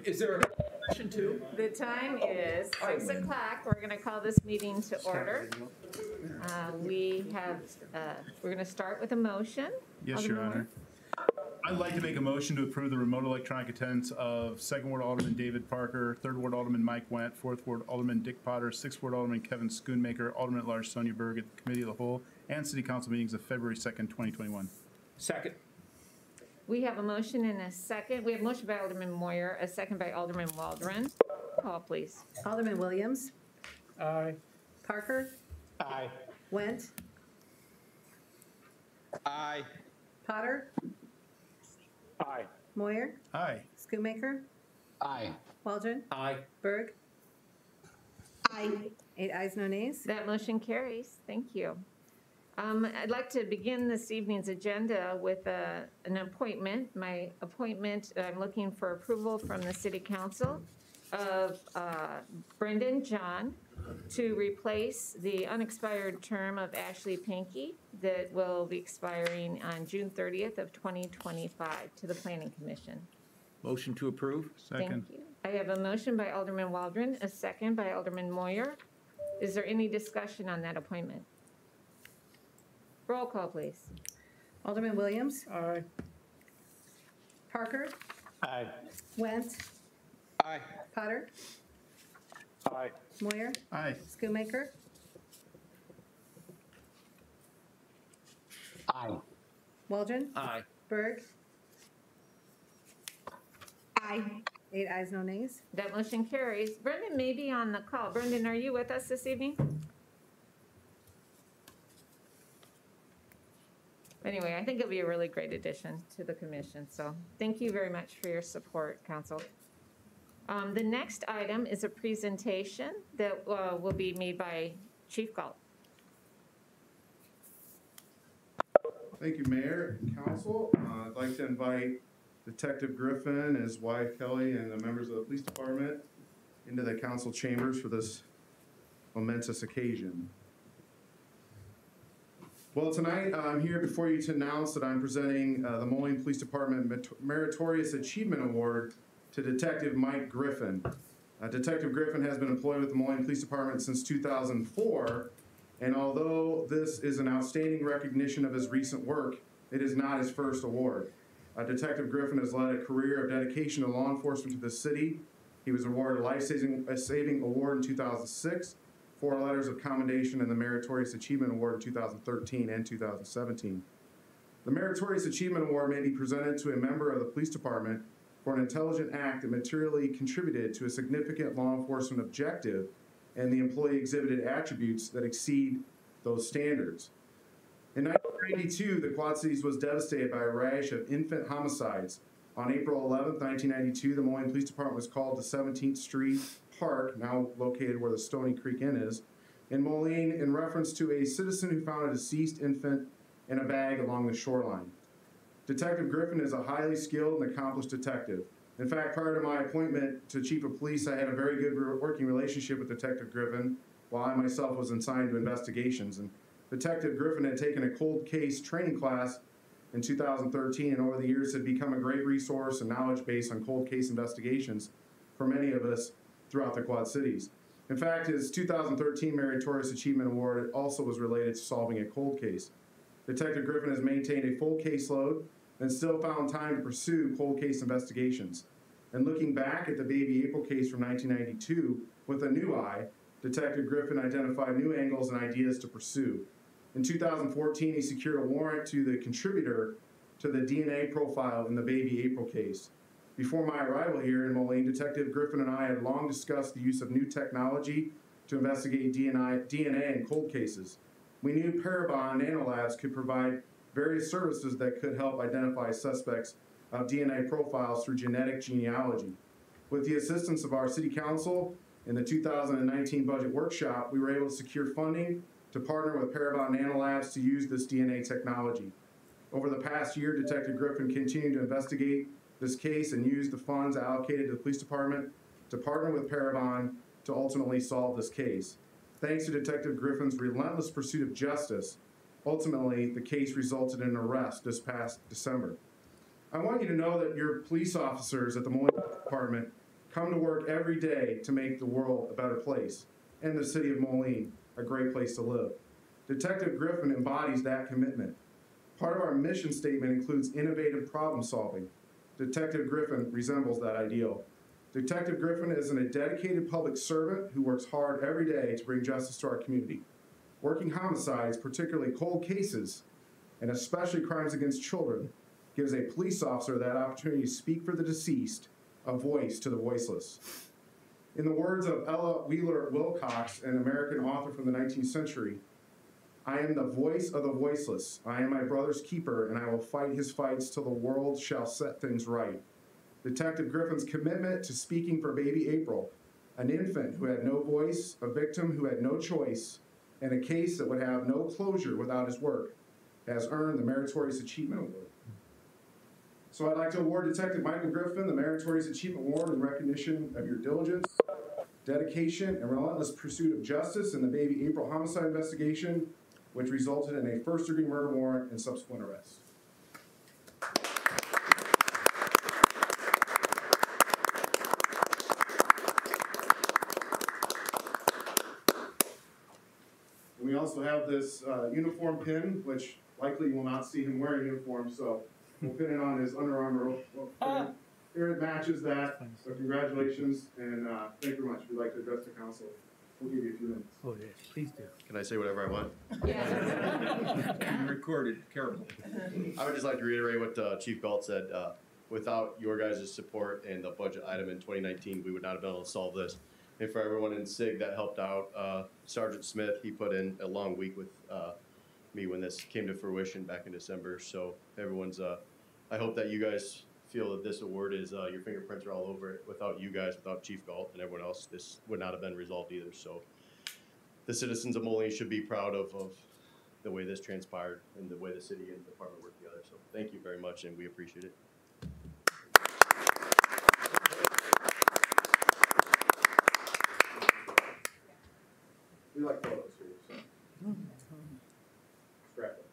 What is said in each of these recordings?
Is there a question too? The time is 6 o'clock. We're going to call this meeting to order. We're going to start with a motion. Yes, Your Honor. I'd like to make a motion to approve the remote electronic attendance of 2nd Ward Alderman David Parker, 3rd Ward Alderman Mike Wendt, 4th Ward Alderman Dick Potter, 6th Ward Alderman Kevin Schoonmaker, Alderman at Large Sonia Berg at the Committee of the Whole and City Council meetings of February 2nd, 2021. Second. We have a motion and a second. We have a motion by Alderman Moyer, a second by Alderman Waldron. Call, please. Alderman Williams. Aye. Parker. Aye. Wendt. Aye. Potter. Aye. Moyer. Aye. Schoonmaker. Aye. Waldron. Aye. Berg. Aye. 8 ayes, no nays. That motion carries. Thank you. I'd like to begin this evening's agenda with an appointment. My appointment, I'm looking for approval from the City Council of Brendan John to replace the unexpired term of Ashley Pankey that will be expiring on June 30th of 2025 to the Planning Commission. Motion to approve. Second. Thank you. I have a motion by Alderman Waldron, a second by Alderman Moyer. Is there any discussion on that appointment? Roll call, please. Alderman Williams. Aye. Parker. Aye. Wendt. Aye. Potter. Aye. Moyer. Aye. Schoonmaker. Aye. Waldron. Aye. Berg. Aye. 8 ayes, no nays. That motion carries. Brendan may be on the call. Brendan, are you with us this evening? Anyway, I think it'll be a really great addition to the commission. So thank you very much for your support, Council. The next item is a presentation that will be made by Chief Galt. Thank you, Mayor and Council. I'd like to invite Detective Griffin, his wife Kelly, and the members of the police department into the council chambers for this momentous occasion. Well, tonight I'm here before you to announce that I'm presenting the Moline Police Department Meritorious Achievement Award to Detective Mike Griffin. Detective Griffin has been employed with the Moline Police Department since 2004, and although this is an outstanding recognition of his recent work, it is not his first award. Detective Griffin has led a career of dedication to law enforcement to the city. He was awarded a life-saving award in 2006, 4 letters of commendation, and the Meritorious Achievement Award in 2013 and 2017. The Meritorious Achievement Award may be presented to a member of the police department for an intelligent act that materially contributed to a significant law enforcement objective and the employee exhibited attributes that exceed those standards. In 1992, the Quad Cities was devastated by a rash of infant homicides. On April 11, 1992, the Moline Police Department was called to 17th Street Park, now located where the Stony Creek Inn is, in Moline in reference to a citizen who found a deceased infant in a bag along the shoreline. Detective Griffin is a highly skilled and accomplished detective. In fact, prior to my appointment to Chief of Police, I had a very good working relationship with Detective Griffin while I myself was assigned to investigations. And Detective Griffin had taken a cold case training class in 2013 and over the years had become a great resource and knowledge base on cold case investigations for many of us throughout the Quad Cities. In fact, his 2013 Meritorious Achievement Award also was related to solving a cold case. Detective Griffin has maintained a full caseload and still found time to pursue cold case investigations. And looking back at the Baby April case from 1992 with a new eye, Detective Griffin identified new angles and ideas to pursue. In 2014, he secured a warrant to the contributor to the DNA profile in the Baby April case. Before my arrival here in Moline, Detective Griffin and I had long discussed the use of new technology to investigate DNA in cold cases. We knew Parabon nanolabs could provide various services that could help identify suspects of DNA profiles through genetic genealogy. With the assistance of our City Council in the 2019 budget workshop, we were able to secure funding to partner with Parabon nanolabs to use this DNA technology. Over the past year, Detective Griffin continued to investigate this case and used the funds allocated to the police department to partner with Parabon to ultimately solve this case. Thanks to Detective Griffin's relentless pursuit of justice, ultimately the case resulted in an arrest this past December. I want you to know that your police officers at the Moline Department come to work every day to make the world a better place and the city of Moline a great place to live. Detective Griffin embodies that commitment. Part of our mission statement includes innovative problem solving. Detective Griffin resembles that ideal. Detective Griffin is a dedicated public servant who works hard every day to bring justice to our community. Working homicides, particularly cold cases, and especially crimes against children, gives a police officer that opportunity to speak for the deceased, a voice to the voiceless. In the words of Ella Wheeler Wilcox, an American author from the 19th century, I am the voice of the voiceless. I am my brother's keeper, and I will fight his fights till the world shall set things right. Detective Griffin's commitment to speaking for baby April, an infant who had no voice, a victim who had no choice, and a case that would have no closure without his work, has earned the Meritorious Achievement Award. So I'd like to award Detective Michael Griffin the Meritorious Achievement Award in recognition of your diligence, dedication, and relentless pursuit of justice in the baby April homicide investigation, which resulted in a first-degree murder warrant and subsequent arrest. We also have this uniform pin, which likely you will not see him wearing uniform, so we'll pin it on his Under Armour. Here it matches that, so congratulations, and thank you very much. If you'd like to address the council, we'll give you a few minutes. Oh, yes, please do. Can I say whatever I want? Yeah. Recorded carefully. I would just like to reiterate what Chief Galt said. Without your guys' support and the budget item in 2019, we would not have been able to solve this. And for everyone in SIG that helped out, Sergeant Smith, he put in a long week with me when this came to fruition back in December. So everyone's, I hope that you guys feel that this award is, your fingerprints are all over it. Without you guys, without Chief Galt and everyone else, this would not have been resolved either. So the citizens of Moline should be proud of the way this transpired and the way the city and department worked together. So thank you very much, and we appreciate it. We like photos here, so. Strap it.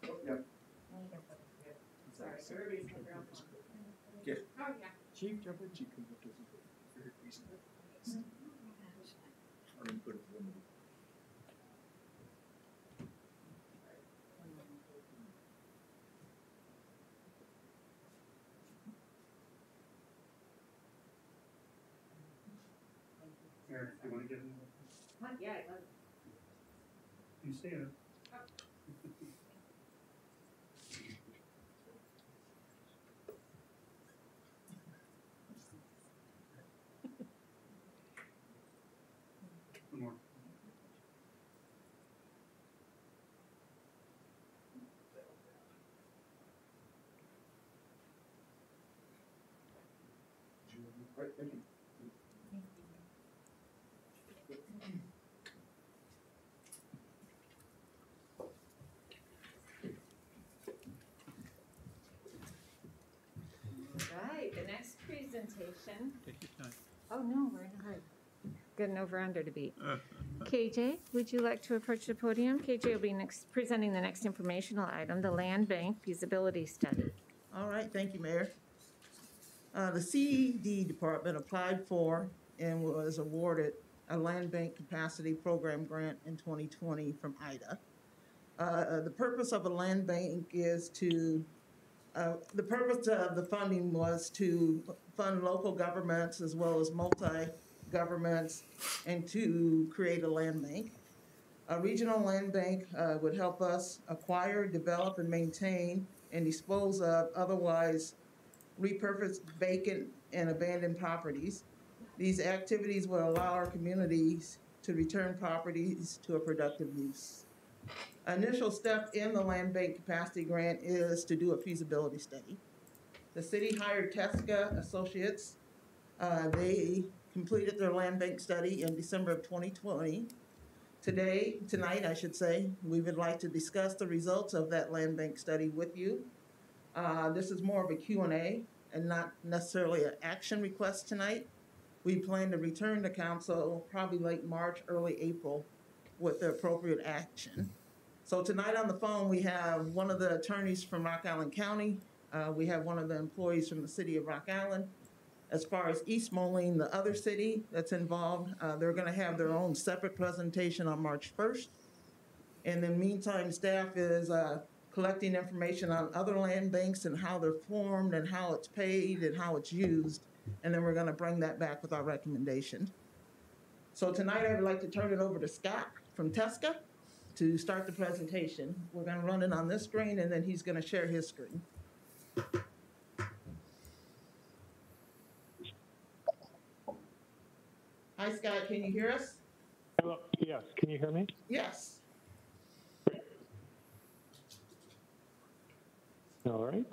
Oh, yeah. Sorry, everybody's got their own phone. Yeah. Oh, yeah. Chief, jump in, Chief, come up to us. Very reasonable. Our input is limited. Eric, do you want to get in? Yeah, I love it. You stay in. One more. All right, thank you. Right, the next presentation. Take your time. Oh, no, we're not. Got an over-under to beat. KJ, would you like to approach the podium? KJ will be presenting the next informational item, the Land Bank Feasibility Study. All right, thank you, Mayor. The CED Department applied for and was awarded a Land Bank Capacity Program grant in 2020 from IDA. The purpose of a land bank is to, the purpose of the funding was to fund local governments as well as multi-governments and to create a land bank. A regional land bank would help us acquire, develop, and maintain and dispose of otherwise repurposed vacant and abandoned properties. These activities will allow our communities to return properties to a productive use. Initial step in the land bank capacity grant is to do a feasibility study. The city hired Tesca Associates. They completed their land bank study in December of 2020. Tonight, I should say, we would like to discuss the results of that land bank study with you. This is more of a Q&A and not necessarily an action request tonight. We plan to return to council probably late March, early April with the appropriate action. So tonight on the phone, we have one of the attorneys from Rock Island County. We have one of the employees from the city of Rock Island. As far as East Moline, the other city that's involved, they're gonna have their own separate presentation on March 1st. And in the meantime, staff is collecting information on other land banks and how they're formed and how it's paid and how it's used. And then we're gonna bring that back with our recommendation. So tonight I would like to turn it over to Scott from TESCA to start the presentation. We're gonna run it on this screen and then he's gonna share his screen. Hi, Scott, can you hear us? Hello, yes, can you hear me? Yes. All right.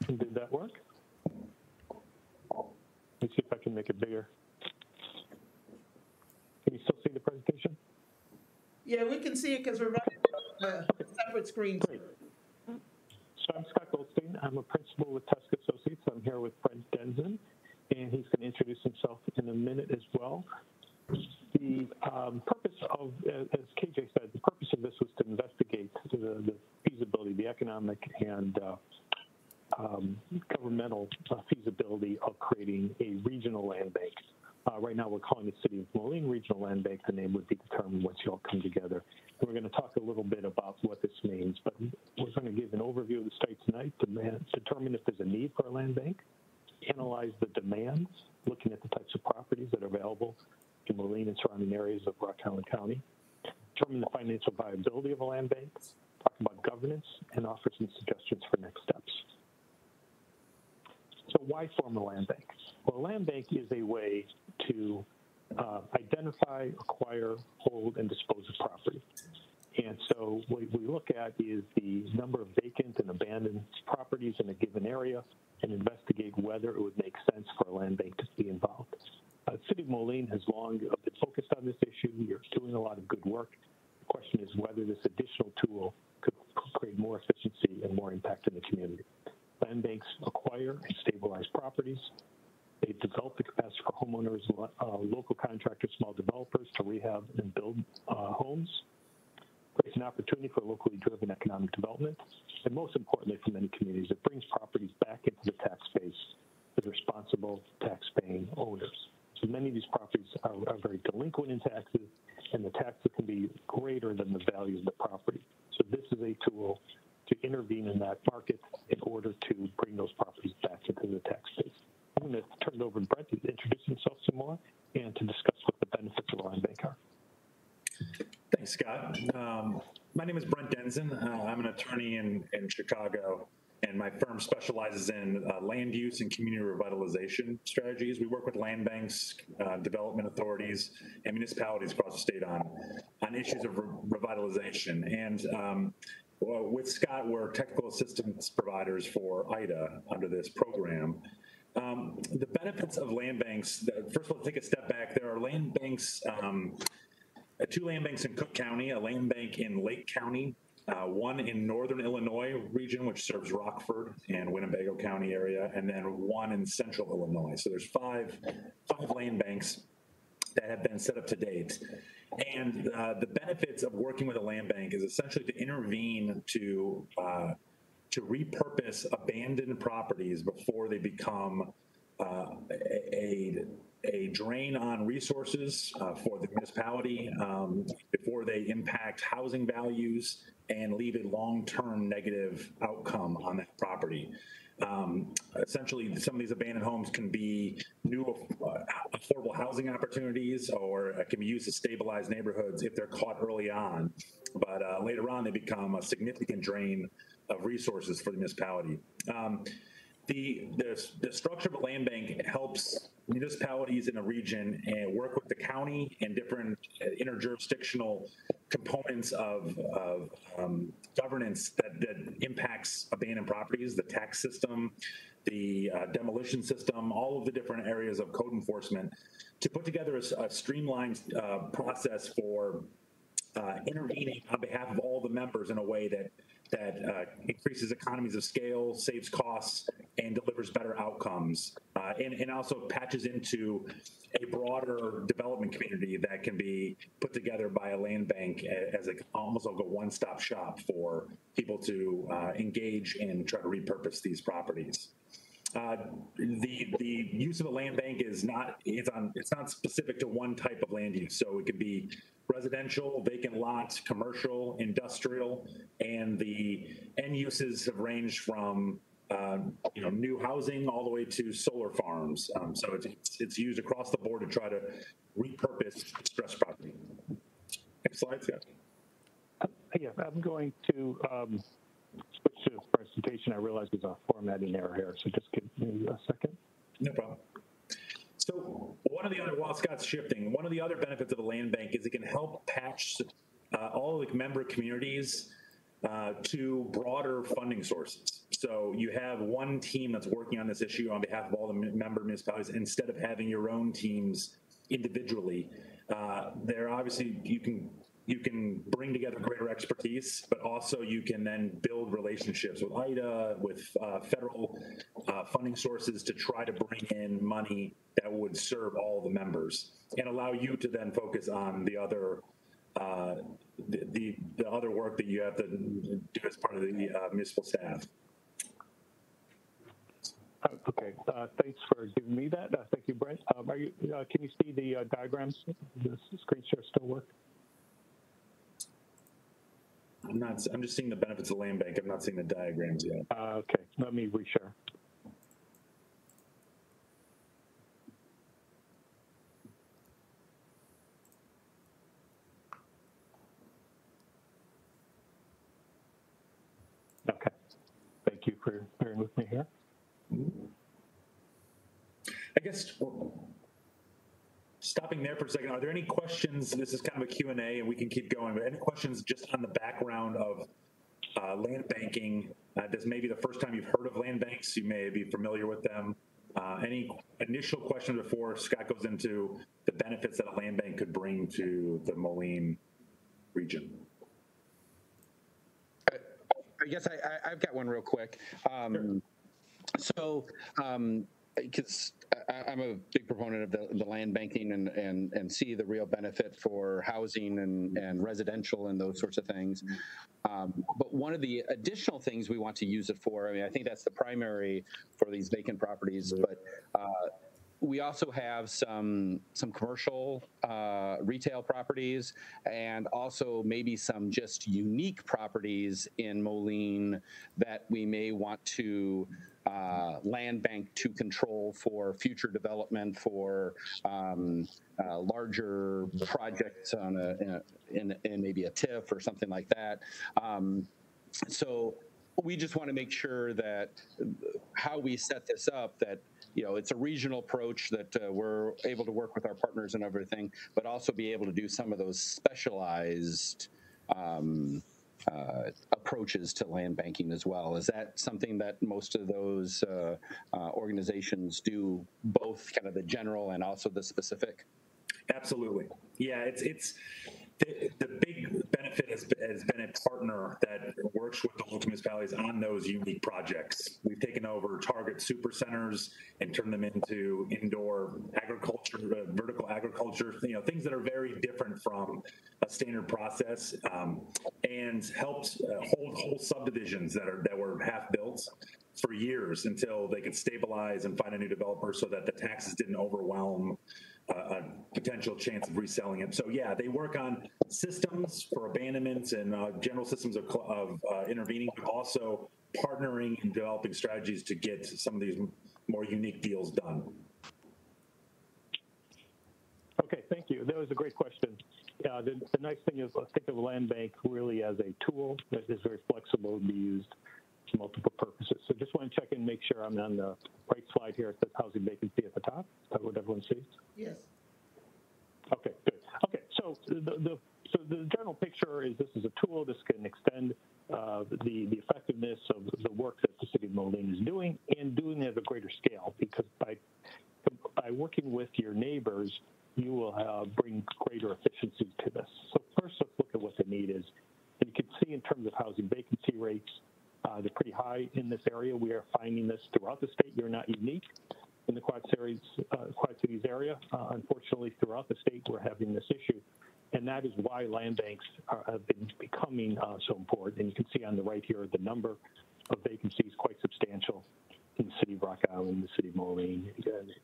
Did that work? Let me see if I can make it bigger. Can you still see the presentation? Yeah, we can see it because we're running a separate screen. Great. So I'm Scott Goldstein. I'm a principal with TESCA Associates. I'm here with Brent Denson, and he's going to introduce himself in a minute as well. The purpose of, as KJ said, the purpose of this was to investigate the feasibility, the economic and governmental feasibility of creating a regional land bank. Right now we're calling the City of Moline Regional Land Bank. The name would be determined once you all come together. And we're going to talk a little bit about what this means, but we're going to give an overview of the site tonight, determine if there's a need for a land bank, analyze the demands, looking at the types of properties that are available in Moline and surrounding areas of Rock Island County, determine the financial viability of a land bank, talk about governance, and offer some suggestions for next steps. So why form a land bank? Well, a land bank is a way to identify, acquire, hold, and dispose of property. And so what we look at is the number of vacant and abandoned properties in a given area and investigate whether it would make sense for a land bank to be involved. City of Moline has long been focused on this issue. We are doing a lot of good work. The question is whether this additional tool could create more efficiency and more impact in the community. Land banks acquire and stabilize properties. They develop the capacity for homeowners, local contractors, small developers to rehab and build homes. Creates an opportunity for locally driven economic development. And most importantly for many communities, it brings properties back into the tax base with responsible tax-paying owners. So many of these properties are very delinquent in taxes, and the taxes can be greater than the value of the property. So this is a tool to intervene in that market in order to bring those properties back into the tax base. I'm going to turn it over to Brent to introduce himself some more and to discuss what the benefits of a land bank are. Thanks, Scott. My name is Brent Denson. I'm an attorney in Chicago, and my firm specializes in land use and community revitalization strategies. We work with land banks, development authorities, and municipalities across the state on issues of revitalization. And with Scott, we're technical assistance providers for IDA under this program. The benefits of land banks, first of all, take a step back. There are land banks, 2 land banks in Cook County, a land bank in Lake County, one in northern Illinois region, which serves Rockford and Winnebago County area, and then one in central Illinois. So there's five land banks that have been set up to date. And the benefits of working with a land bank is essentially to intervene to repurpose abandoned properties before they become a drain on resources for the municipality, before they impact housing values and leave a long-term negative outcome on that property. Essentially, some of these abandoned homes can be new affordable housing opportunities, or can be used to stabilize neighborhoods if they're caught early on. But later on, they become a significant drain of resources for the municipality. The structure of a land bank helps municipalities in a region and work with the county and different interjurisdictional components of governance that impacts abandoned properties, the tax system, the demolition system, all of the different areas of code enforcement, to put together a streamlined process for intervening on behalf of all the members in a way that that increases economies of scale, saves costs, and delivers better outcomes, and also patches into a broader development community that can be put together by a land bank as almost like a one-stop shop for people to engage and try to repurpose these properties. The use of a land bank is not it's not specific to one type of land use. So it could be residential, vacant lots, commercial, industrial, and the end uses have ranged from new housing all the way to solar farms. So it's used across the board to try to repurpose stressed property. Next slide, Scott. Yeah, I'm going to switch to the presentation. I realize there's a formatting error here, so just give me a second. No problem. So while Scott's shifting, one of the other benefits of a land bank is it can help patch all the member communities to broader funding sources. So you have one team that's working on this issue on behalf of all the member municipalities instead of having your own teams individually. There obviously you can bring together greater expertise, but also you can then build relationships with IDA, with federal funding sources to try to bring in money that would serve all the members and allow you to then focus on the other the other work that you have to do as part of the municipal staff. Okay, thanks for giving me that. Thank you, Brent. Can you see the diagrams? Does the screen share still work? I'm just seeing the benefits of land bank. I'm not seeing the diagrams yet. Okay, let me reshare. Okay, thank you for bearing with me here. I guess stopping there for a second, are there any questions? This is kind of a Q&A and we can keep going, but any questions just on the background of land banking? This may be the first time you've heard of land banks. You may be familiar with them. Any initial questions before Scott goes into the benefits that a land bank could bring to the Moline region? I guess I've got one real quick. Because I'm a big proponent of the land banking and see the real benefit for housing and residential and those sorts of things. But one of the additional things we want to use it for, I mean, I think that's the primary for these vacant properties, but we also have some commercial retail properties and also maybe some just unique properties in Moline that we may want to land bank to control for future development for larger projects on in maybe a TIF or something like that. So we just want to make sure that how we set this up, that it's a regional approach, that we're able to work with our partners and everything, but also be able to do some of those specialized approaches to land banking as well. Is that something that most of those organizations do, both kind of the general and also the specific? Absolutely. Yeah, it's the big benefit has been a partner that works with the local municipalities on those unique projects. We've taken over target super centers and turned them into indoor agriculture, vertical agriculture, things that are very different from a standard process, and helped hold whole subdivisions that were half built for years until they could stabilize and find a new developer so that the taxes didn't overwhelm a potential chance of reselling it. So yeah, they work on systems for abandonments and general systems of intervening, but also partnering and developing strategies to get some of these more unique deals done. Okay, thank you. That was a great question. The nice thing is, let's think of a land bank really as a tool that is very flexible to be used to multiple purposes. So just want to check and make sure I'm on the right slide here. It says housing vacancy at the top. Is that what everyone sees? Yes. Okay, good. Okay, so the general picture is this is a tool. This can extend the effectiveness of the work that the city of Moline is doing, and doing it at a greater scale, because by working with your neighbors, you will bring greater efficiencies to this. So first, let's look at what the need is. And you can see in terms of housing vacancy rates, they're pretty high in this area. We are finding this throughout the state. You're not unique in the Quad Cities area. Unfortunately, throughout the state, we're having this issue. And that is why land banks have been becoming so important. And you can see on the right here the number of vacancies quite substantial in the city of Rock Island, the city of Moline,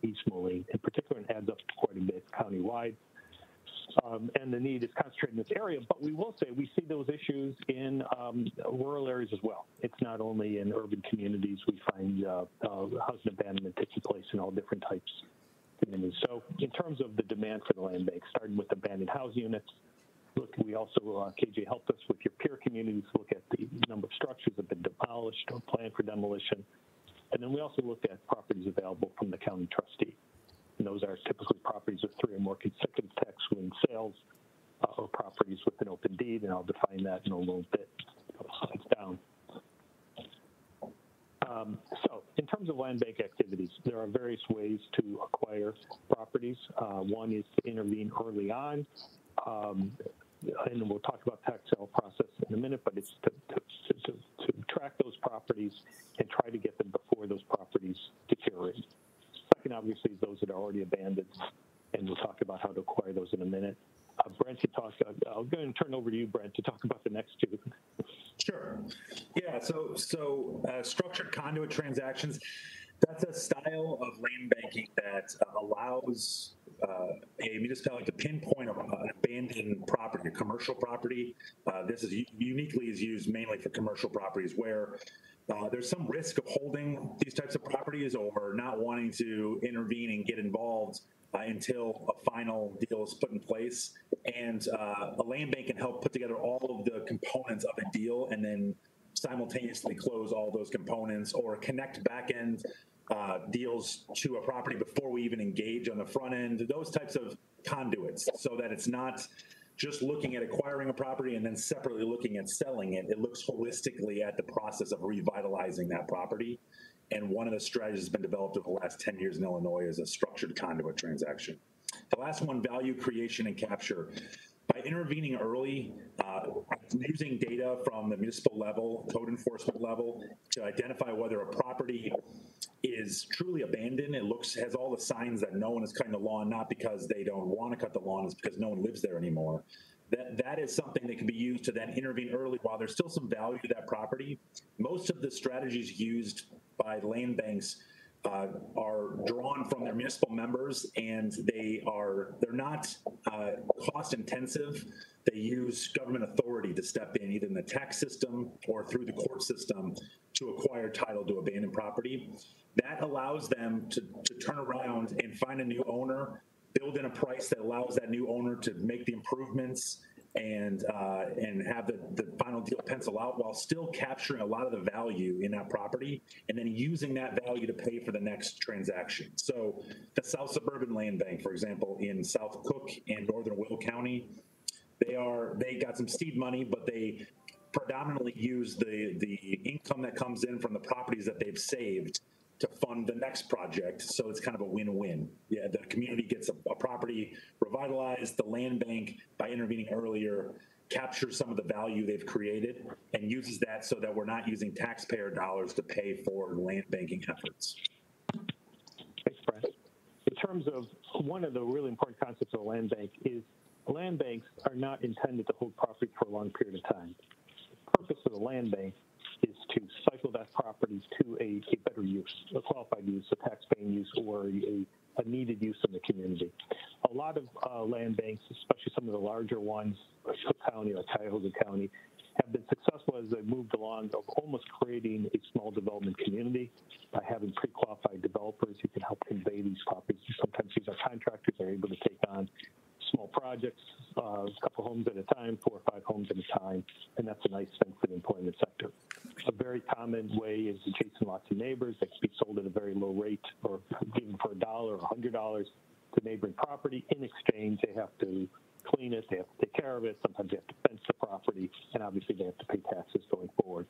East Moline. In particular, it adds up quite a bit countywide. And the need is concentrated in this area. But we will say we see those issues in rural areas as well. It's not only in urban communities. We find housing abandonment taking place in all different types of communities. So in terms of the demand for the land bank, starting with abandoned housing units, look, we also, KJ helped us with your peer communities, look at the number of structures that have been demolished or planned for demolition. And then we also looked at properties available from the county trustee. And those are typically properties with 3 or more consecutive tax lien sales or properties with an open deed, and I'll define that in a little bit, a couple slides down. So in terms of land bank activities, there are various ways to acquire properties. One is to intervene early on, and we'll talk about tax sale process in a minute, but it's to track those properties and try to get them before those properties deteriorate. Second, obviously, is those that are already abandoned, and we'll talk about how to acquire those in a minute. Brent, you talk. I'll go and turn over to you, Brent, to talk about the next two. Sure. Yeah. So structured conduit transactions. That's a style of land banking that allows a municipality to pinpoint an abandoned property, a commercial property. This is uniquely is used mainly for commercial properties where there's some risk of holding these types of properties or not wanting to intervene and get involved until a final deal is put in place. And a land bank can help put together all of the components of a deal and then simultaneously close all those components or connect back end deals to a property before we even engage on the front end, those types of conduits, so that it's not just looking at acquiring a property and then separately looking at selling it. It looks holistically at the process of revitalizing that property. And one of the strategies that's been developed over the last 10 years in Illinois is a structured conduit transaction. The last one, value creation and capture. By intervening early, using data from the municipal level, code enforcement level, to identify whether a property is truly abandoned. It has all the signs that no one is cutting the lawn, not because they don't want to cut the lawn, it's because no one lives there anymore. That is something that can be used to then intervene early while there's still some value to that property. Most of the strategies used by land banks are drawn from their municipal members, and they're not cost intensive. They use government authority to step in, either in the tax system or through the court system, to acquire title to abandoned property. That allows them to turn around and find a new owner, build in a price that allows that new owner to make the improvements and have the final deal pencil out while still capturing a lot of the value in that property and then using that value to pay for the next transaction. So the South Suburban Land Bank, for example, in South Cook and Northern Will County, they got some seed money, but they predominantly use the income that comes in from the properties that they've saved to fund the next project. So it's kind of a win-win. Yeah, the community gets a property revitalized, the land bank, by intervening earlier, captures some of the value they've created and uses that so that we're not using taxpayer dollars to pay for land banking efforts. Thanks, Brad. In terms of one of the really important concepts of a land bank is land banks are not intended to hold property for a long period of time. The purpose of the land bank is to cycle that property to a better use, a qualified use, a tax-paying use, or a needed use in the community. A lot of land banks, especially some of the larger ones, like Cook County or Cuyahoga County, have been successful as they've moved along of almost creating a small development community by having pre-qualified developers who can help convey these properties. Sometimes these are contractors that are able to take on small projects, a couple homes at a time, 4 or 5 homes at a time, and that's a nice thing for the employment sector. A very common way is adjacent lots of neighbors that can be sold at a very low rate or given for $1 or $100 to neighboring property. In exchange, they have to clean it, they have to take care of it, sometimes they have to fence the property, and obviously they have to pay taxes going forward.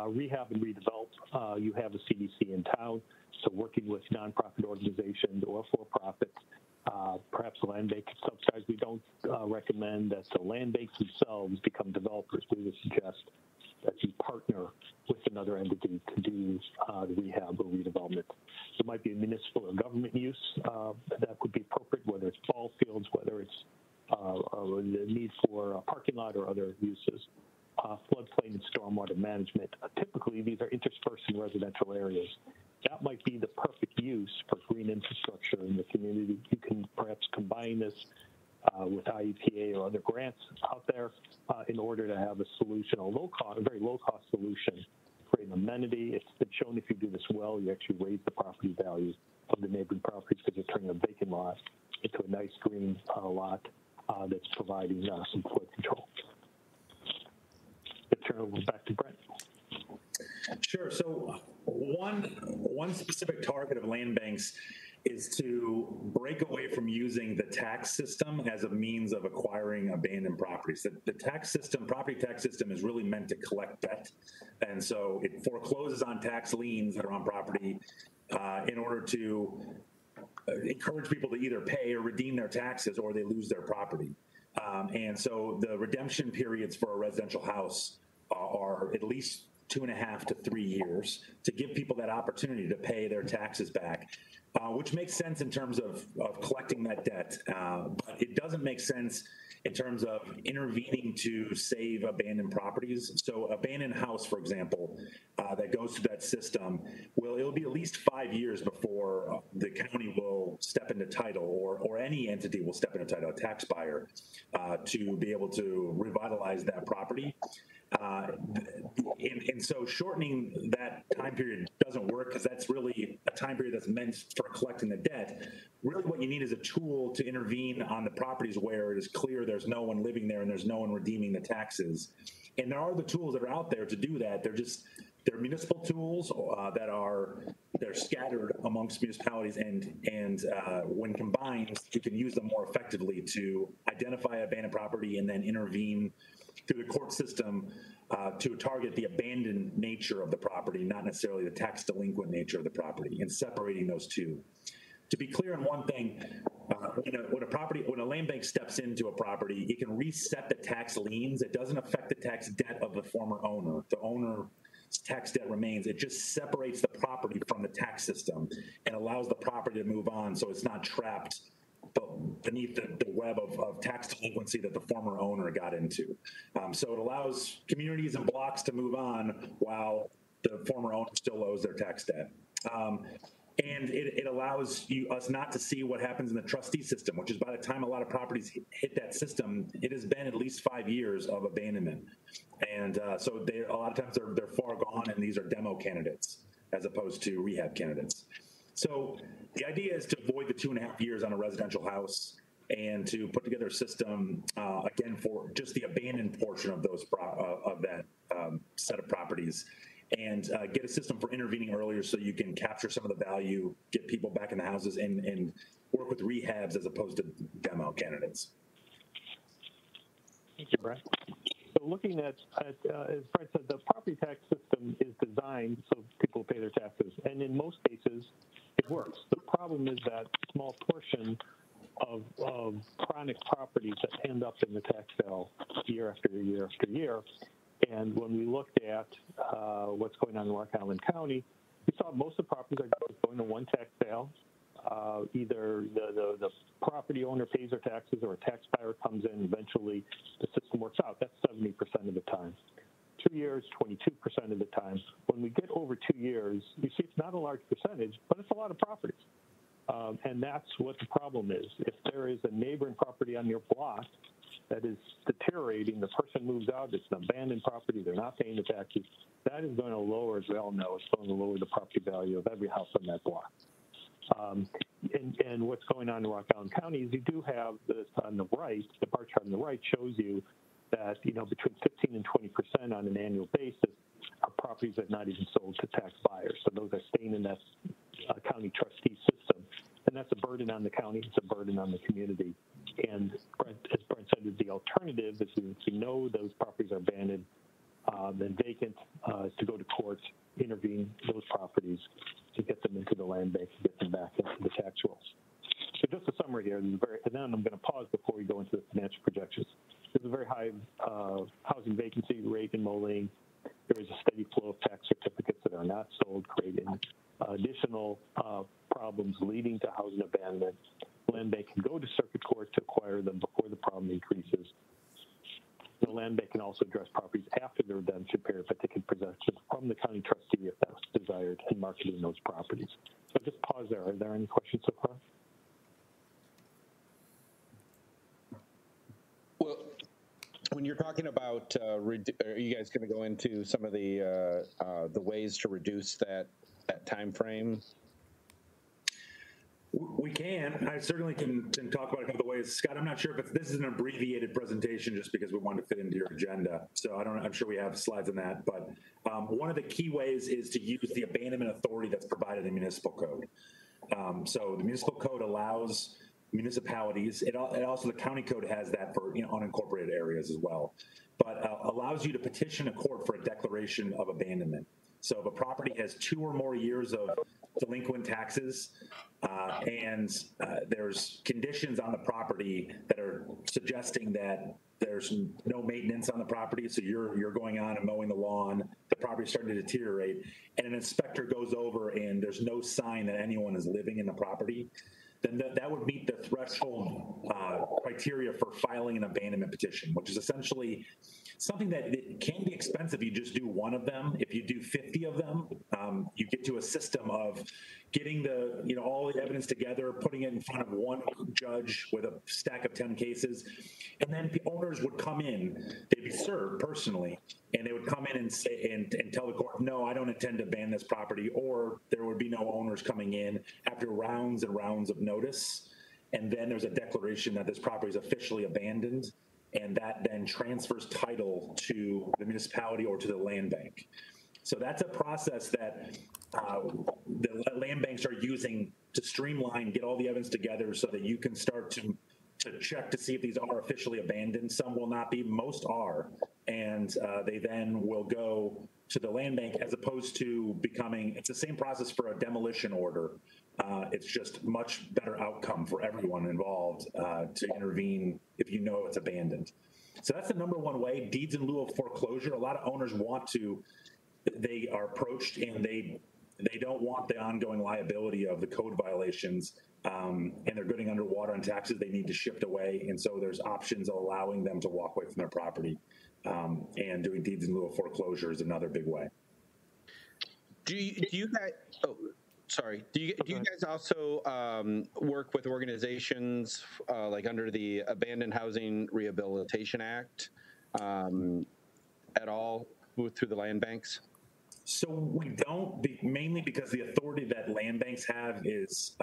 Rehab and redevelop, you have a CDC in town, so working with nonprofit organizations or for-profits, perhaps a land bank can subsidize. We don't recommend that the land banks themselves become that would be appropriate, whether it's ball fields, whether it's the need for a parking lot or other uses. Floodplain and stormwater management. Typically, these are interspersed in residential areas. That might be the perfect use for green infrastructure in the community. You can perhaps combine this with IEPA or other grants out there in order to have a solution, a very low-cost solution, create an amenity. It's been shown if you do this well, you actually raise the property value of the neighboring properties because you're turning a vacant lot into a nice green lot that's providing some flood control. Turn over back to Brent. Sure. So one specific target of land banks is to break away from using the tax system as a means of acquiring abandoned properties. The tax system, property tax system, is really meant to collect debt, and so it forecloses on tax liens that are on property in order to encourage people to either pay or redeem their taxes, or they lose their property. And so the redemption periods for a residential house are at least 2.5 to 3 years to give people that opportunity to pay their taxes back, which makes sense in terms of collecting that debt. But it doesn't make sense in terms of intervening to save abandoned properties. So abandoned house, for example, that goes through that system, it'll be at least 5 years before the county will step into title, or any entity will step into title, a tax buyer, to be able to revitalize that property. And so shortening that time period doesn't work, because that's really a time period that's meant for collecting the debt. Really what you need is a tool to intervene on the properties where it is clear there's no one living there and there's no one redeeming the taxes. And there are the tools that are out there to do that. They're municipal tools they're scattered amongst municipalities, and when combined, you can use them more effectively to identify abandoned property and then intervene through the court system to target the abandoned nature of the property, not necessarily the tax delinquent nature of the property, and separating those two. To be clear on one thing, when a land bank steps into a property, it can reset the tax liens. It doesn't affect the tax debt of the former owner. The owner's tax debt remains. It just separates the property from the tax system and allows the property to move on, so it's not trapped beneath the web of tax delinquency that the former owner got into. So it allows communities and blocks to move on while the former owner still owes their tax debt. And it allows us not to see what happens in the trustee system, which is by the time a lot of properties hit that system, it has been at least 5 years of abandonment. And so a lot of times they're far gone, and these are demo candidates as opposed to rehab candidates. So the idea is to avoid the 2.5 years on a residential house and to put together a system, again, for just the abandoned portion of that set of properties, and get a system for intervening earlier so you can capture some of the value, get people back in the houses, and work with rehabs as opposed to demo candidates. Thank you, Brent. So looking at as Brent said, the property tax system is designed so people pay their taxes, and in most cases, it works. The problem is that small portion of chronic properties that end up in the tax sale year after year after year. And when we looked at what's going on in Rock Island County, we saw most of the properties are going to one tax sale. Either the property owner pays their taxes, or a tax buyer comes in. Eventually, the system works out. That's 70% of the time. 2 years, 22% of the time. When we get over 2 years, you see it's not a large percentage, but it's a lot of properties. And that's what the problem is. If there is a neighboring property on your block that is deteriorating, the person moves out, it's an abandoned property, they're not paying the taxes, that is going to lower, as we all know, it's going to lower the property value of every house on that block. And what's going on in Rock Island County is you do have this on the right, the bar chart on the right shows you that, between 15 and 20% on an annual basis are properties that are not even sold to tax buyers. So those are staying in that county trustee system. And that's a burden on the county, it's a burden on the community. And as Brent said, the alternative is if you know those properties are abandoned and vacant, to go to court, intervene those properties to get them into the land bank, to get them back into the tax rolls. So just a summary here, and then I'm going to pause before we go into the financial projections. There's a very high housing vacancy rate in Moline. There is a steady flow of tax certificates that are not sold, creating additional problems leading to housing abandonment. land bank can go to circuit court to acquire them before the problem increases. The land bank can also address properties after the redemption period, but they can possess them from the county trustee if that's desired in marketing those properties. So just pause there. Are there any questions so far? Well, when you're talking about, are you guys going to go into some of the ways to reduce that time frame? We can. I certainly can talk about a couple of ways. Scott, I'm not sure if this is an abbreviated presentation just because we want to fit into your agenda. So I'm sure we have slides on that. But one of the key ways is to use the abandonment authority that's provided in the municipal code. So the municipal code allows municipalities, it also, the county code has that for unincorporated areas as well, but allows you to petition a court for a declaration of abandonment. So if a property has 2 or more years of delinquent taxes, and there's conditions on the property that are suggesting that there's no maintenance on the property, so you're going on and mowing the lawn, the property's starting to deteriorate, and an inspector goes over and there's no sign that anyone is living in the property, then that would meet the threshold criteria for filing an abandonment petition, which is essentially something that it can be expensive. You just do one of them. If you do 50 of them, you get to a system of getting all the evidence together, putting it in front of one judge with a stack of 10 cases, and then the owners would come in. They'd be served personally, and they would come in and say and tell the court, no, I don't intend to ban this property, or there would be no owners coming in after rounds and rounds of notice. And then there's a declaration that this property is officially abandoned, and that then transfers title to the municipality or to the land bank. So that's a process that the land banks are using to streamline, get all the evidence together so that you can start to check to see if these are officially abandoned. Some will not be, most are. And they then will go to the land bank as opposed to it's the same process for a demolition order. It's just much better outcome for everyone involved to intervene if you know it's abandoned. So that's the number one way. Deeds in lieu of foreclosure. A lot of owners they are approached and they don't want the ongoing liability of the code violations, and they're getting underwater on taxes. They need to shift away, and so there's options allowing them to walk away from their property, and doing deeds in lieu of foreclosure is another big way. Do you guys? Oh, sorry. Do you guys also work with organizations like under the Abandoned Housing Rehabilitation Act at all through the land banks? So we don't, mainly because the authority that land banks have is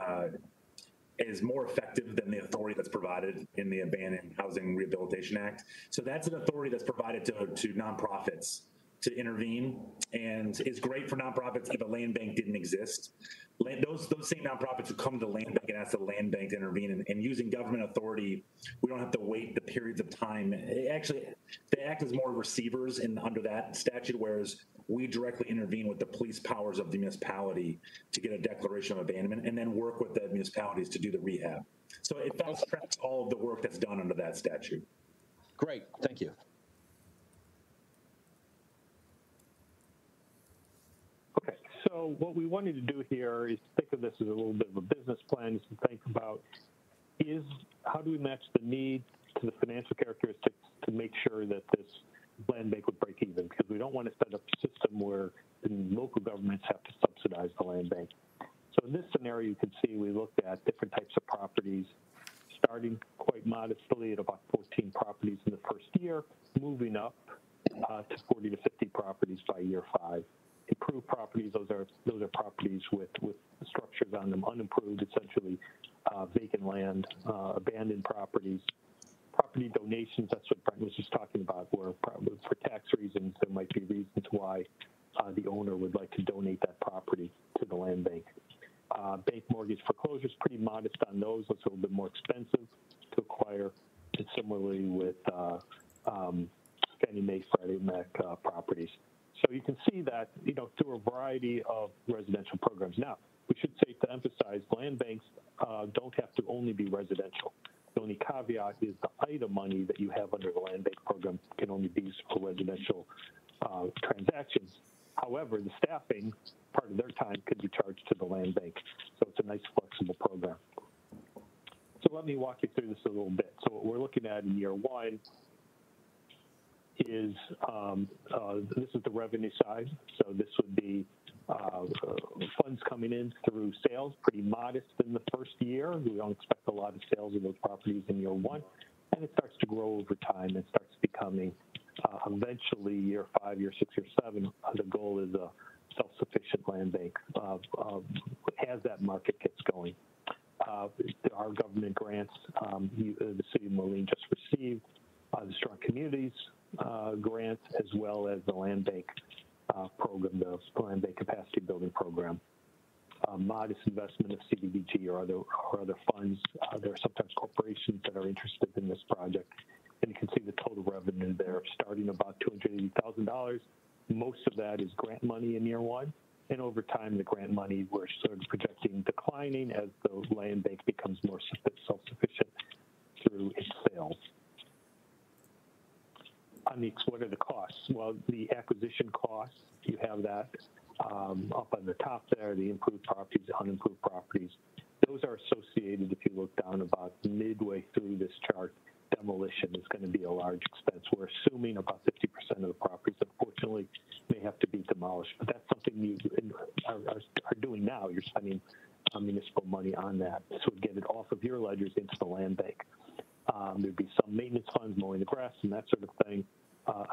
more effective than the authority that's provided in the Abandoned Housing Rehabilitation Act. So that's an authority that's provided to nonprofits to intervene, and is great for nonprofits if a land bank didn't exist. Those same nonprofits who come to the land bank and ask the land bank to intervene, and using government authority, we don't have to wait the periods of time. Actually, they act as more receivers under that statute, whereas we directly intervene with the police powers of the municipality to get a declaration of abandonment, and then work with the municipalities to do the rehab. So it fast tracks all of the work that's done under that statute. Great, thank you. Okay, so what we wanted to do here is think of this as a little bit of a business plan, is to think about how do we match the need to the financial characteristics to make sure that this land bank would break even, because we don't want to set up a system where the local governments have to subsidize the land bank. So in this scenario, you can see we looked at different types of properties, starting quite modestly at about 14 properties in the first year, moving up to 40 to 50 properties by year 5. Improved properties, those are properties with structures on them, unimproved, essentially vacant land, abandoned properties. Property donations, that's what Brent was just talking about, where for tax reasons, there might be reasons why the owner would like to donate that property to the land bank. Bank mortgage foreclosures, pretty modest on those. It's a little bit more expensive to acquire. And similarly with Fannie Mae, Freddie Mac properties. So you can see that, through a variety of residential programs. Now, we should say to emphasize, land banks don't have to only be residential. The only caveat is the item money that you have under the land bank program can only be used for residential transactions. However, the staffing, part of their time, could be charged to the land bank. So it's a nice flexible program. So So let me walk you through this a little bit. So what we're looking at in year one is this is the revenue side. So this would be funds coming in through sales, pretty modest in the first year. We don't expect a lot of sales of those properties in year one. And it starts to grow over time. It starts becoming eventually year 5, year 6, year 7. The goal is a self-sufficient land bank as that market gets going. There are government grants the city of Moline just received, the Strong Communities grant, as well as the land bank program, the land bank capacity building program. Modest investment of CDBG or other funds. There are sometimes corporations that are interested in this project, and you can see the total revenue there, starting about $280,000. Most of that is grant money in year one, and over time, the grant money we're sort of projecting declining as the land bank becomes more self-sufficient through its sales. What are the costs? Well, the acquisition costs, you have that up on the top there, the improved properties, unimproved properties. Those are associated, if you look down about midway through this chart, demolition is going to be a large expense. We're assuming about 50% of the properties, unfortunately, may have to be demolished. But that's something you are doing now. You're spending municipal money on that. So get it off of your ledgers into the land bank. There'd be some maintenance funds, mowing the grass and that sort of thing.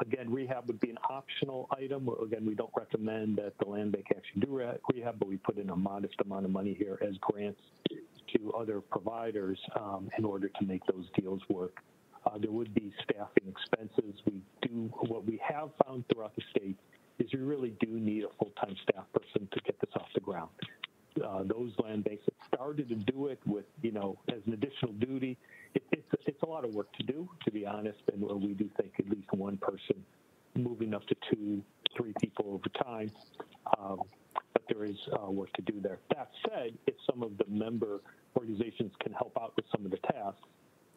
Again, rehab would be an optional item. Again, we don't recommend that the land bank actually do rehab, but we put in a modest amount of money here as grants to other providers in order to make those deals work. There would be staffing expenses. What we have found throughout the state is you really do need a full-time staff person to get this off the ground. Those land banks that started to do it with, as an additional duty, it's a lot of work to do, to be honest, and we do think at least one person moving up to 2, 3 people over time, but there is work to do there. That said, if some of the member organizations can help out with some of the tasks,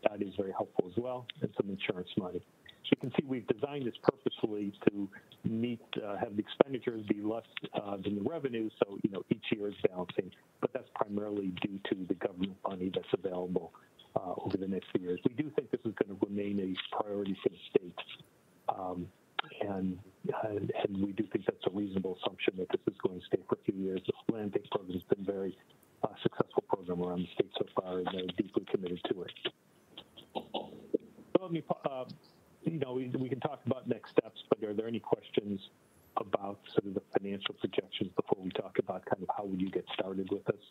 that is very helpful as well, and some insurance money. So you can see we've designed this purposefully to have the expenditures be less than the revenue, so each year is balancing, but that's primarily due to the government money that's available over the next few years. We do think this is going to remain a priority for the state, and we do think that's a reasonable assumption that this is going to stay for a few years. The land bank program has been a very successful program around the state so far, and they're deeply committed to it. So let me, we can talk about next steps, but are there any questions about sort of the financial projections before we talk about kind of how would you get started with this?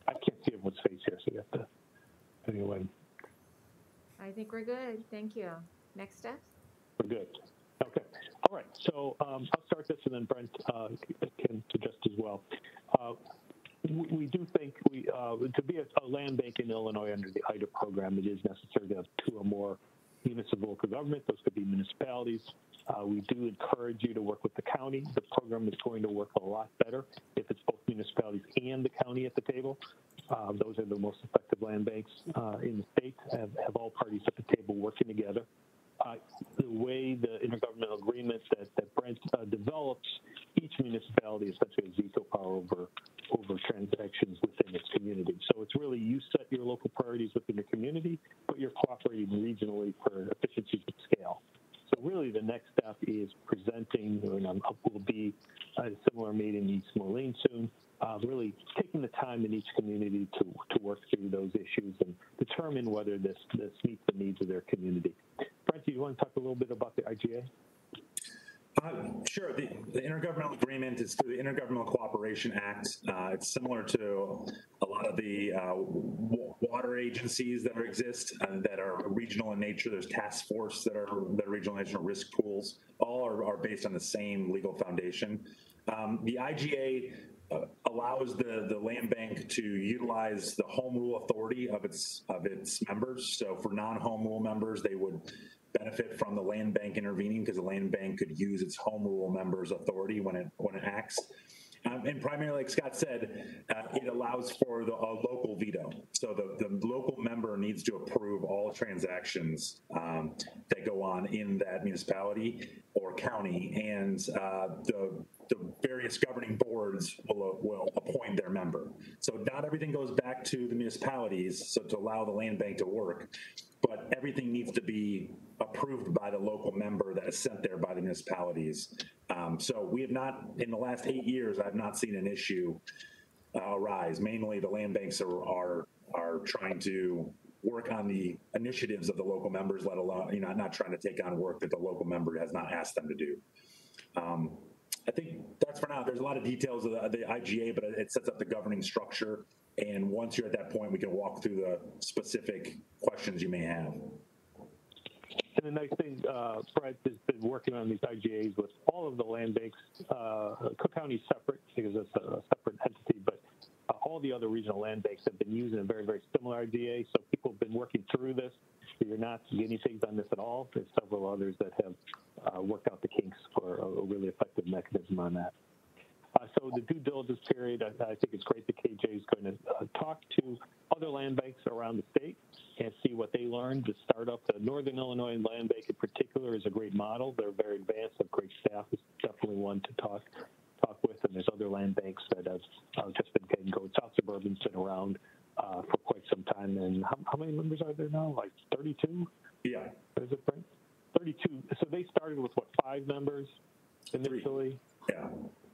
I can't see everyone's face here, so you have to, anyway. I think we're good. Thank you. Next steps? We're good. Okay. All right. So I'll start this, and then Brent can suggest as well. We do think to be a land bank in Illinois under the IDA program, it is necessary to have 2 or more units of local government. Those could be municipalities. We do encourage you to work with the county. The program is going to work a lot better if it's both municipalities and the county at the table. Those are the most effective land banks in the state, have all parties at the table working together. The way the intergovernmental agreement that Brent develops, each municipality essentially has veto power over transactions within its community. So it's really you set your local priorities within your community, but you're cooperating regionally for efficiencies of scale. So really the next step is presenting, and will be a similar meeting in East Moline soon, really taking the time in each community to work through those issues and determine whether this meets the needs of their community. Brent, do you want to talk a little bit about the IGA? Sure. The Intergovernmental Agreement is through the Intergovernmental Cooperation Act. It's similar to a lot of the water agencies that exist that are regional in nature. There's task force that are regional in nature, risk pools. All are based on the same legal foundation. The IGA allows the land bank to utilize the home rule authority of its members. So for non-home rule members, they would benefit from the land bank intervening because the land bank could use its home rule members' authority when it acts. And primarily, like Scott said, it allows for a local veto. So the local member needs to approve all transactions that go on in that municipality or county, and the various governing boards will appoint their member. So not everything goes back to the municipalities, so to allow the land bank to work, but everything needs to be approved by the local member that is sent there by the municipalities. So we have not, in the last 8 years, I've not seen an issue arise. Mainly the land banks are trying to work on the initiatives of the local members, let alone, not trying to take on work that the local member has not asked them to do. I think that's for now. There's a lot of details of the IGA, but it sets up the governing structure. And once you're at that point, we can walk through the specific questions you may have. And the nice thing, Brett has been working on these IGAs with all of the land banks. Cook County is separate because it's a separate entity, but all the other regional land banks have been using a very, very similar IGA. So people have been working through this. So you're not guinea pigs on this at all. There's several others that have worked out the kinks for a really effective mechanism on that. So the due diligence period, I think it's great that KJ is going to talk to other land banks around the state and see what they learned. The startup, the Northern Illinois Land Bank in particular, is a great model. They're very advanced, have great staff. It's definitely one to talk with. And there's other land banks that have just been getting going. South Suburban's been around for quite some time. And how many members are there now? Like 32? Yeah. Is it right? 32. So they started with, 5 members initially? 3. Yeah.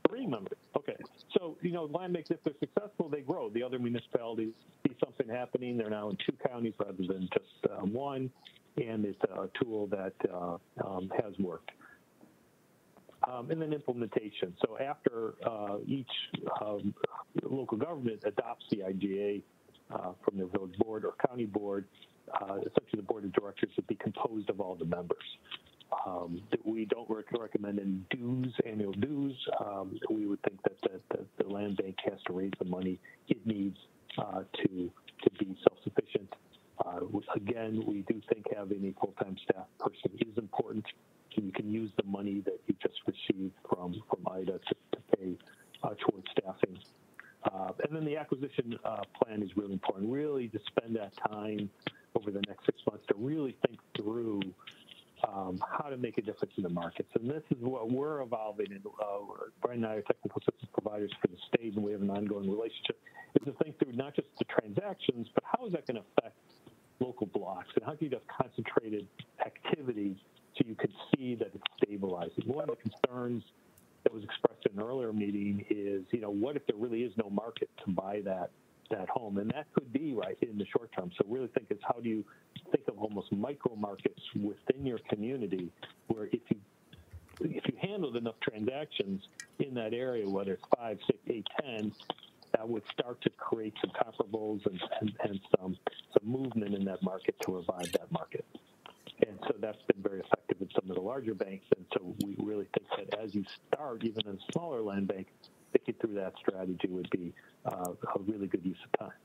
3 members. Okay. So, land banks, if they're successful, they grow. The other municipalities see something happening. They're now in 2 counties rather than just 1, and it's a tool that has worked. And then implementation. So after each local government adopts the IGA from their village board or county board, essentially the board of directors would be composed of all the members. We don't recommend any dues, annual dues. We would think that the land bank has to raise the money it needs to be self-sufficient. Again, we do think having a full-time staff person is important. You can use the money that you just received from IDA to pay towards staffing. And then the acquisition plan is really important. Really to spend that time over the next 6 months to really think through how to make a difference in the markets. And this is what we're evolving in. Brian and I are technical assistance providers for the state, and we have an ongoing relationship, is to think through not just the transactions, but how is that going to affect local blocks, and how can you have concentrated activity so you can see that it's stabilizing. One of the concerns that was expressed in an earlier meeting is, what if there really is no market to buy that home? And that could be right in the short term. So really think it's how do you think of almost micro markets within your community where if you handled enough transactions in that area, whether it's 5, 6, 8, 10, that would start to create some comparables and some movement in that market to revive that market. And so that's been very effective in some of the larger banks. And so we really think that as you start, even in a smaller land bank, thinking through that strategy would be a really good use of time.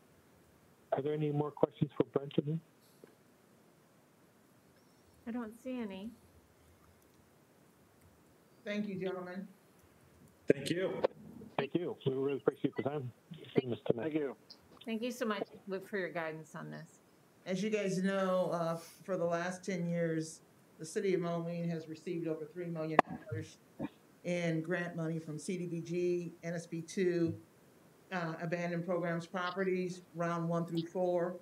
Are there any more questions for Brent and me? I don't see any. Thank you, gentlemen. Thank you. Thank you. We really appreciate the time. Thank you. Thank you so much for your guidance on this. As you guys know, for the last 10 years, the city of Moline has received over $3 million in grant money from CDBG, NSP2, abandoned programs properties, round 1 through 4,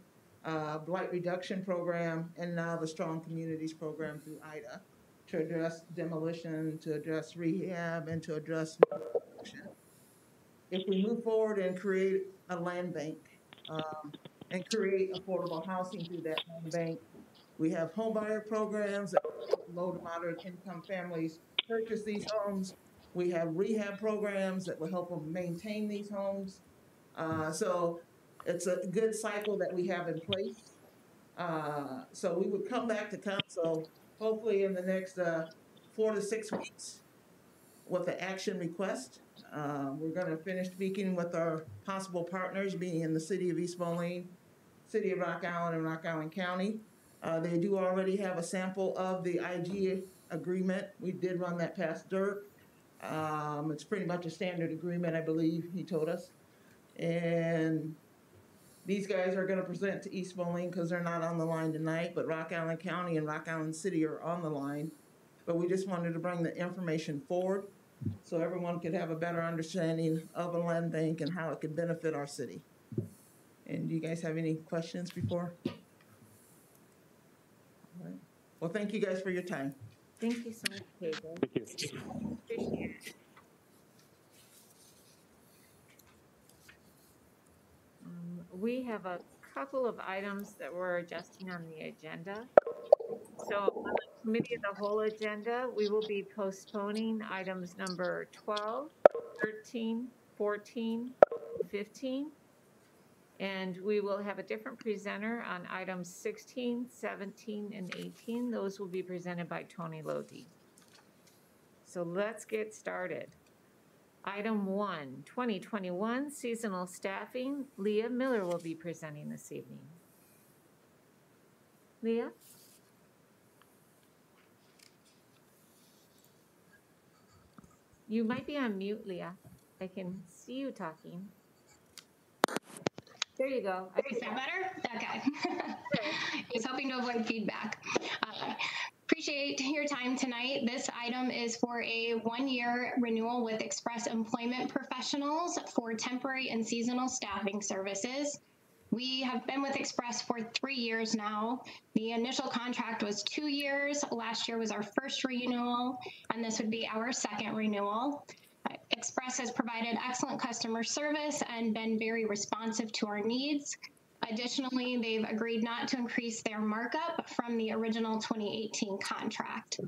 blight reduction program, and now the Strong Communities program through IDA to address demolition, to address rehab, and to address reduction. If we move forward and create a land bank and create affordable housing through that land bank, we have home buyer programs that low to moderate income families purchase these homes. We have rehab programs that will help them maintain these homes. So it's a good cycle that we have in place. So we would come back to council hopefully in the next 4 to 6 weeks with the action request. We're going to finish speaking with our possible partners, being in the city of East Moline, city of Rock Island, and Rock Island County. They do already have a sample of the IG agreement. We did run that past Dirk. It's pretty much a standard agreement, I believe he told us. And these guys are going to present to East Moline because they're not on the line tonight, but Rock Island County and Rock Island City are on the line. But we just wanted to bring the information forward so everyone could have a better understanding of a land bank and how it could benefit our city. And do you guys have any questions before? All right. Well, thank you guys for your time. Thank you so much, Pedro. Thank you. Appreciate it. We have a couple of items that we're adjusting on the agenda. So on the committee of the whole agenda, we will be postponing items number 12, 13, 14, 15. And we will have a different presenter on items 16, 17, and 18. Those will be presented by Tony Lodi. So let's get started. Item 1, 2021 seasonal staffing. Leah Miller will be presenting this evening. Leah? You might be on mute, Leah. I can see you talking. There you go. Is that better? Okay. I was hoping to avoid feedback. Appreciate your time tonight. This item is for a one-year renewal with Express Employment Professionals for temporary and seasonal staffing services. We have been with Express for 3 years now. The initial contract was 2 years. Last year was our first renewal, and this would be our second renewal. Express has provided excellent customer service and been very responsive to our needs. Additionally, they've agreed not to increase their markup from the original 2018 contract.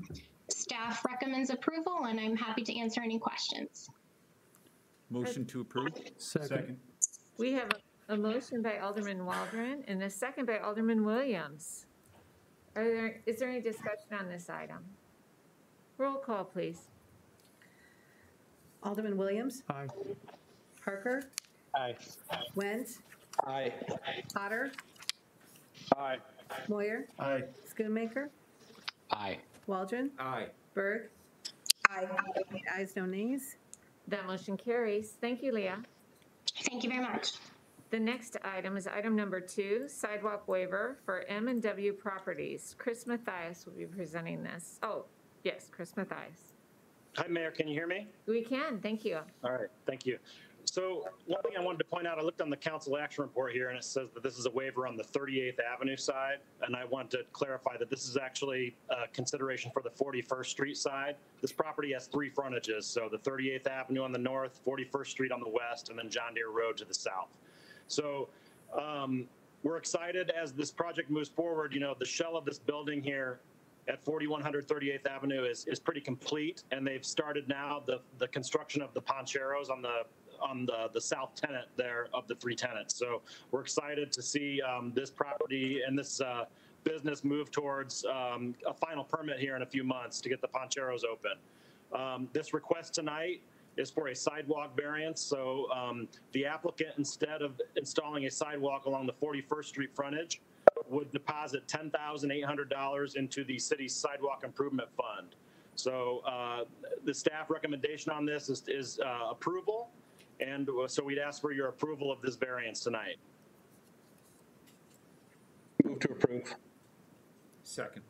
Staff recommends approval, and I'm happy to answer any questions. Motion to approve? Second. We have a motion by Alderman Waldron and a second by Alderman Williams. Is there any discussion on this item? Roll call, please. Alderman Williams? Aye. Parker? Aye. Went? Aye. Potter? Aye. Moyer? Aye. Schoonmaker? Aye. Waldron? Aye. Berg? Aye. 8 ayes, no nays. That motion carries. Thank you, Leah. Thank you very much. The next item is item number 2, sidewalk waiver for M&W Properties. Chris Mathias will be presenting this. Oh, yes, Chris Mathias. Hi, Mayor. Can you hear me? We can, thank you. All right, thank you. So one thing I wanted to point out, I looked on the council action report here, and it says that this is a waiver on the 38th Avenue side, and I want to clarify that this is actually a consideration for the 41st Street side. This property has 3 frontages, so the 38th Avenue on the north, 41st Street on the west, and then John Deere Road to the south. So we're excited as this project moves forward. You know, the shell of this building here at 4100 38th Avenue is pretty complete, and they've started now the construction of the poncheros on the south tenant there of the 3 tenants. So we're excited to see this property and this business move towards a final permit here in a few months to get the poncheros open. This request tonight is for a sidewalk variance. So the applicant, instead of installing a sidewalk along the 41st Street frontage, would deposit $10,800 into the city's sidewalk improvement fund. So the staff recommendation on this is approval, and so we'd ask for your approval of this variance tonight. Move to approve. Second.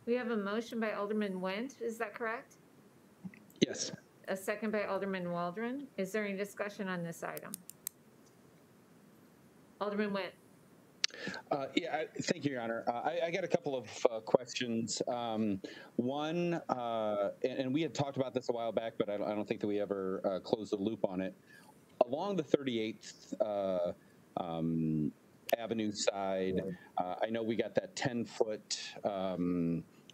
We have a motion by Alderman Wendt, is that correct? Yes. A second by Alderman Waldron. Is there any discussion on this item? Alderman Wendt. Thank you, Your Honor. I got a couple of questions. One, and we had talked about this a while back, but I don't think that we ever closed the loop on it. Along the 38th Avenue side, I know we got that 10-foot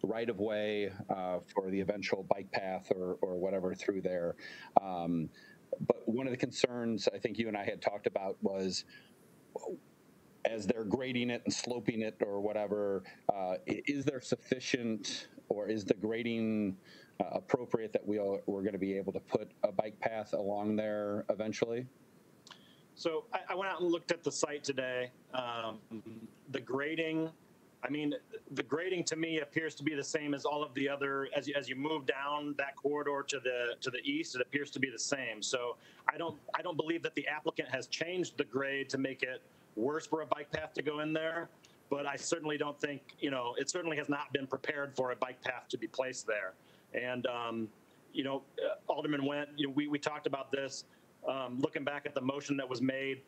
right-of-way for the eventual bike path or whatever through there. But one of the concerns I think you and I had talked about was, as they're grading it and sloping it or whatever, is there sufficient, or is the grading appropriate that we're going to be able to put a bike path along there eventually? So I went out and looked at the site today. The grading, I mean, the grading to me appears to be the same as all of the other, as you move down that corridor to the east, it appears to be the same. So I don't believe that the applicant has changed the grade to make it worse for a bike path to go in there, but I certainly don't think, you know, it certainly has not been prepared for a bike path to be placed there. And, you know, Alderman Wendt, you know, we talked about this, looking back at the motion that was made,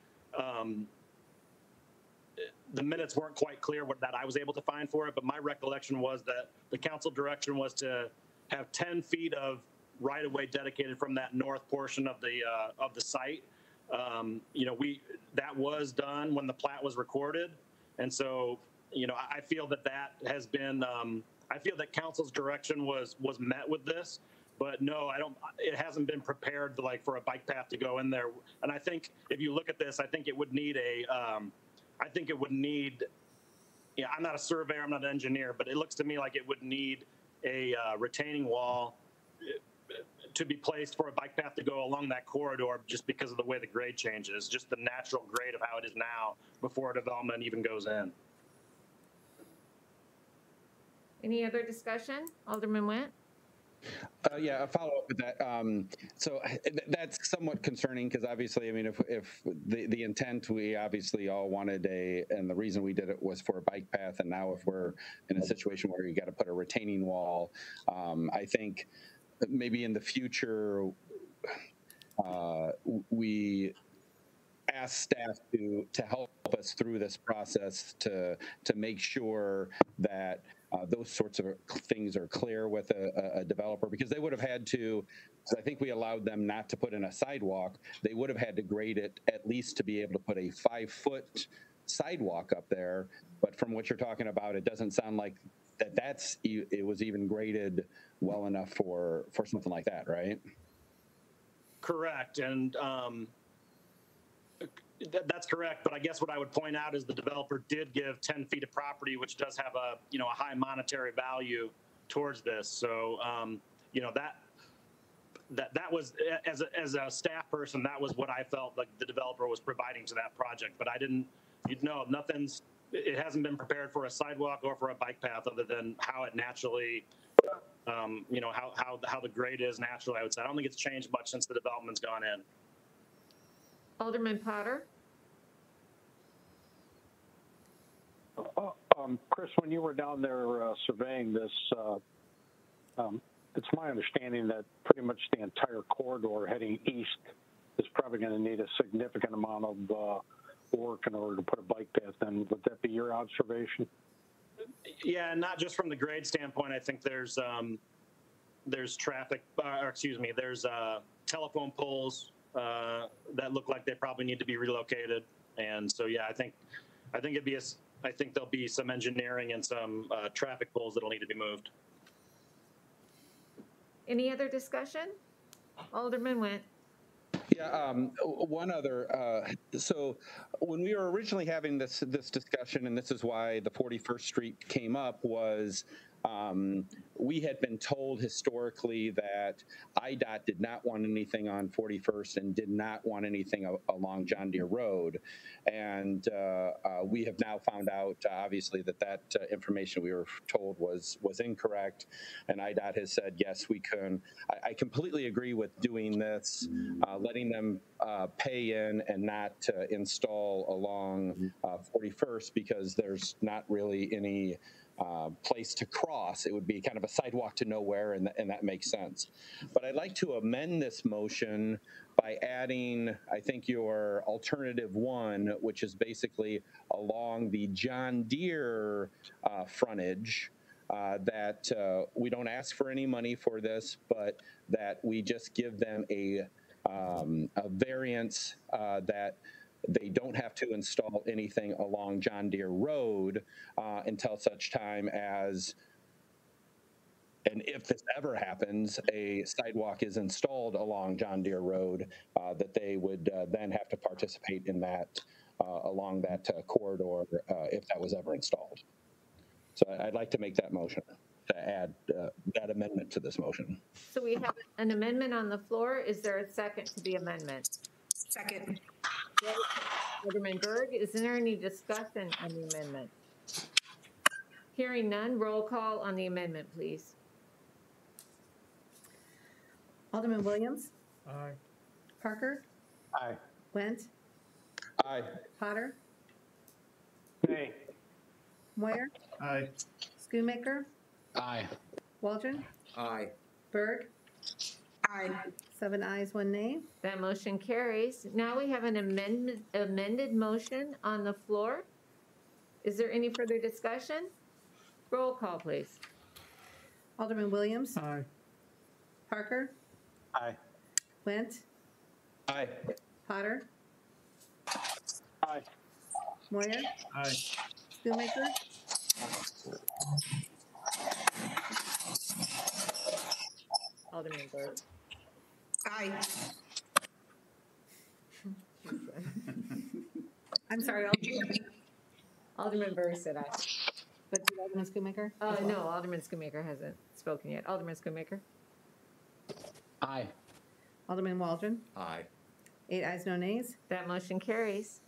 the minutes weren't quite clear what that I was able to find for it, but my recollection was that the council direction was to have 10 feet of right-of-way dedicated from that north portion of the site. You know, that was done when the plat was recorded, and so, you know, I feel that has been. I feel that council's direction was met with this, but no, I don't. It hasn't been prepared like for a bike path to go in there. And I think if you look at this, I think it would need I think it would need. Yeah, I'm not a surveyor, I'm not an engineer, but it looks to me like it would need a retaining wall to be placed for a bike path to go along that corridor, just because of the way the grade changes, just the natural grade of how it is now before development even goes in. Any other discussion? Alderman Went? Yeah, a follow-up with that. So that's somewhat concerning because obviously, I mean, if the intent, we obviously all wanted and the reason we did it was for a bike path, and now if we're in a situation where you got to put a retaining wall, I think maybe in the future, we ask staff to help us through this process to make sure that those sorts of things are clear with a developer, because they would have had to, because I think we allowed them not to put in a sidewalk, they would have had to grade it at least to be able to put a 5-foot sidewalk up there. But from what you're talking about, it doesn't sound like it was even graded well enough for something like that, right? Correct, and that's correct. But I guess what I would point out is the developer did give 10 feet of property, which does have a high monetary value towards this. So you know, that was, as a staff person, that was what I felt like the developer was providing to that project. But I didn't, it hasn't been prepared for a sidewalk or for a bike path, other than how it naturally, you know, how the grade is naturally, I would say. I don't think it's changed much since the development's gone in. Alderman Potter? Chris, when you were down there surveying this, it's my understanding that pretty much the entire corridor heading east is probably going to need a significant amount of work in order to put a bike path in. Would that be your observation? Yeah, not just from the grade standpoint. I think there's traffic, there's telephone poles that look like they probably need to be relocated. And so, yeah, I think there'll be some engineering and some traffic poles that'll need to be moved. Any other discussion? Alderman Went. Yeah, one other. So when we were originally having this discussion, and this is why the 41st Street came up, was we had been told historically that IDOT did not want anything on 41st and did not want anything along John Deere Road. And we have now found out, obviously, that information we were told was incorrect. And IDOT has said, yes, we can. I completely agree with doing this, letting them pay in and not install along 41st, because there's not really any place to cross. It would be kind of a sidewalk to nowhere, and that makes sense. But I'd like to amend this motion by adding, I think, your alternative one, which is basically along the John Deere frontage, that we don't ask for any money for this, but that we just give them a variance that they don't have to install anything along John Deere Road until such time as, and if this ever happens, a sidewalk is installed along John Deere Road, that they would then have to participate in that along that corridor if that was ever installed. So I'd like to make that motion, to add that amendment to this motion. So we have an amendment on the floor. Is there a second to the amendment? Second. Alderman Berg, is there any discussion on the amendment? Hearing none, roll call on the amendment, please. Alderman Williams? Aye. Parker? Aye. Went? Aye. Potter? Nay. Moyer? Aye. Schoonmaker? Aye. Waldron? Aye. Berg? Aye. 7 ayes, 1 nay. That motion carries. Now we have an amended motion on the floor. Is there any further discussion? Roll call, please. Alderman Williams. Aye. Parker. Aye. Went. Aye. Potter. Aye. Moyer. Aye. Schoonmaker. Alderman Berg. Aye. I'm sorry, Alderman Berg said aye. but did Alderman Schoonmaker? No, Alderman Schoonmaker hasn't spoken yet. Alderman Schoonmaker? Aye. Alderman Waldron. Aye. 8 ayes, no nays. That motion carries.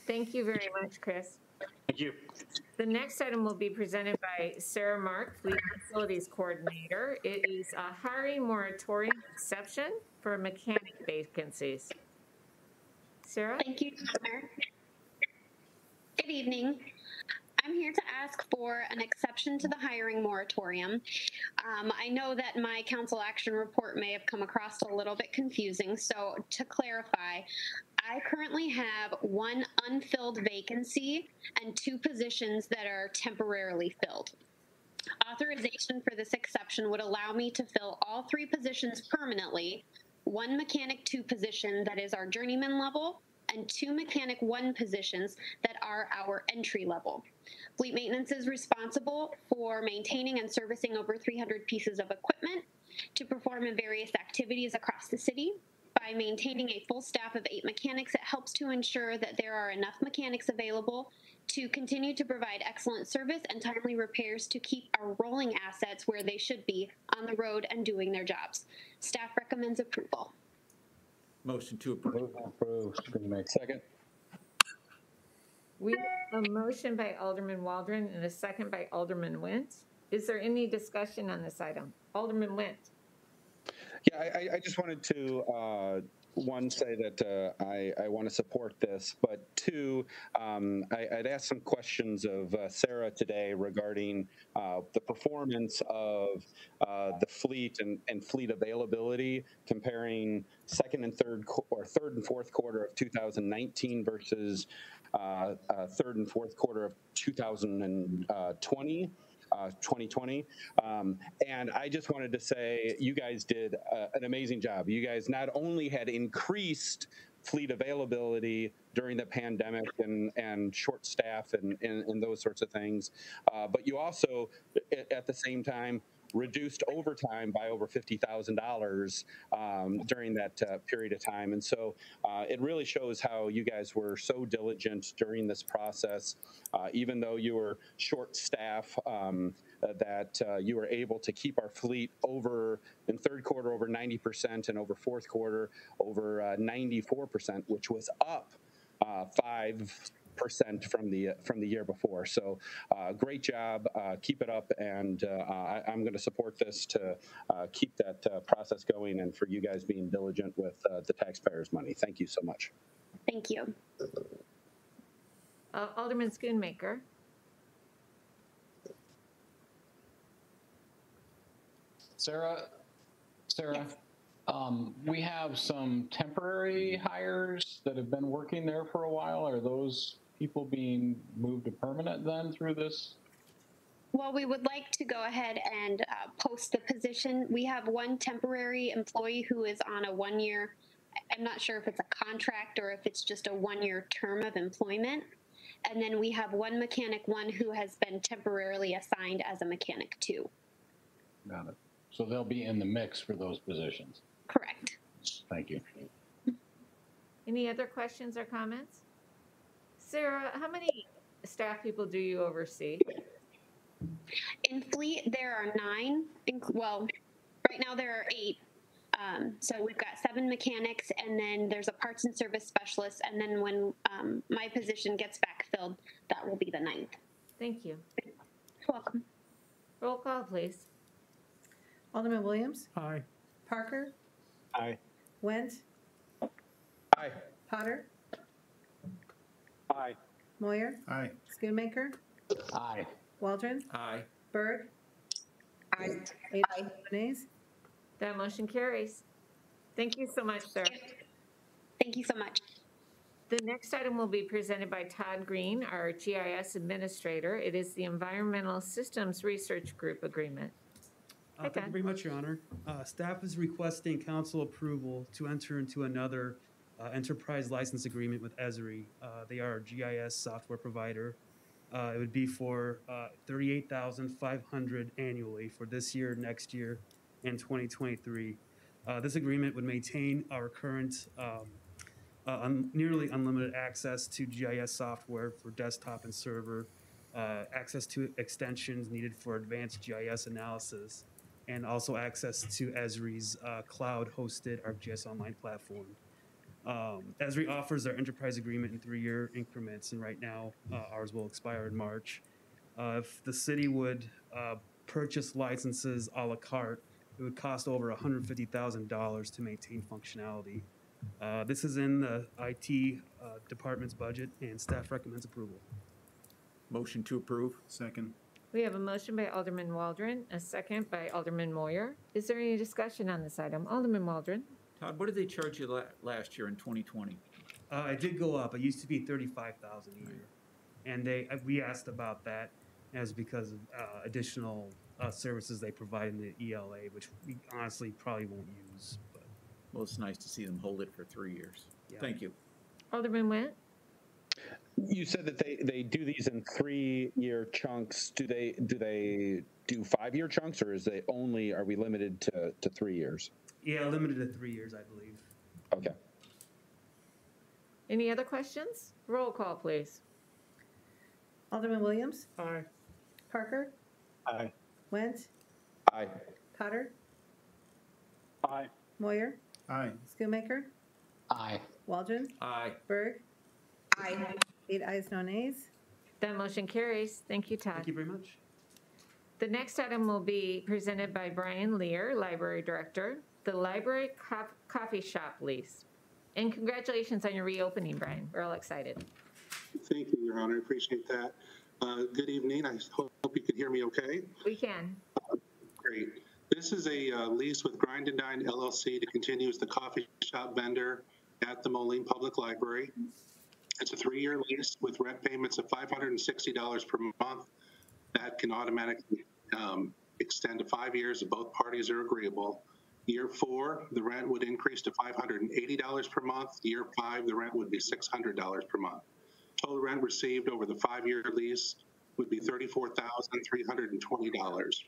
Thank you very much, Chris. Thank you. The next item will be presented by Sarah Mark, Fleet Facilities Coordinator. It is a hiring moratorium exception for mechanic vacancies. Sarah? Thank you, Mayor. Good evening. I'm here to ask for an exception to the hiring moratorium. I know that my council action report may have come across a little bit confusing, so to clarify, I currently have 1 unfilled vacancy and 2 positions that are temporarily filled. Authorization for this exception would allow me to fill all 3 positions permanently, 1 mechanic 2 position that is our journeyman level, and 2 mechanic 1 positions that are our entry level. Fleet maintenance is responsible for maintaining and servicing over 300 pieces of equipment to perform in various activities across the city. By maintaining a full staff of 8 mechanics, it helps to ensure that there are enough mechanics available to continue to provide excellent service and timely repairs to keep our rolling assets where they should be on the road and doing their jobs. Staff recommends approval. Motion to approve. Second. We have a motion by Alderman Waldron and a second by Alderman Went. Is there any discussion on this item? Alderman Went. Yeah, I just wanted to, one, say that I want to support this, but 2, I'd asked some questions of Sarah today regarding the performance of the fleet and fleet availability, comparing second and third and fourth quarter of 2019 versus third and fourth quarter of 2020. 2020. And I just wanted to say you guys did an amazing job. You guys not only had increased fleet availability during the pandemic and short staff and those sorts of things, but you also, at the same time, reduced overtime by over $50,000 during that period of time. And so it really shows how you guys were so diligent during this process, even though you were short staff, that you were able to keep our fleet over, in third quarter, over 90%, and over fourth quarter, over 94%, which was up 5% from the year before. So great job, keep it up, and I'm going to support this to keep that process going, and for you guys being diligent with the taxpayers' money. Thank you so much. Thank you. Alderman Schoonmaker. Sarah, Yes. we have some temporary hires that have been working there for a while. Are those people being moved to permanent then through this? Well, we would like to go ahead and post the position. We have 1 temporary employee who is on a 1-year, I'm not sure if it's a contract or if it's just a 1-year term of employment. And then we have 1 mechanic 1 who has been temporarily assigned as a mechanic 2. Got it. So they'll be in the mix for those positions. Correct. Thank you. Any other questions or comments? Sarah, how many staff people do you oversee? In fleet, there are 9. Well, right now there are 8. So we've got 7 mechanics, and then there's a parts and service specialist. And then when my position gets backfilled, that will be the 9th. Thank you. You're welcome. Roll call, please. Alderman Williams. Aye. Parker. Aye. Went. Aye. Potter. Aye. Moyer. Aye. Schoonmaker. Aye. Waldron. Aye. Berg. Aye. 8 ayes, no nays. That motion carries. Thank you so much, Sarah. Thank you so much. The next item will be presented by Todd Green, our GIS administrator. It is the Environmental Systems Research Group Agreement. Thank you very much, Your Honor. Staff is requesting council approval to enter into another enterprise license agreement with Esri. They are a GIS software provider. It would be for $38,500 annually for this year, next year, and 2023. This agreement would maintain our current nearly unlimited access to GIS software for desktop and server, access to extensions needed for advanced GIS analysis, and also access to Esri's cloud-hosted ArcGIS Online platform. Esri offers their enterprise agreement in 3-year increments, and right now ours will expire in March. If the city would purchase licenses a la carte, it would cost over $150,000 to maintain functionality. This is in the IT department's budget, and staff recommends approval. Motion to approve. Second. We have a motion by Alderman Waldron, a second by Alderman Moyer. Is there any discussion on this item? Alderman Waldron. Todd, what did they charge you last year in 2020? It did go up. It used to be $35,000 a year, and we asked about that as because of additional services they provide in the ELA, which we honestly probably won't use. But Well, it's nice to see them hold it for 3 years. Yeah. Thank you. Alderman Went. You said that they do these in 3-year chunks. Do they do 5-year chunks, or are we limited to 3 years? Yeah, limited to 3 years, I believe. Okay. Any other questions? Roll call, please. Alderman Williams? Aye. Parker? Aye. Went? Aye. Potter? Aye. Moyer? Aye. Schoonmaker? Aye. Waldron? Aye. Berg? Aye. 8 ayes, no nays. That motion carries. Thank you, Todd. Thank you very much. The next item will be presented by Brian Lear, Library Director, the Library Coffee Shop lease. And congratulations on your reopening, Brian. We're all excited. Thank you, Your Honor. I appreciate that. Good evening. I hope you can hear me okay. We can. Great. This is a lease with Grind and Dine LLC to continue as the coffee shop vendor at the Moline Public Library. It's a 3-year lease with rent payments of $560 per month that can automatically extend to 5 years if both parties are agreeable. Year 4, the rent would increase to $580 per month. Year 5, the rent would be $600 per month. Total rent received over the 5-year lease would be $34,320.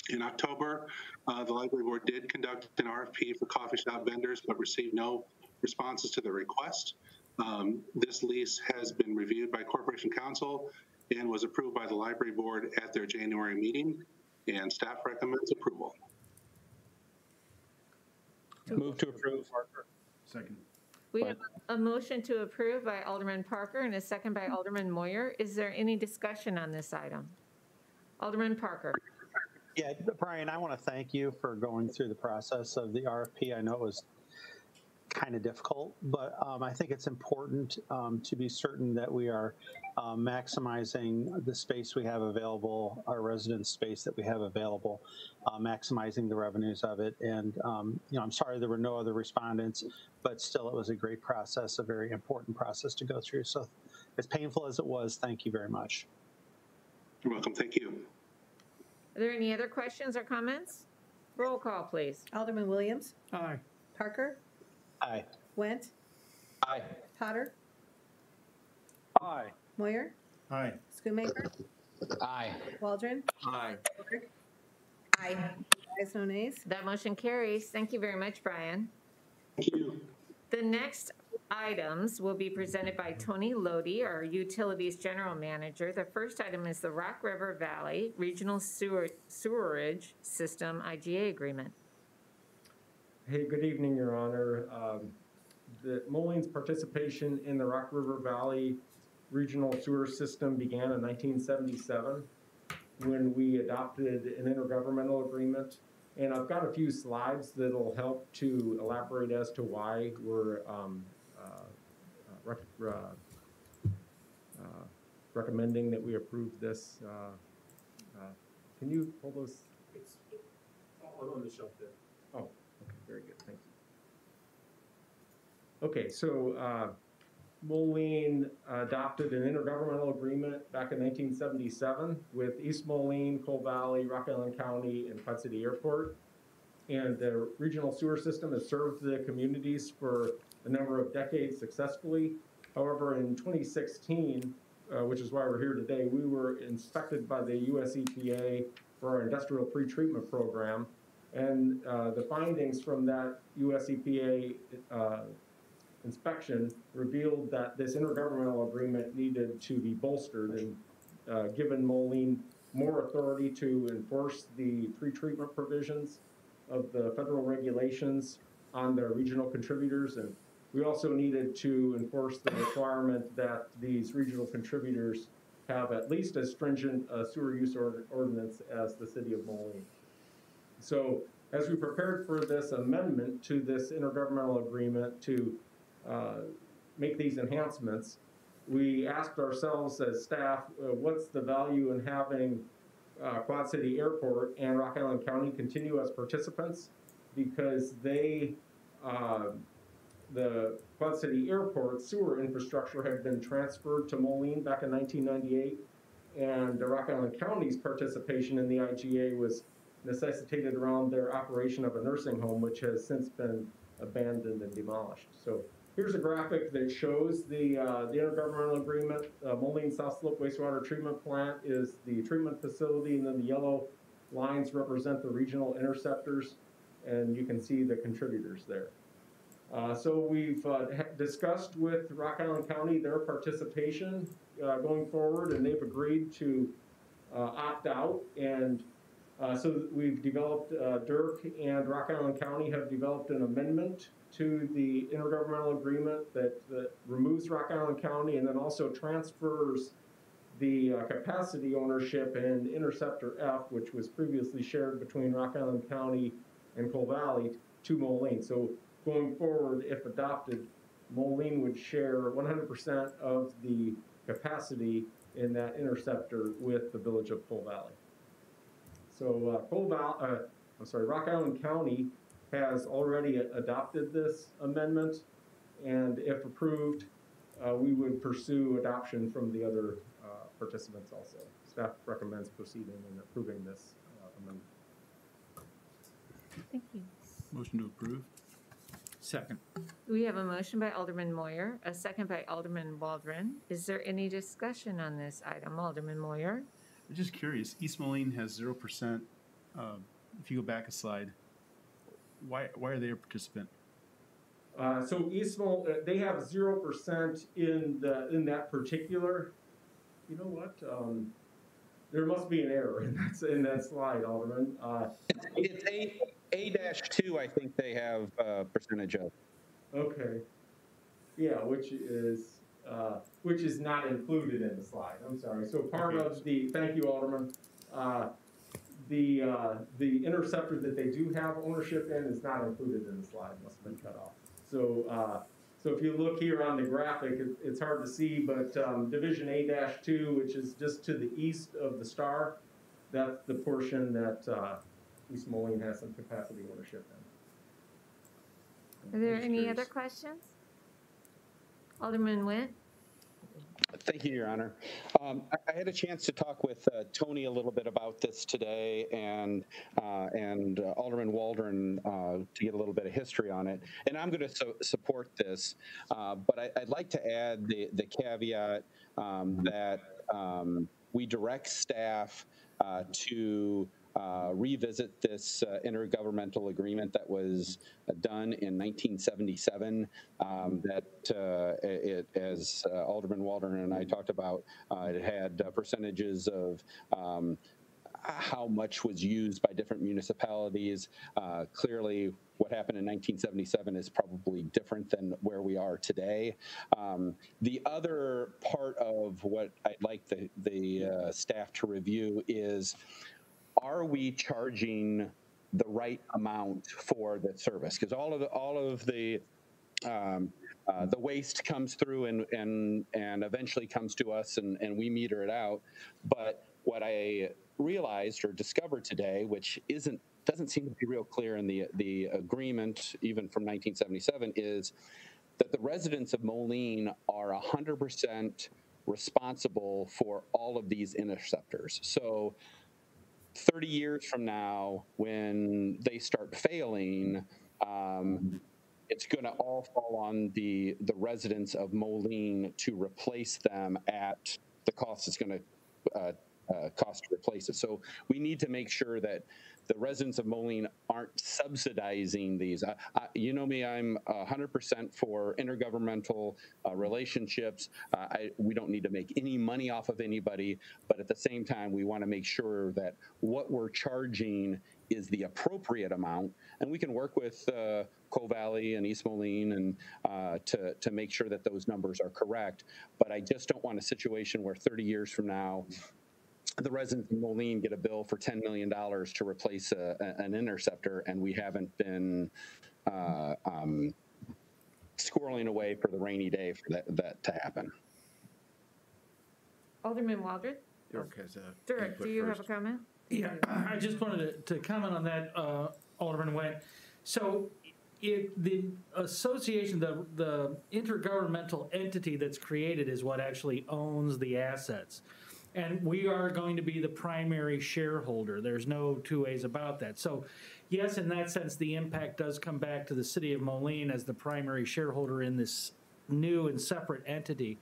In October, the Library Board did conduct an RFP for coffee shop vendors, but received no responses to the request. This lease has been reviewed by Corporation Counsel and was approved by the Library Board at their January meeting, and staff recommends approval. Move to approve. Second. We have a motion to approve by Alderman Parker and a second by Alderman Moyer. Is there any discussion on this item? Alderman Parker. Yeah, Brian, I want to thank you for going through the process of the RFP. I know it was kind of difficult, but I think it's important to be certain that we are maximizing the space we have available, our resident space that we have available, maximizing the revenues of it. And I'm sorry there were no other respondents, but still it was a great process, a very important process to go through. So as painful as it was, thank you very much. You're welcome. Thank you. Are there any other questions or comments? Roll call, please. Alderman Williams? Aye. Parker? Aye. Went? Aye. Potter? Aye. Moyer? Aye. Schoonmaker? Aye. Waldron? Aye. Berg? Aye. 8 ayes, no nays. That motion carries. Thank you very much, Brian. Thank you. The next items will be presented by Tony Lodi, our Utilities General Manager. The first item is the Rock River Valley Regional Sewerage System IGA Agreement. Hey, good evening, Your Honor. The Moline's participation in the Rock River Valley Regional Sewer System began in 1977 when we adopted an intergovernmental agreement. And I've got a few slides that'll help to elaborate as to why we're recommending that we approve this. Can you hold those? It's on the shelf there. Oh, okay, very good, thank you. Okay, so Moline adopted an intergovernmental agreement back in 1977 with East Moline, Coal Valley, Rock Island County, and Quad City Airport. And the regional sewer system has served the communities for a number of decades successfully. However, in 2016, which is why we're here today, we were inspected by the US EPA for our industrial pretreatment program. And the findings from that US EPA inspection revealed that this intergovernmental agreement needed to be bolstered and given Moline more authority to enforce the pretreatment provisions of the federal regulations on their regional contributors. And we also needed to enforce the requirement that these regional contributors have at least as stringent a sewer use ordinance as the city of Moline. So as we prepared for this amendment to this intergovernmental agreement to make these enhancements, we asked ourselves as staff, what's the value in having Quad City Airport and Rock Island County continue as participants, because they, the Quad City Airport sewer infrastructure had been transferred to Moline back in 1998, and the Rock Island County's participation in the IGA was necessitated around their operation of a nursing home, which has since been abandoned and demolished. So here's a graphic that shows the intergovernmental agreement. Moline South Slope Wastewater Treatment Plant is the treatment facility, and then the yellow lines represent the regional interceptors, and you can see the contributors there. So we've discussed with Rock Island County their participation going forward, and they've agreed to opt out. And so we've developed, Dirk and Rock Island County have developed an amendment to the intergovernmental agreement that removes Rock Island County and then also transfers the capacity ownership and Interceptor F, which was previously shared between Rock Island County and Coal Valley, to Moline. So going forward, if adopted, Moline would share 100% of the capacity in that interceptor with the village of Coal Valley. So Rock Island County has already adopted this amendment, and if approved, we would pursue adoption from the other participants also. Staff recommends proceeding and approving this amendment. Thank you. Motion to approve. Second. We have a motion by Alderman Moyer, a second by Alderman Waldron. Is there any discussion on this item? Alderman Moyer? I'm just curious, East Moline has 0%. If you go back a slide, why are they a participant? So East Moline, they have 0% in that particular. You know what? There must be an error in that slide, Alderman. It's A-2, I think they have a percentage of. Okay. Yeah, which is not included in the slide. I'm sorry. So part of the, thank you, Alderman. The interceptor that they do have ownership in is not included in the slide. Must have been cut off. So so if you look here on the graphic, it's hard to see, but Division A-2, which is just to the east of the star, that's the portion that East Moline has some capacity ownership in. Are there any other questions? Alderman Witt? Thank you, Your Honor. I had a chance to talk with Tony a little bit about this today, and Alderman Waldron to get a little bit of history on it. And I'm going to support this, but I'd like to add the caveat that we direct staff to revisit this intergovernmental agreement that was done in 1977. As Alderman Waldron and I talked about, it had percentages of how much was used by different municipalities. Clearly, what happened in 1977 is probably different than where we are today. The other part of what I'd like the staff to review is, are we charging the right amount for the service? Because all of the waste comes through and eventually comes to us, and we meter it out. But what I realized or discovered today, which doesn't seem to be real clear in the agreement, even from 1977, is that the residents of Moline are 100% responsible for all of these interceptors. So 30 years from now, when they start failing, it's going to all fall on the residents of Moline to replace them at the cost it's going to cost to replace it. So we need to make sure that the residents of Moline aren't subsidizing these. You know me, I'm 100% for intergovernmental relationships. We don't need to make any money off of anybody, but at the same time, we want to make sure that what we're charging is the appropriate amount, and we can work with Coal Valley and East Moline and to make sure that those numbers are correct. But I just don't want a situation where 30 years from now, the residents of Moline get a bill for $10 million to replace an interceptor, and we haven't been squirreling away for the rainy day for that to happen. Alderman Waldron? Dirk has a Dirk, input do you first. have a comment? Yeah, I just wanted to comment on that, Alderman Went. So the association, the intergovernmental entity that's created is what actually owns the assets. And we are going to be the primary shareholder. There's no two ways about that. So yes, in that sense, the impact does come back to the city of Moline as the primary shareholder in this new and separate entity.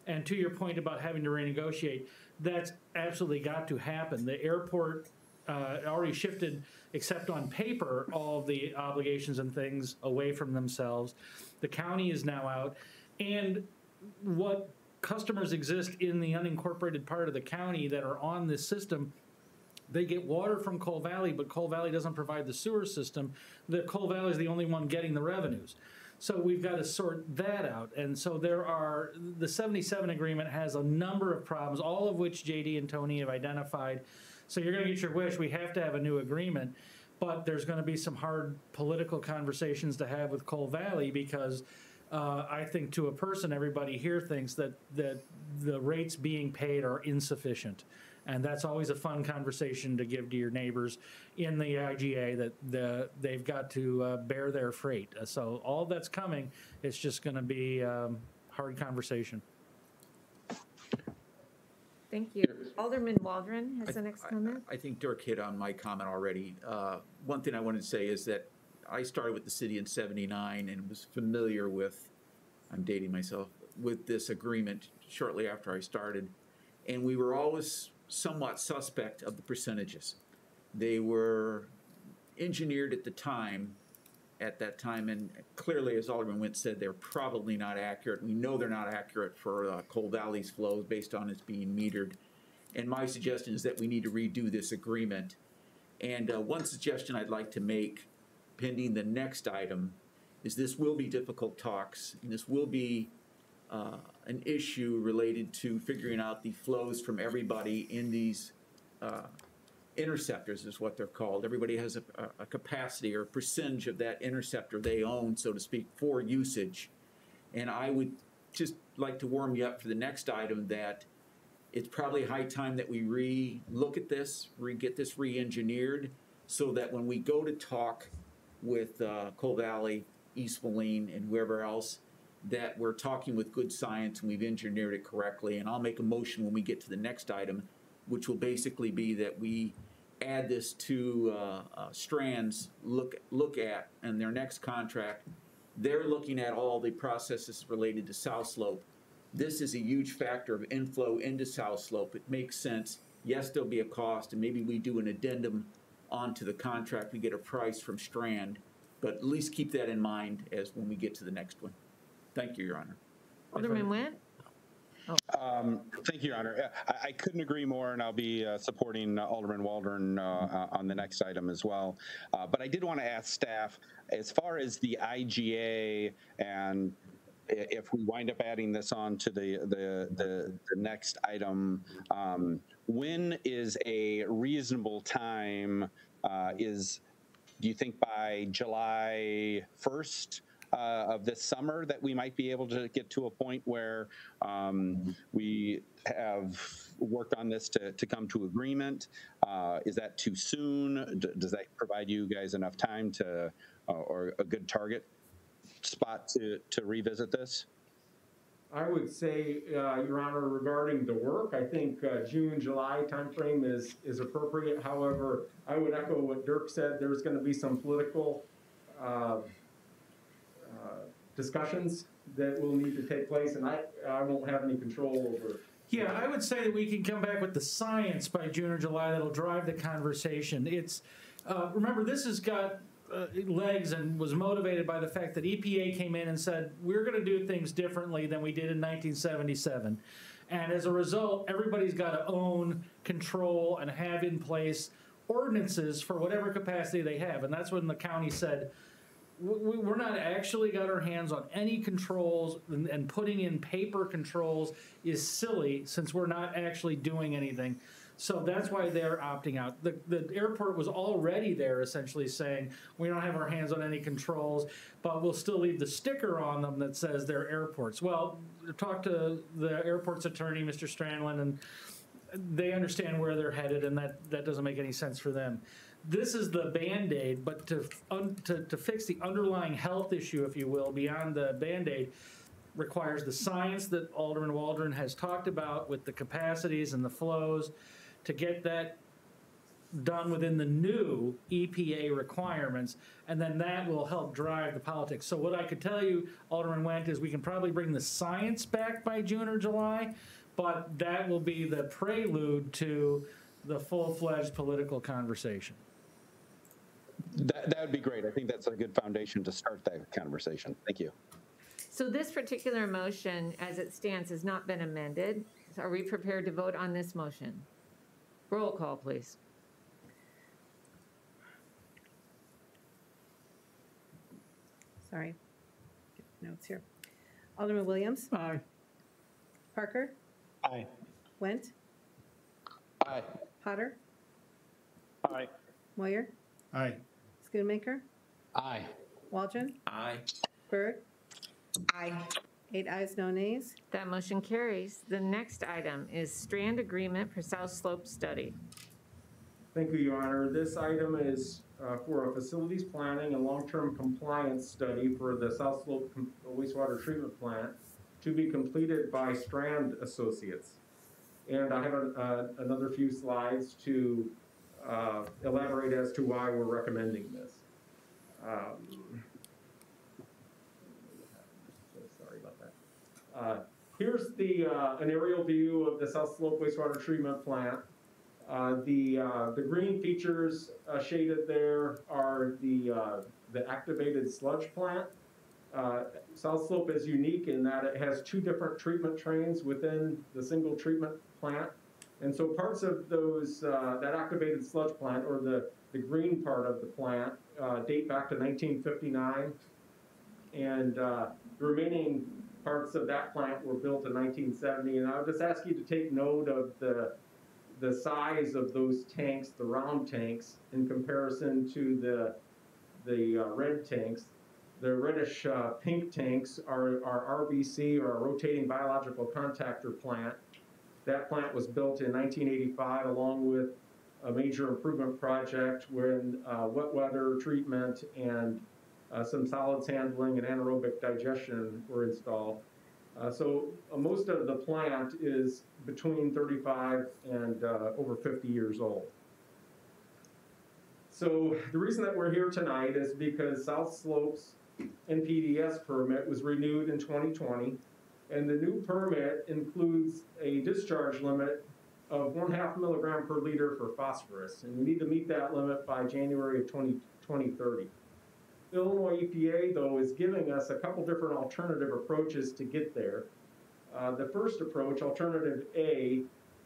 And to your point about having to renegotiate, that's absolutely got to happen. The airport already shifted, except on paper, all of the obligations and things away from themselves. The county is now out. And what customers exist in the unincorporated part of the county that are on this system, they get water from Coal Valley, but Coal Valley doesn't provide the sewer system. The Coal Valley is the only one getting the revenues. So we've got to sort that out. And so the 77 agreement has a number of problems, all of which JD and Tony have identified. So you're going to get your wish. We have to have a new agreement, but there's going to be some hard political conversations to have with Coal Valley because I think to a person, everybody here thinks that the rates being paid are insufficient. And that's always a fun conversation to give to your neighbors in the IGA, that they've got to bear their freight. So all that's coming, it's just going to be hard conversation. Thank you. Alderman Waldron has the next comment. I think Dirk hit on my comment already. One thing I wanted to say is that I started with the city in '79 and was familiar with, I'm dating myself, with this agreement shortly after I started. And we were always somewhat suspect of the percentages. They were engineered at that time, and clearly, as Alderman Wint said, they're probably not accurate. We know they're not accurate for Coal Valley's flows based on its being metered. And my suggestion is that we need to redo this agreement. And one suggestion I'd like to make, pending the next item, is this will be difficult talks, and this will be an issue related to figuring out the flows from everybody in these interceptors, is what they're called. Everybody has a capacity or a percentage of that interceptor they own, so to speak, for usage. And I would just like to warm you up for the next item that it's probably high time that we re-look at this, get this re-engineered, so that when we go to talk with Coal Valley, East Moline, and wherever else, that we're talking with good science and we've engineered it correctly. And I'll make a motion when we get to the next item, which will basically be that we add this to Strand's look at and their next contract. They're looking at all the processes related to South Slope. This is a huge factor of inflow into South Slope. It makes sense. Yes, there'll be a cost, and maybe we do an addendum onto the contract. We get a price from Strand, but at least keep that in mind as when we get to the next one. Thank you, Your Honor. Alderman Wint? Thank you, Your Honor. I couldn't agree more, and I'll be supporting Alderman Waldron on the next item as well. But I did want to ask staff, as far as the IGA, and if we wind up adding this on to the next item, when is a reasonable time? Do you think by July 1st? Of this summer that we might be able to get to a point where we have worked on this to come to agreement? Is that too soon? Does that provide you guys enough time to, or a good target? spot to revisit this? I would say, Your Honor, regarding the work, I think June, July timeframe is appropriate. However, I would echo what Dirk said. There's going to be some political discussions that will need to take place, and I won't have any control over. Yeah, I would say that we can come back with the science by June or July that'll drive the conversation. It's remember, this has got legs and was motivated by the fact that EPA came in and said, we're going to do things differently than we did in 1977. And as a result, everybody's got to own, control, and have in place ordinances for whatever capacity they have. And that's when the county said, we're not actually got our hands on any controls, and putting in paper controls is silly since we're not actually doing anything. So that's why they're opting out. The airport was already there essentially saying, we don't have our hands on any controls, but we'll still leave the sticker on them that says they're airports. Well, talk to the airport's attorney, Mr. Strandland, and they understand where they're headed, and that doesn't make any sense for them. This is the Band-Aid, but to fix the underlying health issue, if you will, beyond the Band-Aid, requires the science that Alderman Waldron has talked about with the capacities and the flows to get that done within the new EPA requirements, and then that will help drive the politics. So what I could tell you, Alderman Wendt, is we can probably bring the science back by June or July, but that will be the prelude to the full-fledged political conversation. That would be great. I think that's a good foundation to start that conversation. Thank you. So this particular motion, as it stands, has not been amended. So are we prepared to vote on this motion? Roll call, please. Sorry. Notes here. Alderman Williams? Aye. Parker? Aye. Wendt? Aye. Potter? Aye. Moyer? Aye. Schoonmaker? Aye. Waldron? Aye. Berg? Aye. 8 ayes, no nays. That motion carries. The next item is Strand Agreement for South Slope Study. Thank you, Your Honor. This item is for a facilities planning and long-term compliance study for the South Slope wastewater treatment plant to be completed by Strand Associates. And I have another few slides to elaborate as to why we're recommending this. Sorry about that. Here's an aerial view of the South Slope wastewater treatment plant. The green features shaded there are the activated sludge plant. South Slope is unique in that it has 2 different treatment trains within the single treatment plant. And so parts of those, that activated sludge plant, or the green part of the plant, date back to 1959. And the remaining parts of that plant were built in 1970. And I would just ask you to take note of the size of those tanks, the round tanks, in comparison to the red tanks. The reddish pink tanks are RBC, or a rotating biological contactor plant. That plant was built in 1985 along with a major improvement project when wet weather treatment and some solids handling and anaerobic digestion were installed. So most of the plant is between 35 and over 50 years old. So the reason that we're here tonight is because South Slope's NPDES permit was renewed in 2020, and the new permit includes a discharge limit of 1/2 milligram per liter for phosphorus, and we need to meet that limit by January of 2030. Illinois EPA, though, is giving us a couple different alternative approaches to get there. The first approach, alternative A,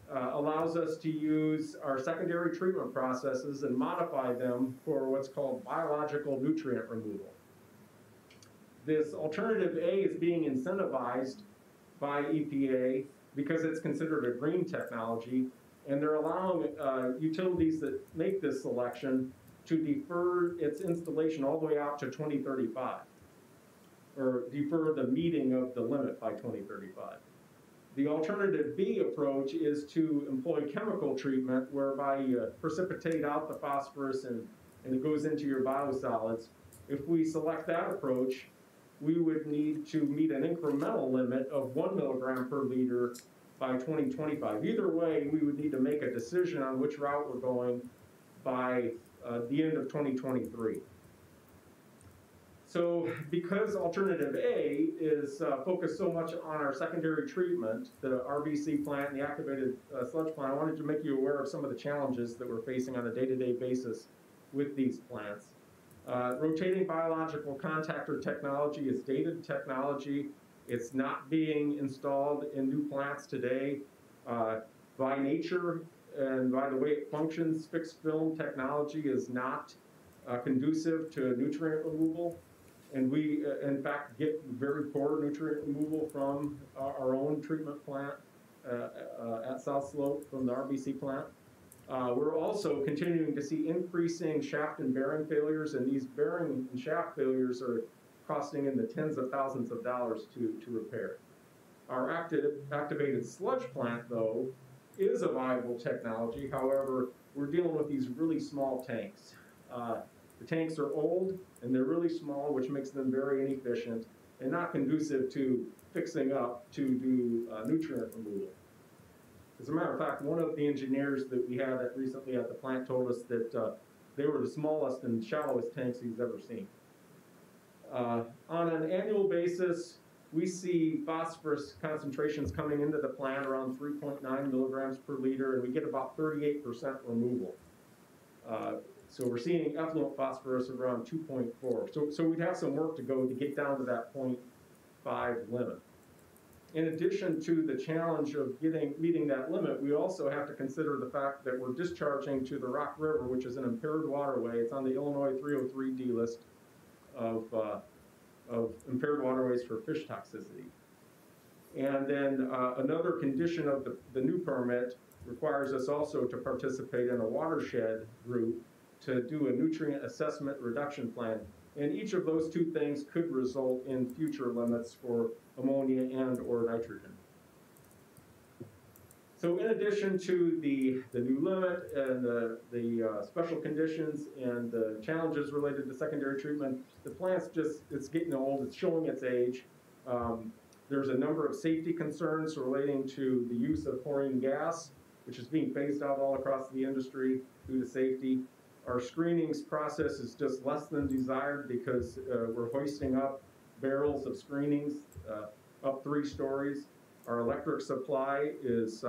allows us to use our secondary treatment processes and modify them for what's called biological nutrient removal. This alternative A is being incentivized by EPA because it's considered a green technology, and they're allowing utilities that make this selection to defer its installation all the way out to 2035, or defer the meeting of the limit by 2035. The alternative B approach is to employ chemical treatment, whereby you precipitate out the phosphorus and it goes into your biosolids. If we select that approach, we would need to meet an incremental limit of 1 milligram per liter by 2025. Either way, we would need to make a decision on which route we're going by the end of 2023. So because alternative A is focused so much on our secondary treatment, the RBC plant and the activated sludge plant, I wanted to make you aware of some of the challenges that we're facing on a day-to-day basis with these plants. Rotating biological contactor technology is dated technology. It's not being installed in new plants today. By nature and by the way it functions, fixed film technology is not conducive to nutrient removal. And we, in fact, get very poor nutrient removal from our own treatment plant at South Slope from the RBC plant. We're also continuing to see increasing shaft and bearing failures, and these bearing and shaft failures are costing in the tens of thousands of dollars to repair. Our activated sludge plant, though, is a viable technology. However, we're dealing with these really small tanks. The tanks are old and they're really small, which makes them very inefficient and not conducive to fixing up to do nutrient removal. As a matter of fact, one of the engineers that we had recently at the plant told us that they were the smallest and shallowest tanks he's ever seen. On an annual basis, we see phosphorus concentrations coming into the plant around 3.9 milligrams per liter, and we get about 38% removal. So we're seeing effluent phosphorus around 2.4. So we'd have some work to go to get down to that 0.5 limit. In addition to the challenge of meeting that limit, we also have to consider the fact that we're discharging to the Rock River, which is an impaired waterway. It's on the Illinois 303D list of impaired waterways for fish toxicity. And then another condition of the new permit requires us also to participate in a watershed group to do a nutrient assessment reduction plan. And each of those two things could result in future limits for ammonia and or nitrogen. So in addition to the new limit and the special conditions and the challenges related to secondary treatment, the plant's it's getting old, it's showing its age. There's a number of safety concerns relating to the use of chlorine gas, which is being phased out all across the industry due to safety. Our screenings process is just less than desired because we're hoisting up barrels of screenings up 3 stories. Our electric supply is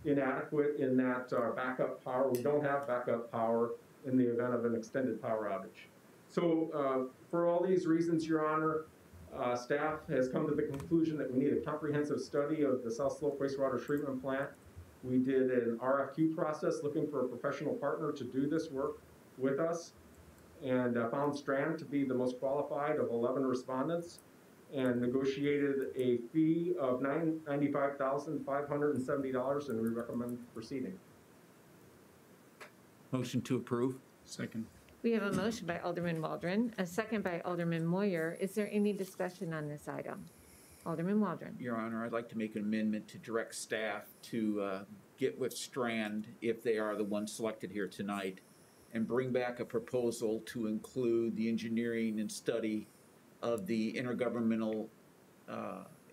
inadequate in that our backup power, we don't have backup power in the event of an extended power outage. So for all these reasons, Your Honor, staff has come to the conclusion that we need a comprehensive study of the South Slope wastewater treatment plant. We did an RFQ process looking for a professional partner to do this work with us, and found Strand to be the most qualified of 11 respondents, and negotiated a fee of $95,570, and we recommend proceeding. Motion to approve. Second. We have a motion by Alderman Waldron, a second by Alderman Moyer. Is there any discussion on this item? Alderman Waldron. Your Honor, I'd like to make an amendment to direct staff to get with Strand, if they are the ones selected here tonight, and bring back a proposal to include the engineering and study of the intergovernmental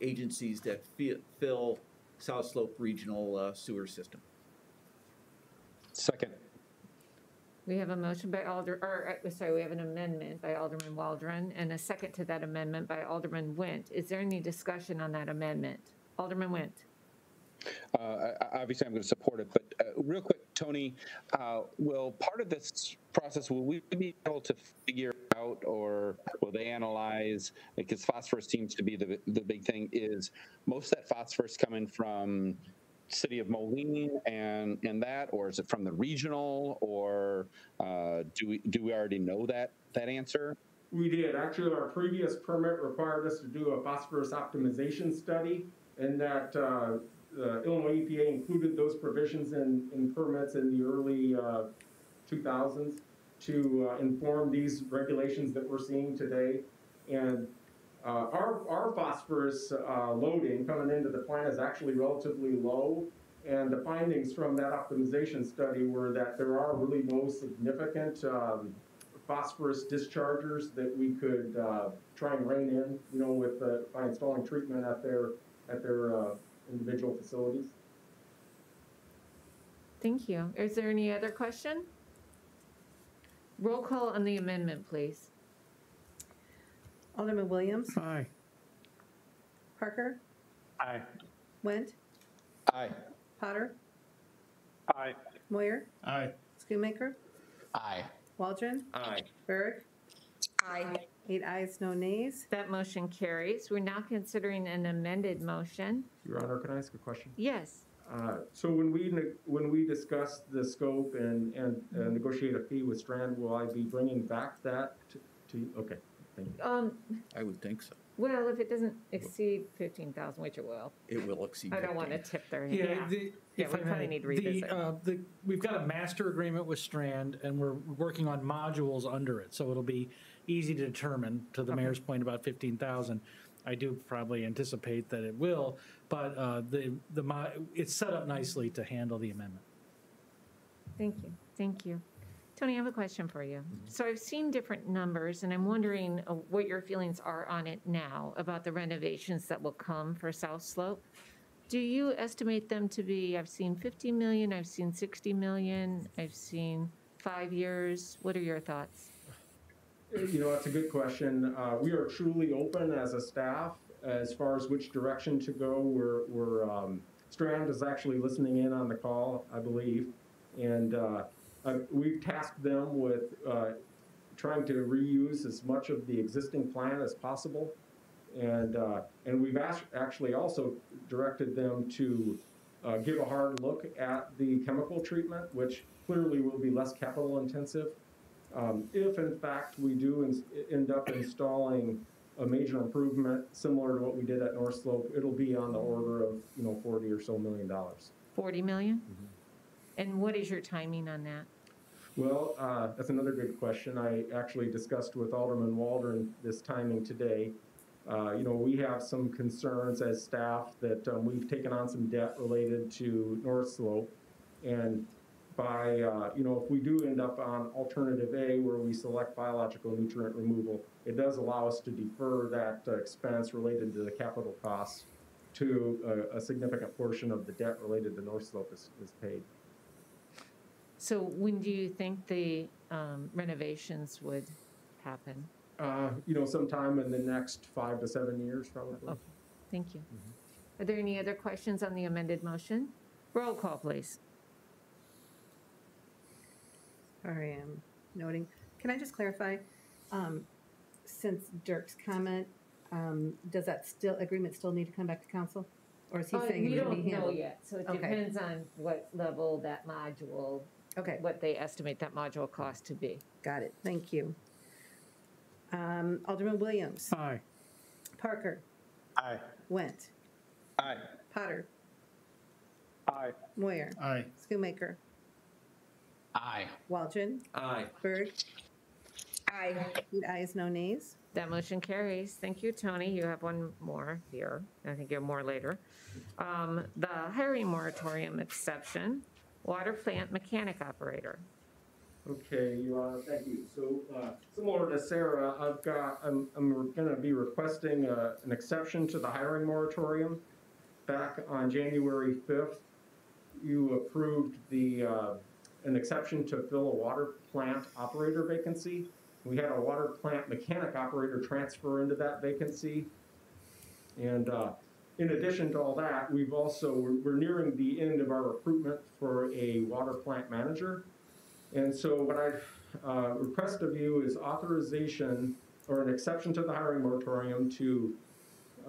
agencies that fill South Slope Regional Sewer System. Second. We have a motion by we have an amendment by Alderman Waldron and a second to that amendment by Alderman Wendt. Is there any discussion on that amendment? Alderman Wendt. Obviously, I'm going to support it, but real quick, Tony, will part of this process, will we be able to figure out, or will they analyze, because phosphorus seems to be the big thing, is most of that phosphorus coming from city of Moline and that, or is it from the regional, or do we already know that answer? We did. Actually, our previous permit required us to do a phosphorus optimization study, and that Illinois EPA included those provisions in permits in the early 2000s to inform these regulations that we're seeing today. And our phosphorus loading coming into the plant is actually relatively low, and the findings from that optimization study were that there are really no significant phosphorus dischargers that we could try and rein in, you know, with by installing treatment at their individual facilities. Thank you. Is there any other question? Roll call on the amendment, please. Alderman Williams? Aye. Parker? Aye. Went? Aye. Potter? Aye. Moyer? Aye. Schoonmaker? Aye. Waldron? Aye. Berg? Aye. 8 ayes, no nays. That motion carries. We're now considering an amended motion. Your Honor, can I ask a question? Yes. So when we discuss the scope and negotiate a fee with Strand, will I be bringing back that to okay, thank you. I would think so. Well, if it doesn't exceed 15,000, which it will. It will exceed. I don't want to tip their, Yeah, we if I probably may, need to revisit. we've got a master agreement with Strand, and we're working on modules under it, so it'll be easy to determine. To the mayor's point about 15,000, I do probably anticipate that it will, but it's set up nicely to handle the amendment. Thank you. Thank you. Tony, I have a question for you. So I've seen different numbers, and I'm wondering what your feelings are on it now about the renovations that will come for South Slope. Do you estimate them to be, I've seen 50 million, I've seen 60 million, I've seen 5 years. What are your thoughts? You know, that's a good question. We are truly open as a staff as far as which direction to go. Strand is actually listening in on the call, I believe, and we've tasked them with trying to reuse as much of the existing plan as possible, and we've actually also directed them to give a hard look at the chemical treatment, which clearly will be less capital intensive. If in fact we do end up installing a major improvement similar to what we did at North Slope, it'll be on the order of 40 or so million dollars. 40 million? Mm-hmm. And what is your timing on that? Well, that's another good question. I actually discussed with Alderman Waldron this timing today. We have some concerns as staff that we've taken on some debt related to North Slope, and by, if we do end up on alternative A where we select biological nutrient removal, it does allow us to defer that expense related to the capital costs to a significant portion of the debt related to North Slope is paid. So when do you think the renovations would happen? Sometime in the next 5 to 7 years, probably. Okay, thank you. Mm-hmm. Are there any other questions on the amended motion? Roll call, please. Sorry, I'm noting. Can I just clarify, since Dirk's comment, does that agreement still need to come back to council? Or is he saying it can be handled? We don't know yet, so it depends on what level that module, what they estimate that module cost to be. Got it, thank you. Alderman Williams. Aye. Parker. Aye. Went. Aye. Potter. Aye. Moyer. Aye. Schoonmaker. Aye. Waldron. Aye. Berg. Aye. 8 ayes, no nays. That motion carries. Thank you, Tony. You have one more here. I think you have more later. The hiring moratorium exception, water plant mechanic operator. Okay, Your Honor, thank you. So, similar to Sarah, I'm going to be requesting an exception to the hiring moratorium. Back on January 5th, you approved an exception to fill a water plant operator vacancy. We had a water plant mechanic operator transfer into that vacancy. And in addition to all that, we're nearing the end of our recruitment for a water plant manager. And so what I request of you is authorization or an exception to the hiring moratorium to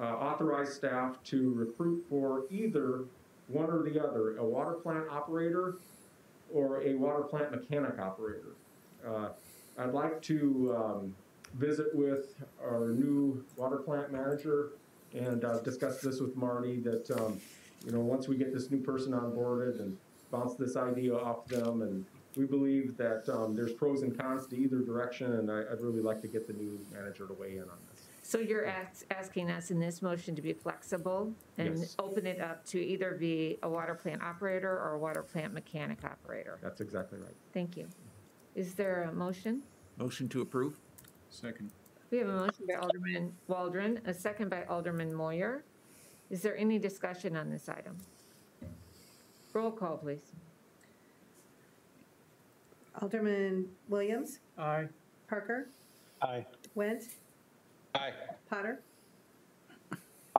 authorize staff to recruit for either one or the other, a water plant operator or a water plant mechanic operator. I'd like to visit with our new water plant manager and discuss this with Marty that, once we get this new person onboarded and bounce this idea off them, and we believe that there's pros and cons to either direction, and I'd really like to get the new manager to weigh in on this. So you're asking us in this motion to be flexible and open it up to either be a water plant operator or a water plant mechanic operator? That's exactly right. Thank you. Is there a motion? Motion to approve? Second. We have a motion by Alderman Waldron, a second by Alderman Moyer. Is there any discussion on this item? Roll call, please. Alderman Williams, Aye. Parker, Aye. Went, Aye. Potter,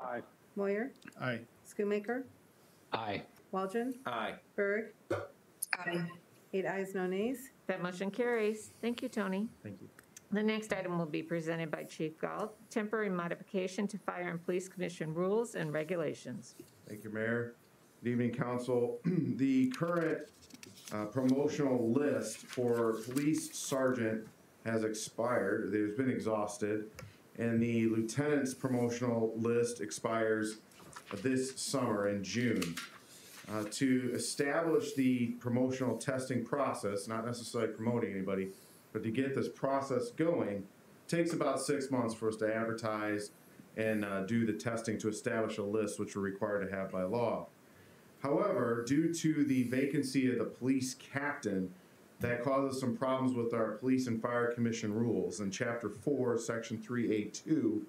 Aye. Moyer, Aye. Schoonmaker, Aye. Waldron, Aye. Berg. Aye. 8 ayes, no nays. That motion carries. Thank you, Tony. Thank you. The next item will be presented by Chief Galt, temporary modification to Fire and Police Commission rules and regulations. Thank you, Mayor. Good evening, Council. The current promotional list for police sergeant has expired. It has been exhausted. And the lieutenant's promotional list expires this summer in June. To establish the promotional testing process, not necessarily promoting anybody, but to get this process going, takes about 6 months for us to advertise and do the testing to establish a list, which we're required to have by law. However, due to the vacancy of the police captain, that causes some problems with our police and fire commission rules. And Chapter 4, Section 3A2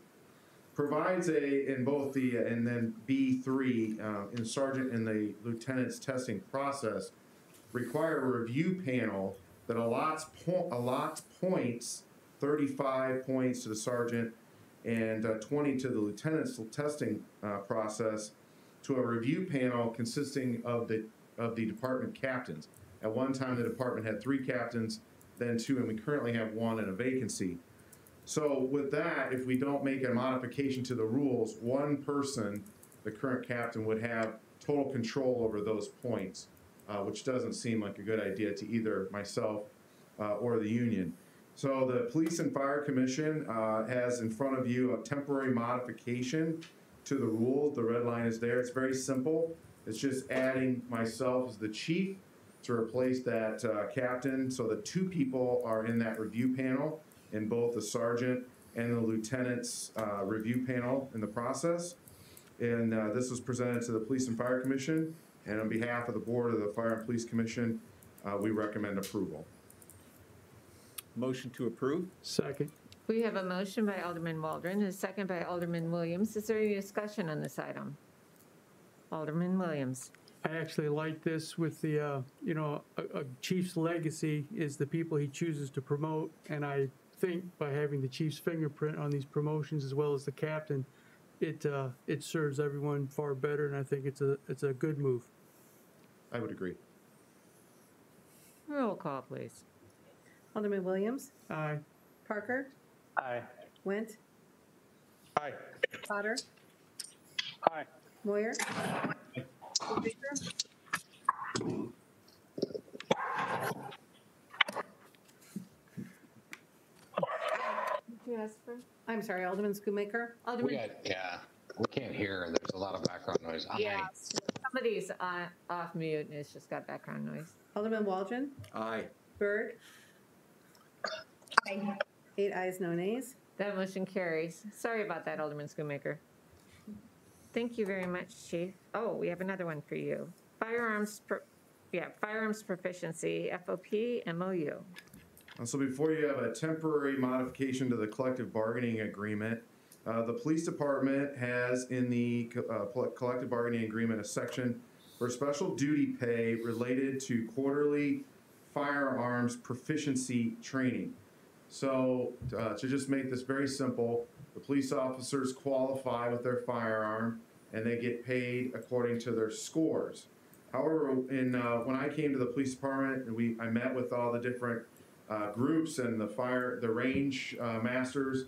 provides in both the, and then B3, in sergeant and the lieutenant's testing process, require a review panel that allots points, 35 points to the sergeant and 20 to the lieutenant's testing process, to a review panel consisting of the department captains. At one time, the department had 3 captains, then 2, and we currently have 1 in a vacancy. So with that, if we don't make a modification to the rules, one person, the current captain, would have total control over those points, which doesn't seem like a good idea to either myself or the union. So the Police and Fire Commission has in front of you a temporary modification to the rules. The red line is there. It's very simple. It's just adding myself as the chief to replace that captain, so that 2 people are in that review panel in both the sergeant and the lieutenant's review panel in the process. And this was presented to the Police and Fire Commission, and on behalf of the board of the Fire and Police Commission, we recommend approval. Motion to approve? Second. We have a motion by Alderman Waldron, a second by Alderman Williams. Is there any discussion on this item? Alderman Williams. I actually like this with the, you know, a chief's legacy is the people he chooses to promote. And I think by having the chief's fingerprint on these promotions as well as the captain, it serves everyone far better. And I think it's a good move. I would agree. Roll call, please. Alderman Williams, Aye. Parker, Aye. Went, Aye. Potter, Aye. Moyer, Did you ask for? I'm sorry, Alderman Schoonmaker. Alderman. We can't hear, and there's a lot of background noise. Yeah, somebody's off mute and it's just got background noise. Alderman Waldron, Aye. Berg. Aye. 8 ayes, no nays. That motion carries. Sorry about that, Alderman Schoonmaker. Thank you very much, Chief. Oh, we have another one for you. Firearms proficiency, FOP, MOU. So before you have a temporary modification to the collective bargaining agreement, the police department has in the collective bargaining agreement a section for special duty pay related to quarterly firearms proficiency training. So to just make this very simple, the police officers qualify with their firearm and they get paid according to their scores. However, when I came to the police department, and I met with all the different groups and the range masters,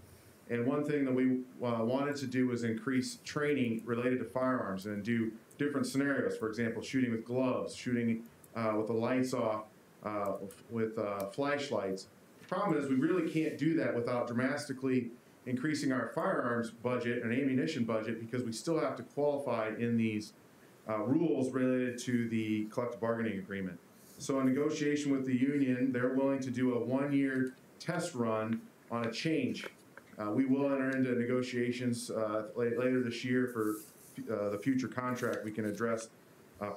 and one thing that we wanted to do was increase training related to firearms and do different scenarios. For example, shooting with gloves, shooting with the lights off, with flashlights. The problem is we really can't do that without dramatically increasing our firearms budget and ammunition budget, because we still have to qualify in these rules related to the collective bargaining agreement. So in negotiation with the union, they're willing to do a 1-year test run on a change. We will enter into negotiations later this year for the future contract. We can address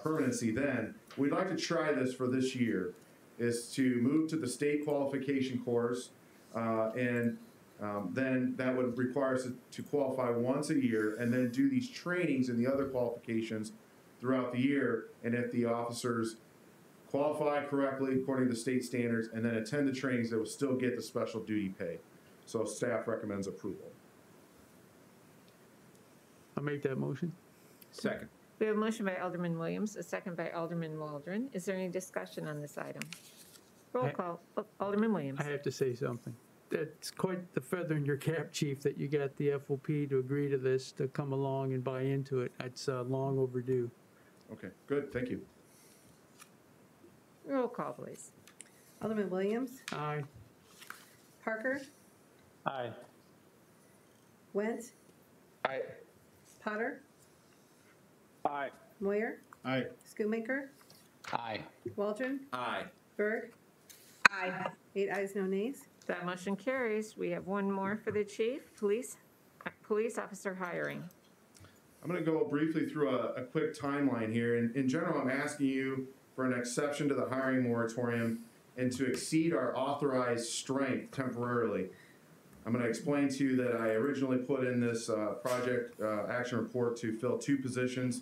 permanency then. We'd like to try this for this year, is to move to the state qualification course Then that would require us to qualify once a year and then do these trainings and the other qualifications throughout the year. And if the officers qualify correctly according to state standards and then attend the trainings, they will still get the special duty pay. So staff recommends approval. I'll make that motion. Second. We have a motion by Alderman Williams, a second by Alderman Waldron. Is there any discussion on this item? Roll call. Alderman Williams. I have to say something. That's quite the feather in your cap, Chief, that you got the FOP to agree to this, to come along and buy into it. It's long overdue. Okay, good. Thank you. Roll call, please. Alderman Williams, Aye. Parker, Aye. Went, Aye. Potter, Aye. Moyer, Aye. Schoonmaker, Aye. Waldron, Aye. Berg. Aye. 8 ayes, no nays. That motion carries. We have one more for the chief. Police officer hiring. I'm going to go briefly through a quick timeline here. In general, I'm asking you for an exception to the hiring moratorium and to exceed our authorized strength temporarily. I'm going to explain to you that I originally put in this project action report to fill 2 positions.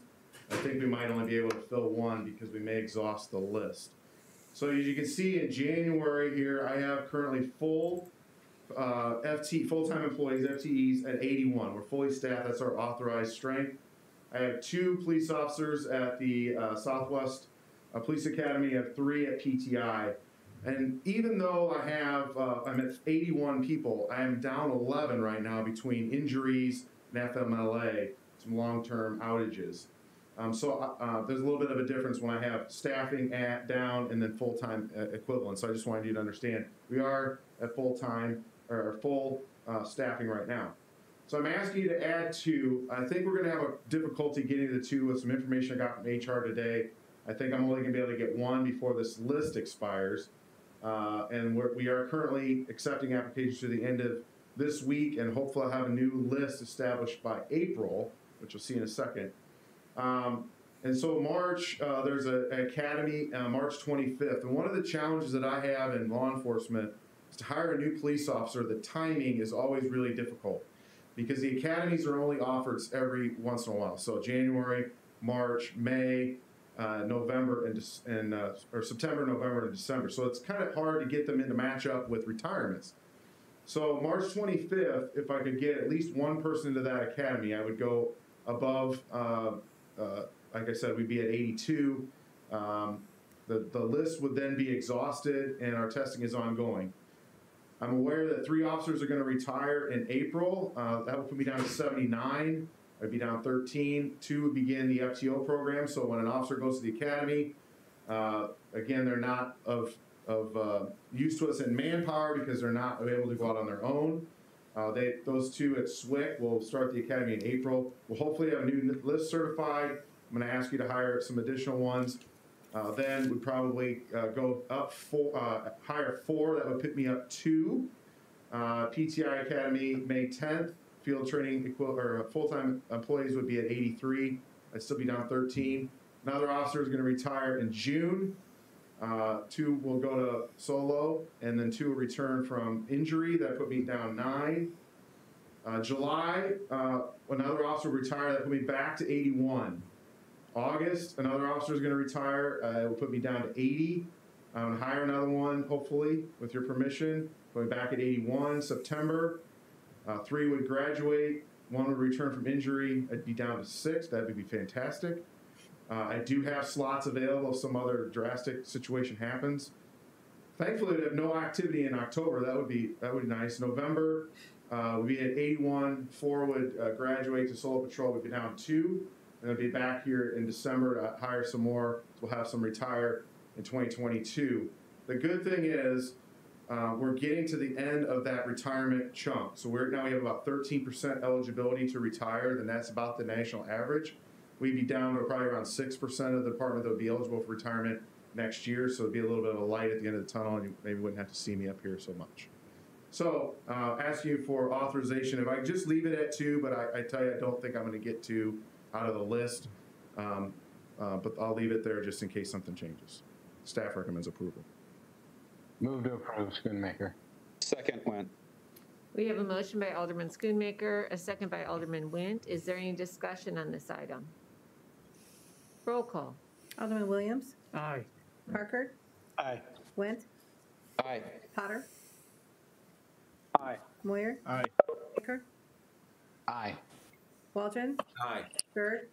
I think we might only be able to fill 1 because we may exhaust the list. So as you can see in January here, I have currently full full-time employees, FTEs, at 81. We're fully staffed. That's our authorized strength. I have 2 police officers at the Southwest Police Academy. I have 3 at PTI. And even though I have, I'm at 81 people, I am down 11 right now between injuries and FMLA, some long-term outages. So there's a little bit of a difference when I have staffing down and then full-time equivalent. So I just wanted you to understand we are at full-time or full staffing right now. So I'm asking you to add 2. I think we're going to have a difficulty getting to the 2 with some information I got from HR today. I think I'm only going to be able to get 1 before this list expires. And we are currently accepting applications to the end of this week, and hopefully I'll have a new list established by April, which we'll see in a second. And so March, there's an academy, March 25th. And one of the challenges that I have in law enforcement is to hire a new police officer. The timing is always really difficult because the academies are only offered every once in a while. So January, March, May, November, or September, November, and December. So it's kind of hard to get them into match up with retirements. So March 25th, if I could get at least 1 person into that academy, I would go above, like I said, we'd be at 82. The list would then be exhausted, and our testing is ongoing. I'm aware that 3 officers are going to retire in April. That would put me down to 79. I'd be down 13. 2 would begin the FTO program. So when an officer goes to the academy, again, they're not of use to us in manpower because they're not able to go out on their own. Those 2 at SWIC will start the academy in April. We'll hopefully have a new list certified. I'm going to ask you to hire some additional ones. Then we'd probably go up hire 4. That would pick me up 2. PTI Academy, May 10th. Field training or full-time employees would be at 83. I'd still be down 13. Another officer is going to retire in June. 2 will go to solo, and then 2 will return from injury. That put me down 9. July, another officer will retire. That put me back to 81. August, another officer is going to retire. It will put me down to 80. I'm going to hire another one, hopefully, with your permission. Going back at 81. September, 3 would graduate. 1 would return from injury. I'd be down to 6. That would be fantastic. I do have slots available if some other drastic situation happens. Thankfully, we have no activity in October. That would be nice. November, we'd be at 81. 4 would graduate to solo patrol. We'd be down 2. And I'll be back here in December to hire some more. We'll have some retire in 2022. The good thing is we're getting to the end of that retirement chunk. So now we have about 13% eligibility to retire, and that's about the national average. We'd be down to probably around 6% of the department that would be eligible for retirement next year. So it'd be a little bit of a light at the end of the tunnel, and you maybe wouldn't have to see me up here so much. So ask you for authorization. If I could just leave it at 2, but I tell you, I don't think I'm going to get 2 out of the list. But I'll leave it there just in case something changes. Staff recommends approval. Move to approve, Schoonmaker. Second, Went. We have a motion by Alderman Schoonmaker, a second by Alderman Went. Is there any discussion on this item? Roll call. Alderman Williams? Aye. Parker? Aye. Went? Aye. Potter? Aye. Moyer? Aye. Baker? Aye. Waldron? Aye. Bird?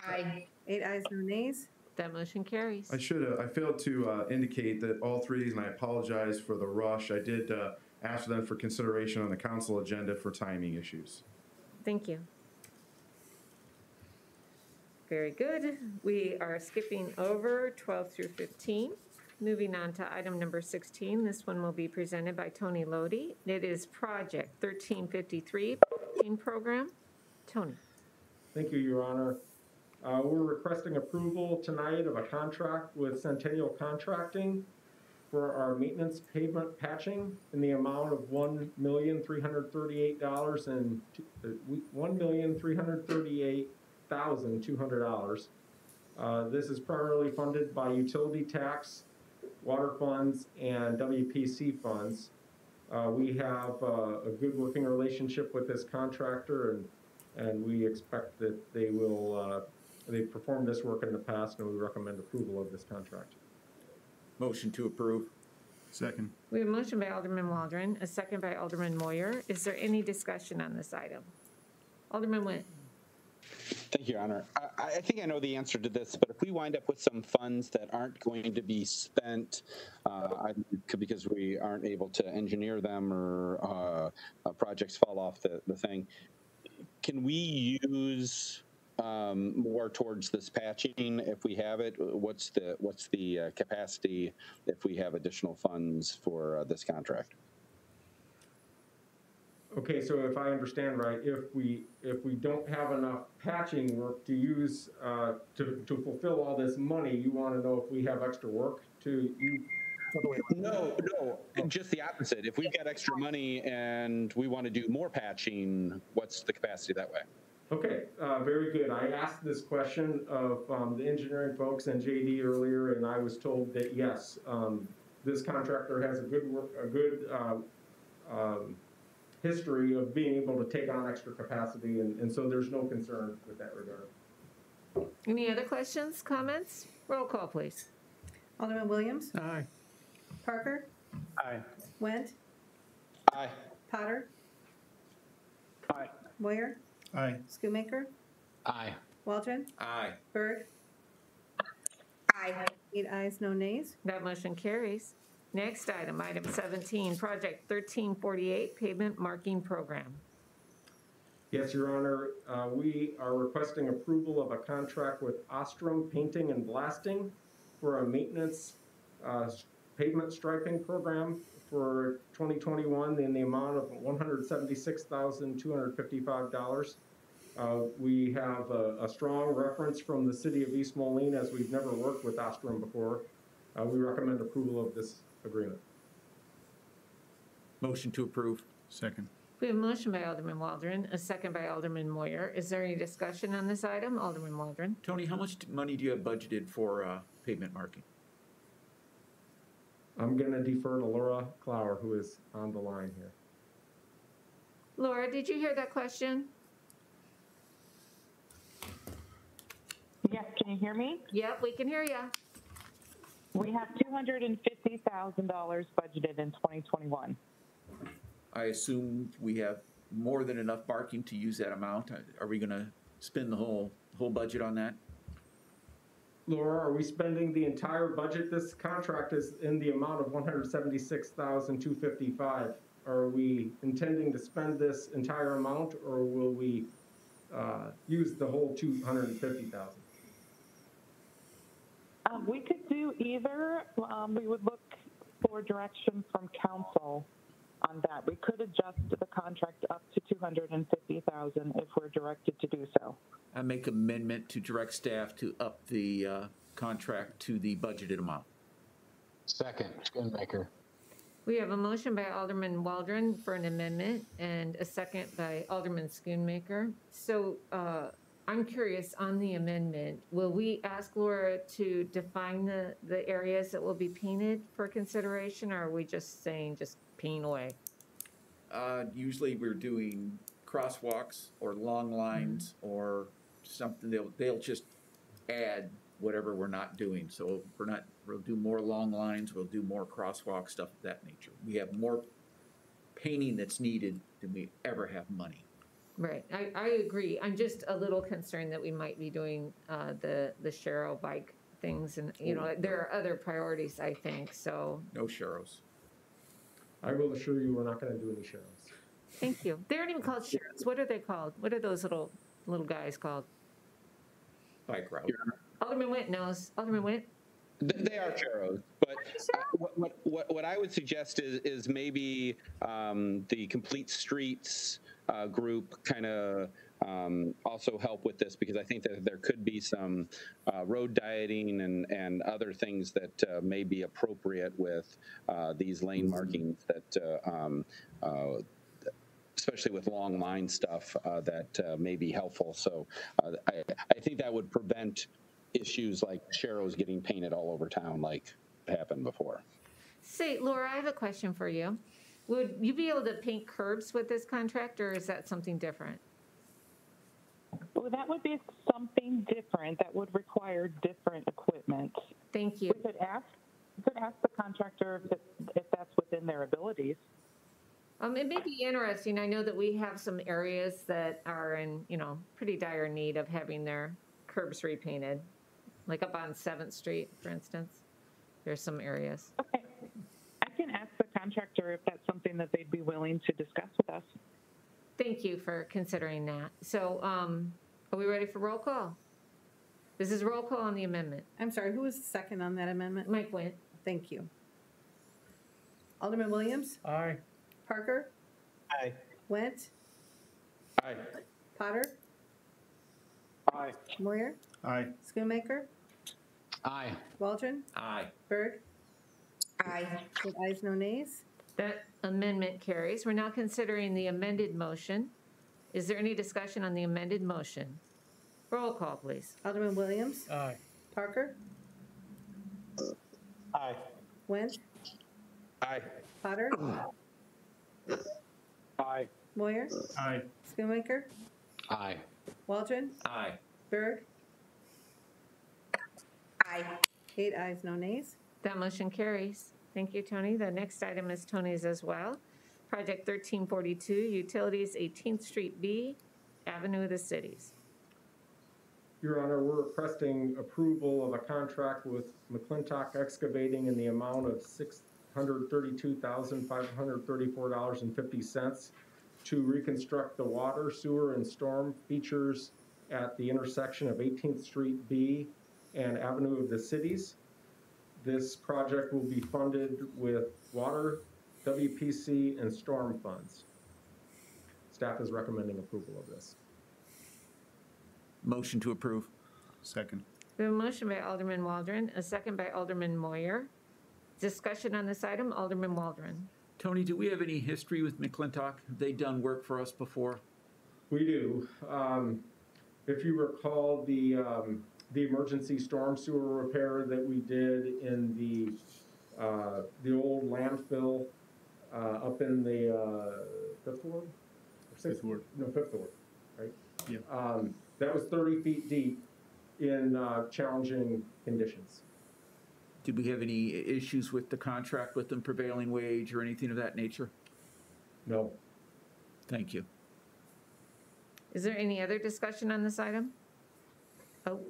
Aye. 8 ayes, no nays. That motion carries. I failed to indicate that all three of these, and I apologize for the rush. I did ask them for consideration on the council agenda for timing issues. Thank you. Very good. We are skipping over 12 through 15. Moving on to item number 16. This one will be presented by Tony Lodi. It is Project 1353 program. Tony. Thank you, Your Honor. We're requesting approval tonight of a contract with Centennial Contracting for our maintenance pavement patching in the amount of $1,338,200. This is primarily funded by utility tax, water funds, and WPC funds. We have a good working relationship with this contractor, and we expect that they will, they've performed this work in the past, and we recommend approval of this contract. Motion to approve. Second. We have a motion by Alderman Waldron, a second by Alderman Moyer. Is there any discussion on this item? Alderman Went. Thank you, Your Honor. I think I know the answer to this, but if we wind up with some funds that aren't going to be spent because we aren't able to engineer them or projects fall off the thing, can we use more towards this patching if we have it? What's the capacity if we have additional funds for this contract? Okay, so if I understand right, if we don't have enough patching work to use to fulfill all this money, you want to know if we have extra work to use? No, just the opposite. If we've got extra money and we want to do more patching, what's the capacity that way? Okay, very good. I asked this question of the engineering folks and JD earlier, and I was told that yes, this contractor has a good history of being able to take on extra capacity, and so there's no concern with that regard. Any other questions, comments? Roll call, please. Alderman Williams? Aye. Parker? Aye. Went? Aye. Potter? Aye. Moyer? Aye. Schoonmaker? Aye. Waldron? Aye. Bird? Aye. 8 ayes, no nays. That motion carries. Next item, item 17, Project 1348 Pavement Marking Program. Yes, Your Honor, we are requesting approval of a contract with Ostrom Painting and Blasting for a maintenance pavement striping program for 2021 in the amount of $176,255. We have a strong reference from the city of East Moline, as we've never worked with Ostrom before. We recommend approval of this agreement. Motion to approve. Second. We have a motion by Alderman Waldron, a second by Alderman Moyer. Is there any discussion on this item? Alderman Waldron. Tony, how much money do you have budgeted for pavement marking? I'm going to defer to Laura Clower, who is on the line here. Laura, did you hear that question? Yes, can you hear me? Yep, we can hear you. We have $250,000 budgeted in 2021. I assume we have more than enough marking to use that amount. Are we going to spend the whole budget on that? Laura, are we spending the entire budget? This contract is in the amount of $176,255. Are we intending to spend this entire amount, or will we use the whole $250,000? We could do either. We would look for direction from council on that. We could adjust the contract up to $250,000 if we're directed to do so. I make amendment to direct staff to up the contract to the budgeted amount. Second, Schoonmaker. We have a motion by Alderman Waldron for an amendment and a second by Alderman Schoonmaker. So I'm curious on the amendment, will we ask Laura to define the areas that will be painted for consideration, or are we just saying just paint away? Usually we're doing crosswalks or long lines or something. They'll just add whatever we're not doing. So we'll do more long lines, we'll do more crosswalk, stuff of that nature. We have more painting that's needed than we ever have money. Right, I agree. I'm just a little concerned that we might be doing the Sharrow bike things, and there are other priorities, I think, so. No Sharrows. I will assure you we're not going to do any Sharrows. Thank you. They aren't even called Sharrows. What are they called? What are those little guys called? Bike route. Alderman Witt knows. Alderman Witt? They are Sharrows, but what I would suggest is maybe the Complete Streets group kind of also help with this, because I think that there could be some road dieting and other things that may be appropriate with these lane markings that especially with long line stuff that may be helpful. So I think that would prevent issues like Sharrows getting painted all over town like happened before. Say, Laura, I have a question for you. Would you be able to paint curbs with this contract, or is that something different? Well, that would be something different. That would require different equipment. Thank you. We could ask the contractor if that's within their abilities. It may be interesting. I know that we have some areas that are in, pretty dire need of having their curbs repainted, like up on 7th Street, for instance. There's some areas. Okay. I can ask the contractor if that's something that they'd be willing to discuss with us. Thank you for considering that. So, are we ready for roll call? This is roll call on the amendment. I'm sorry, who was the second on that amendment? Mike Wint. Thank you. Alderman Williams? Aye. Parker? Aye. Went? Aye. Potter? Aye. Moyer? Aye. Schoonmaker? Aye. Waldron? Aye. Berg? Aye. 8 ayes, no nays. That amendment carries. We're now considering the amended motion. Is there any discussion on the amended motion? Roll call, please. Alderman Williams? Aye. Parker? Aye. Went? Aye. Potter? Aye. Moyer? Aye. Schoonmaker? Aye. Waldron? Aye. Berg? Aye. 8 ayes, no nays. That motion carries. Thank you, Tony. The next item is Tony's as well. Project 1342, Utilities 18th Street B, Avenue of the Cities. Your Honor, we're requesting approval of a contract with McClintock Excavating in the amount of $632,534.50 to reconstruct the water, sewer, and storm features at the intersection of 18th Street B and Avenue of the Cities. This project will be funded with water, WPC, and storm funds. Staff is recommending approval of this. Motion to approve. Second. We have a motion by Alderman Waldron, a second by Alderman Moyer. Discussion on this item, Alderman Waldron. Tony, do we have any history with McClintock? Have they done work for us before? We do. If you recall, the emergency storm sewer repair that we did in the old landfill up in the fifth ward? Fifth ward. No, fifth ward, right? Yeah. That was 30 feet deep in challenging conditions. Did we have any issues with the contract with them, prevailing wage or anything of that nature? No. Thank you. Is there any other discussion on this item?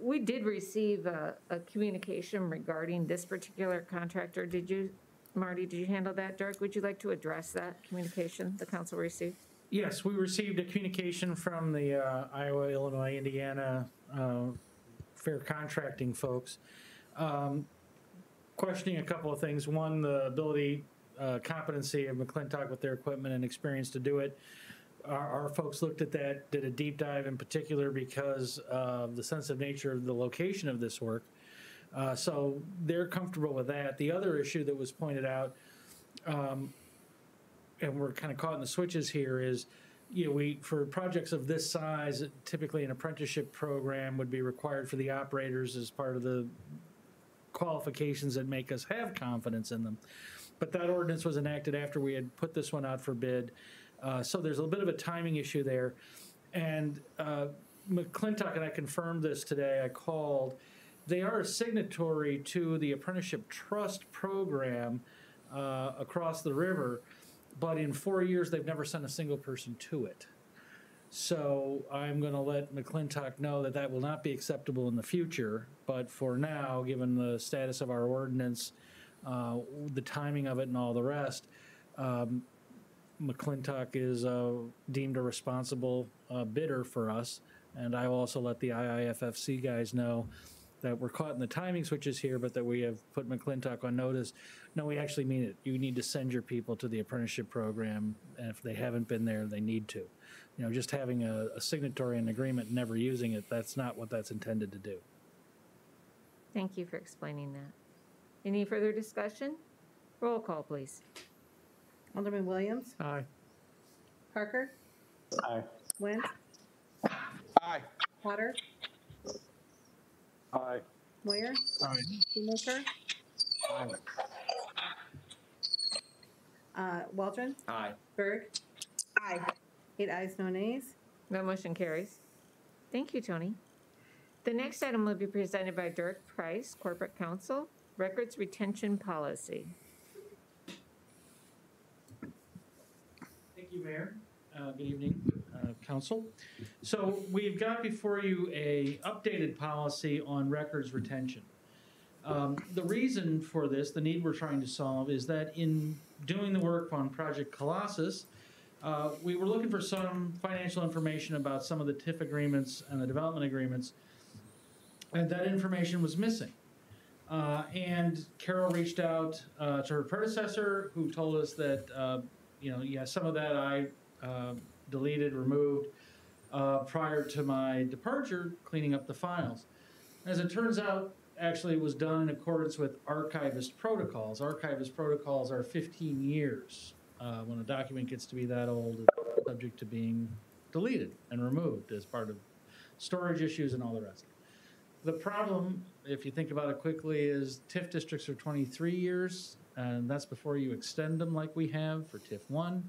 We did receive a communication regarding this particular contractor. Did you, Marty, did you handle that? Dirk, would you like to address that communication the council received? Yes, we received a communication from the Iowa, Illinois, Indiana fair contracting folks questioning a couple of things. One, the ability, competency of McClintock with their equipment and experience to do it. Our folks looked at that, did a deep dive in particular because of the sensitive nature of the location of this work. So they're comfortable with that. The other issue that was pointed out, and we're kind of caught in the switches here, is for projects of this size, typically an apprenticeship program would be required for the operators as part of the qualifications that make us have confidence in them. But that ordinance was enacted after we had put this one out for bid. So there's a bit of a timing issue there. And McClintock, and I confirmed this today, I called, they are a signatory to the Apprenticeship Trust program across the river, but in 4 years, they've never sent a single person to it. So I'm going to let McClintock know that that will not be acceptable in the future. But for now, given the status of our ordinance, the timing of it and all the rest, McClintock is deemed a responsible bidder for us. And I will also let the IIFFC guys know that we're caught in the timing switches here, but that we have put McClintock on notice. No, we actually mean it. You need to send your people to the apprenticeship program, and if they haven't been there, they need to. You know, just having a signatory and agreement and never using it, that's not what that's intended to do. Thank you for explaining that. Any further discussion? Roll call, please. Alderman Williams? Aye. Parker? Aye. Wentz? Aye. Potter? Aye. Moyer? Aye. Shoemaker? Waldron? Aye. Berg? Aye. 8 ayes, no nays. No motion carries. Thank you, Tony. The next item will be presented by Dirk Price, Corporate Counsel, Records Retention Policy. Thank you, Mayor. Good evening, Council. So we've got before you a updated policy on records retention. The reason for this, the need we're trying to solve, is that in doing the work on Project Colossus, we were looking for some financial information about some of the TIF agreements and the development agreements, and that information was missing. And Carol reached out to her predecessor, who told us that, some of that I deleted, removed prior to my departure, cleaning up the files. As it turns out, actually it was done in accordance with archivist protocols. Archivist protocols are 15 years. When a document gets to be that old, it's subject to being deleted and removed as part of storage issues and all the rest. The problem, if you think about it quickly, is TIF districts are 23 years, and that's before you extend them like we have for TIF 1.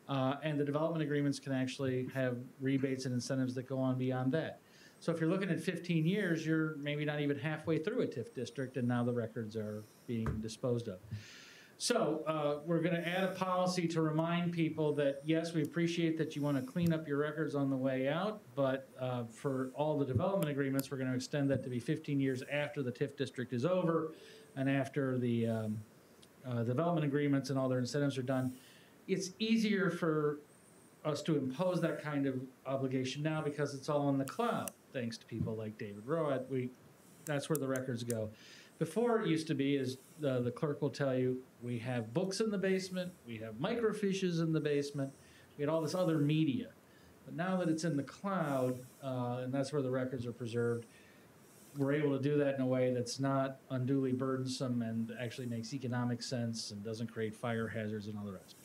And the development agreements can actually have rebates and incentives that go on beyond that. So if you're looking at 15 years, you're maybe not even halfway through a TIF district, and now the records are being disposed of. So we're going to add a policy to remind people that, yes, we appreciate that you want to clean up your records on the way out, but for all the development agreements, we're going to extend that to be 15 years after the TIF district is over and after the development agreements and all their incentives are done. It's easier for us to impose that kind of obligation now because it's all in the cloud, thanks to people like David Roat. That's where the records go. Before it used to be, as the clerk will tell you, we have books in the basement, we have microfiches in the basement, we had all this other media. But now that it's in the cloud, and that's where the records are preserved, we're able to do that in a way that's not unduly burdensome and actually makes economic sense and doesn't create fire hazards and all the rest.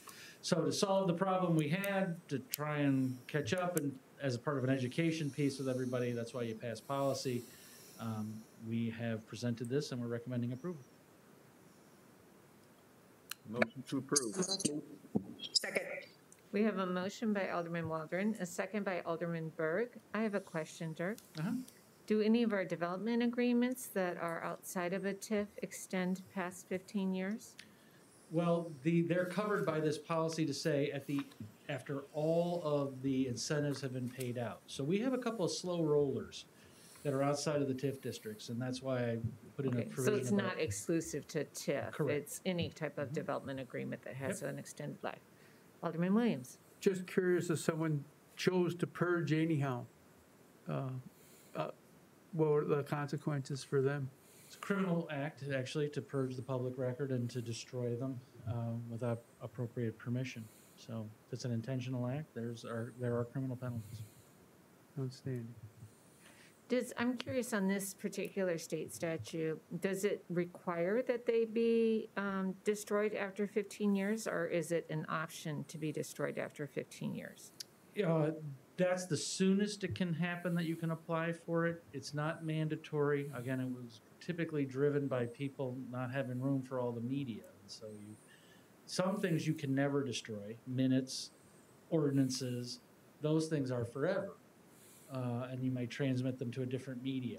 So to solve the problem we had, to try and catch up and as a part of an education piece with everybody, that's why you pass policy, we have presented this and we're recommending approval. Motion to approve. Second. We have a motion by Alderman Waldron, a second by Alderman Berg. I have a question, Dirk. Do any of our development agreements that are outside of a TIF extend past 15 years? Well, they're covered by this policy to say after all of the incentives have been paid out. So we have a couple of slow rollers that are outside of the TIF districts, and that's why I put in a provision. So it's not exclusive to TIF. Correct. It's any type of development agreement that has an extended life. Alderman Williams. Just curious, if someone chose to purge anyhow, what were the consequences for them? It's a criminal act, actually, to purge the public record and to destroy them without appropriate permission. So if it's an intentional act, there are criminal penalties. Outstanding. I'm curious on this particular state statute, does it require that they be destroyed after 15 years, or is it an option to be destroyed after 15 years? That's the soonest it can happen that you can apply for it. It's not mandatory. Again, it was typically driven by people not having room for all the media. And so some things you can never destroy, minutes, ordinances, those things are forever. And you might transmit them to a different media.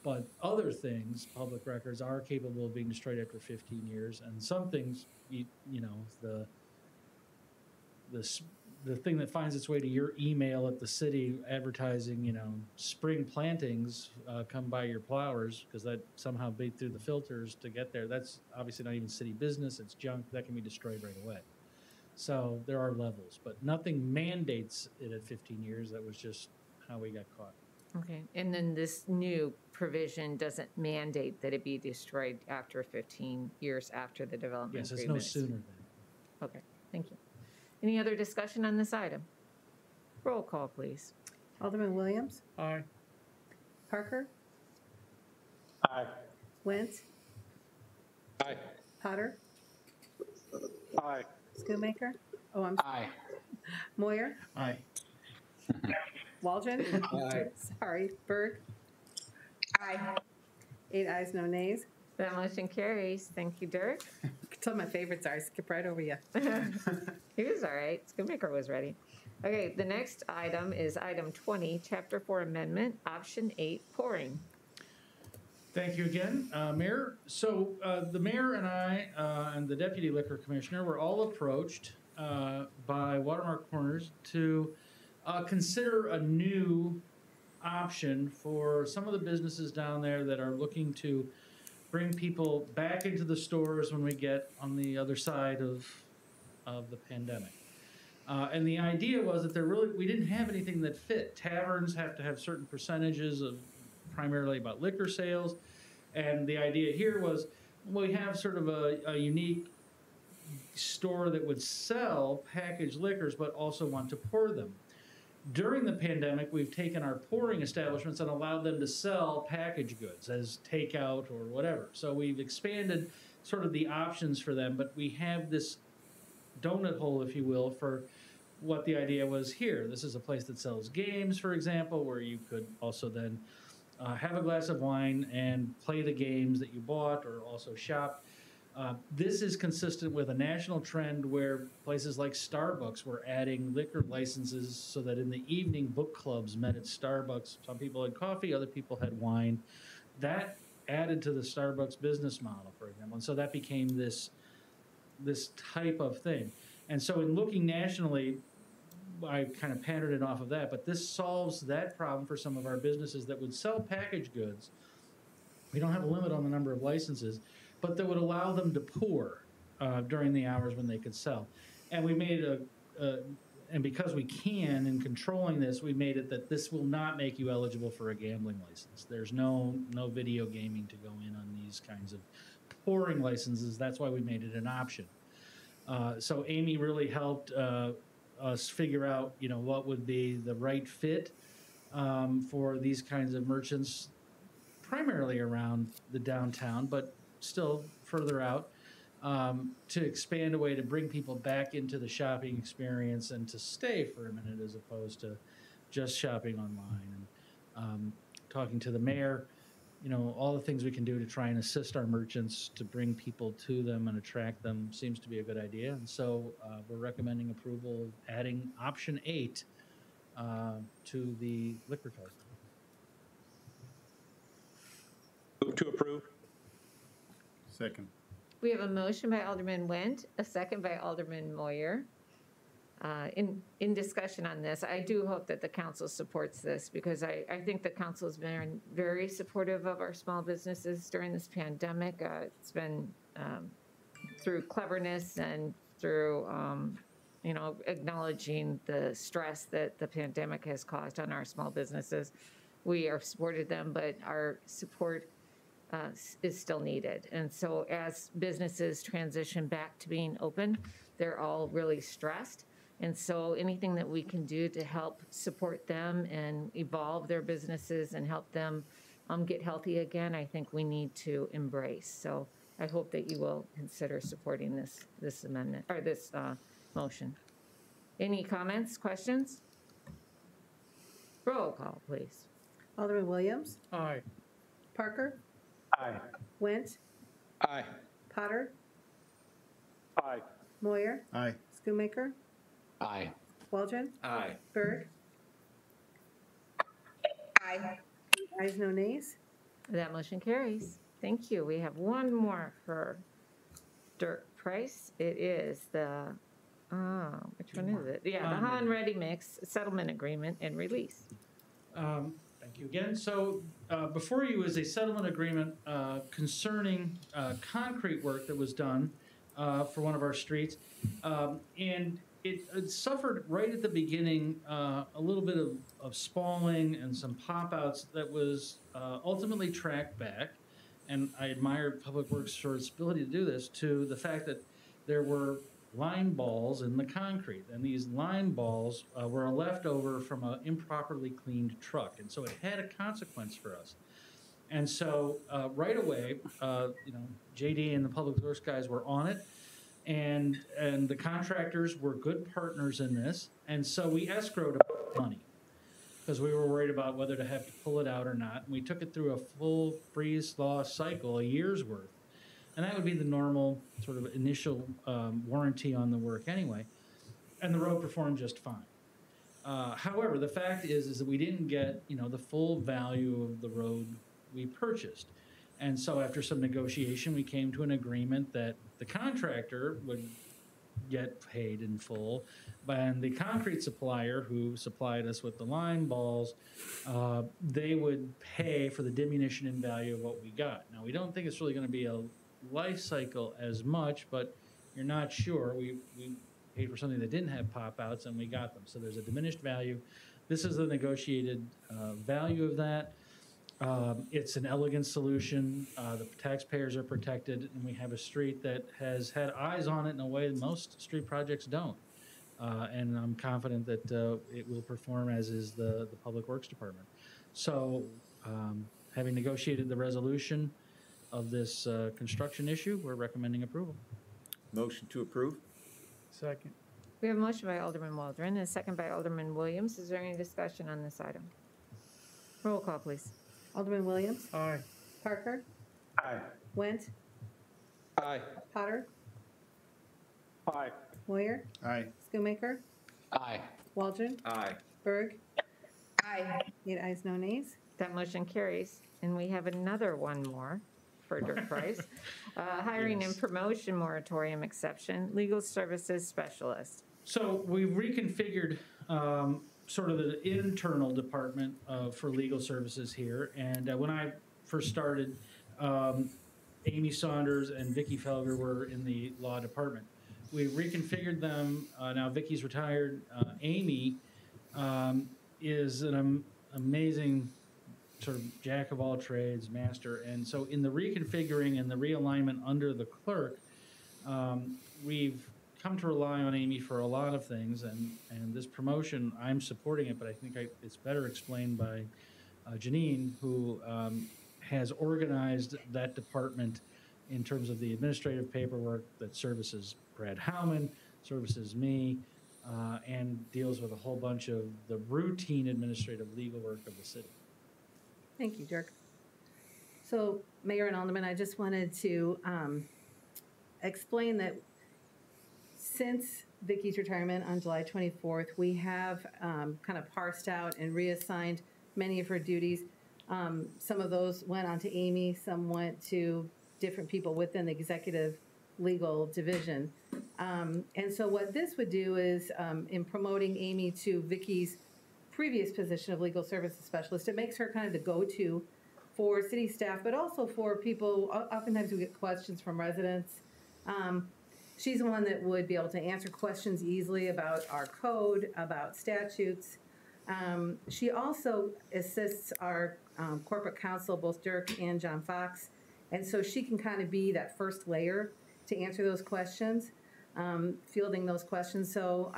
But other things, public records, are capable of being destroyed after 15 years. And some things, the thing that finds its way to your email at the city advertising, spring plantings, come by your flowers, because that somehow beat through the filters to get there. That's obviously not even city business. It's junk. That can be destroyed right away. So there are levels, but nothing mandates it at 15 years. That was just how we got caught. Okay, and then this new provision doesn't mandate that it be destroyed after 15 years after the development Yes, it's agreement. no sooner than. Okay, thank you. Any other discussion on this item? Roll call, please. Alderman Williams? Aye. Parker? Aye. Wentz? Aye. Potter? Aye. Schoonmaker? Oh, I'm Aye. Moyer? Aye. Waldron? Aye. Sorry, Berg? Aye. 8 ayes, no nays. That motion carries. Thank you, Dirk. Some of my favorites are. I skip right over you. He was all right. Schoonmaker was ready. Okay, the next item is item 20, Chapter 4 Amendment, Option 8, pouring. Thank you again, Mayor. So the mayor and I and the deputy liquor commissioner were all approached by Watermark Corners to consider a new option for some of the businesses down there that are looking to bring people back into the stores when we get on the other side of the pandemic. And the idea was that we didn't have anything that fit. Taverns have to have certain percentages of primarily about liquor sales. And the idea here was we have sort of a unique store that would sell packaged liquors but also want to pour them. During the pandemic, we've taken our pouring establishments and allowed them to sell packaged goods as takeout or whatever. So we've expanded sort of the options for them, but we have this donut hole, if you will, for what the idea was here. This is a place that sells games, for example, where you could also then have a glass of wine and play the games that you bought or also shop. This is consistent with a national trend where places like Starbucks were adding liquor licenses so that in the evening book clubs met at Starbucks. Some people had coffee, other people had wine. That added to the Starbucks business model, for example. And so that became this type of thing. And so in looking nationally, I kind of patterned it off of that, but this solves that problem for some of our businesses that would sell packaged goods. We don't have a limit on the number of licenses, but that would allow them to pour during the hours when they could sell. And we made and because we can in controlling this, we made it that this will not make you eligible for a gambling license. There's no video gaming to go in on these kinds of pouring licenses. That's why we made it an option. So Amy really helped us figure out, what would be the right fit for these kinds of merchants, primarily around the downtown, but still further out, to expand a way to bring people back into the shopping experience and to stay for a minute as opposed to just shopping online. And talking to the mayor, all the things we can do to try and assist our merchants to bring people to them and attract them seems to be a good idea. And so we're recommending approval of adding option 8 to the liquor code. Move to approve. Second. We have a motion by Alderman Wendt, a second by Alderman Moyer. In discussion on this, I do hope that the council supports this because I think the council has been very supportive of our small businesses during this pandemic. It's been through cleverness and through, acknowledging the stress that the pandemic has caused on our small businesses. We have supported them, but our support is still needed. And so as businesses transition back to being open, they're all really stressed. And so anything that we can do to help support them and evolve their businesses and help them get healthy again, I think we need to embrace. So I hope that you will consider supporting this amendment or this motion. Any comments, questions? Roll call, please. Alderman Williams, Aye. Parker, Aye. Went, Aye. Potter, Aye. Moyer, Aye. Schoonmaker, Aye. Waldron, Aye. Berg. Aye. Ayes, no nays. That motion carries. Thank you. We have one more for Dirk Price. It is the, which one is it? Yeah, the Han Ready Mix Settlement Agreement and Release. Thank you again. So before you is a settlement agreement concerning concrete work that was done for one of our streets. And it suffered right at the beginning a little bit of spalling and some pop-outs that was ultimately tracked back. And I admire Public Works for its ability to do this, to the fact that there were line balls in the concrete. And these line balls were a leftover from an improperly cleaned truck. And so it had a consequence for us. And so right away, JD and the Public Works guys were on it. And the contractors were good partners in this. And so we escrowed money because we were worried about whether to have to pull it out or not. And we took it through a full freeze-thaw cycle, a year's worth. And that would be the normal sort of initial warranty on the work anyway. And the road performed just fine. However, the fact is that we didn't get, the full value of the road we purchased. And so after some negotiation, we came to an agreement that the contractor would get paid in full, and the concrete supplier who supplied us with the line balls, they would pay for the diminution in value of what we got. Now, we don't think it's really going to be a life cycle as much, but you're not sure. We paid for something that didn't have pop-outs, and we got them. So there's a diminished value. This is the negotiated value of that. It's an elegant solution. The taxpayers are protected, and we have a street that has had eyes on it in a way that most street projects don't. And I'm confident that it will perform as is the Public Works Department. So having negotiated the resolution of this construction issue, we're recommending approval. Motion to approve. Second. We have a motion by Alderman Waldron and a second by Alderman Williams. Is there any discussion on this item? Roll call, please. Alderman Williams, Aye. Parker, Aye. Went, Aye. Potter, Aye. Moyer, Aye. Schoonmaker, Aye. Waldron, Aye. Berg. Aye. 8 ayes, no nays. That motion carries. And we have another one more for Dirk Price. Hiring and promotion moratorium exception, legal services specialist. So we reconfigured sort of the internal department for legal services here. And when I first started, Amy Saunders and Vicki Felger were in the law department. We reconfigured them. Now Vicki's retired. Amy is an amazing sort of jack of all trades, master. And so in the reconfiguring and the realignment under the clerk, we've come to rely on Amy for a lot of things, and this promotion, I'm supporting it, but I think it's better explained by Janine, who has organized that department in terms of the administrative paperwork that services Brad Howman, services me, and deals with a whole bunch of the routine administrative legal work of the city. Thank you, Dirk. So, Mayor and Alderman, I just wanted to explain that since Vicki's retirement on July 24th, we have kind of parsed out and reassigned many of her duties. Some of those went on to Amy, some went to different people within the executive legal division. And so what this would do is, in promoting Amy to Vicki's previous position of legal services specialist, it makes her kind of the go-to for city staff, but also for people. Oftentimes we get questions from residents. She's the one that would be able to answer questions easily about our code, about statutes. She also assists our corporate counsel, both Dirk and John Fox, and so she can kind of be that first layer to answer those questions, fielding those questions. So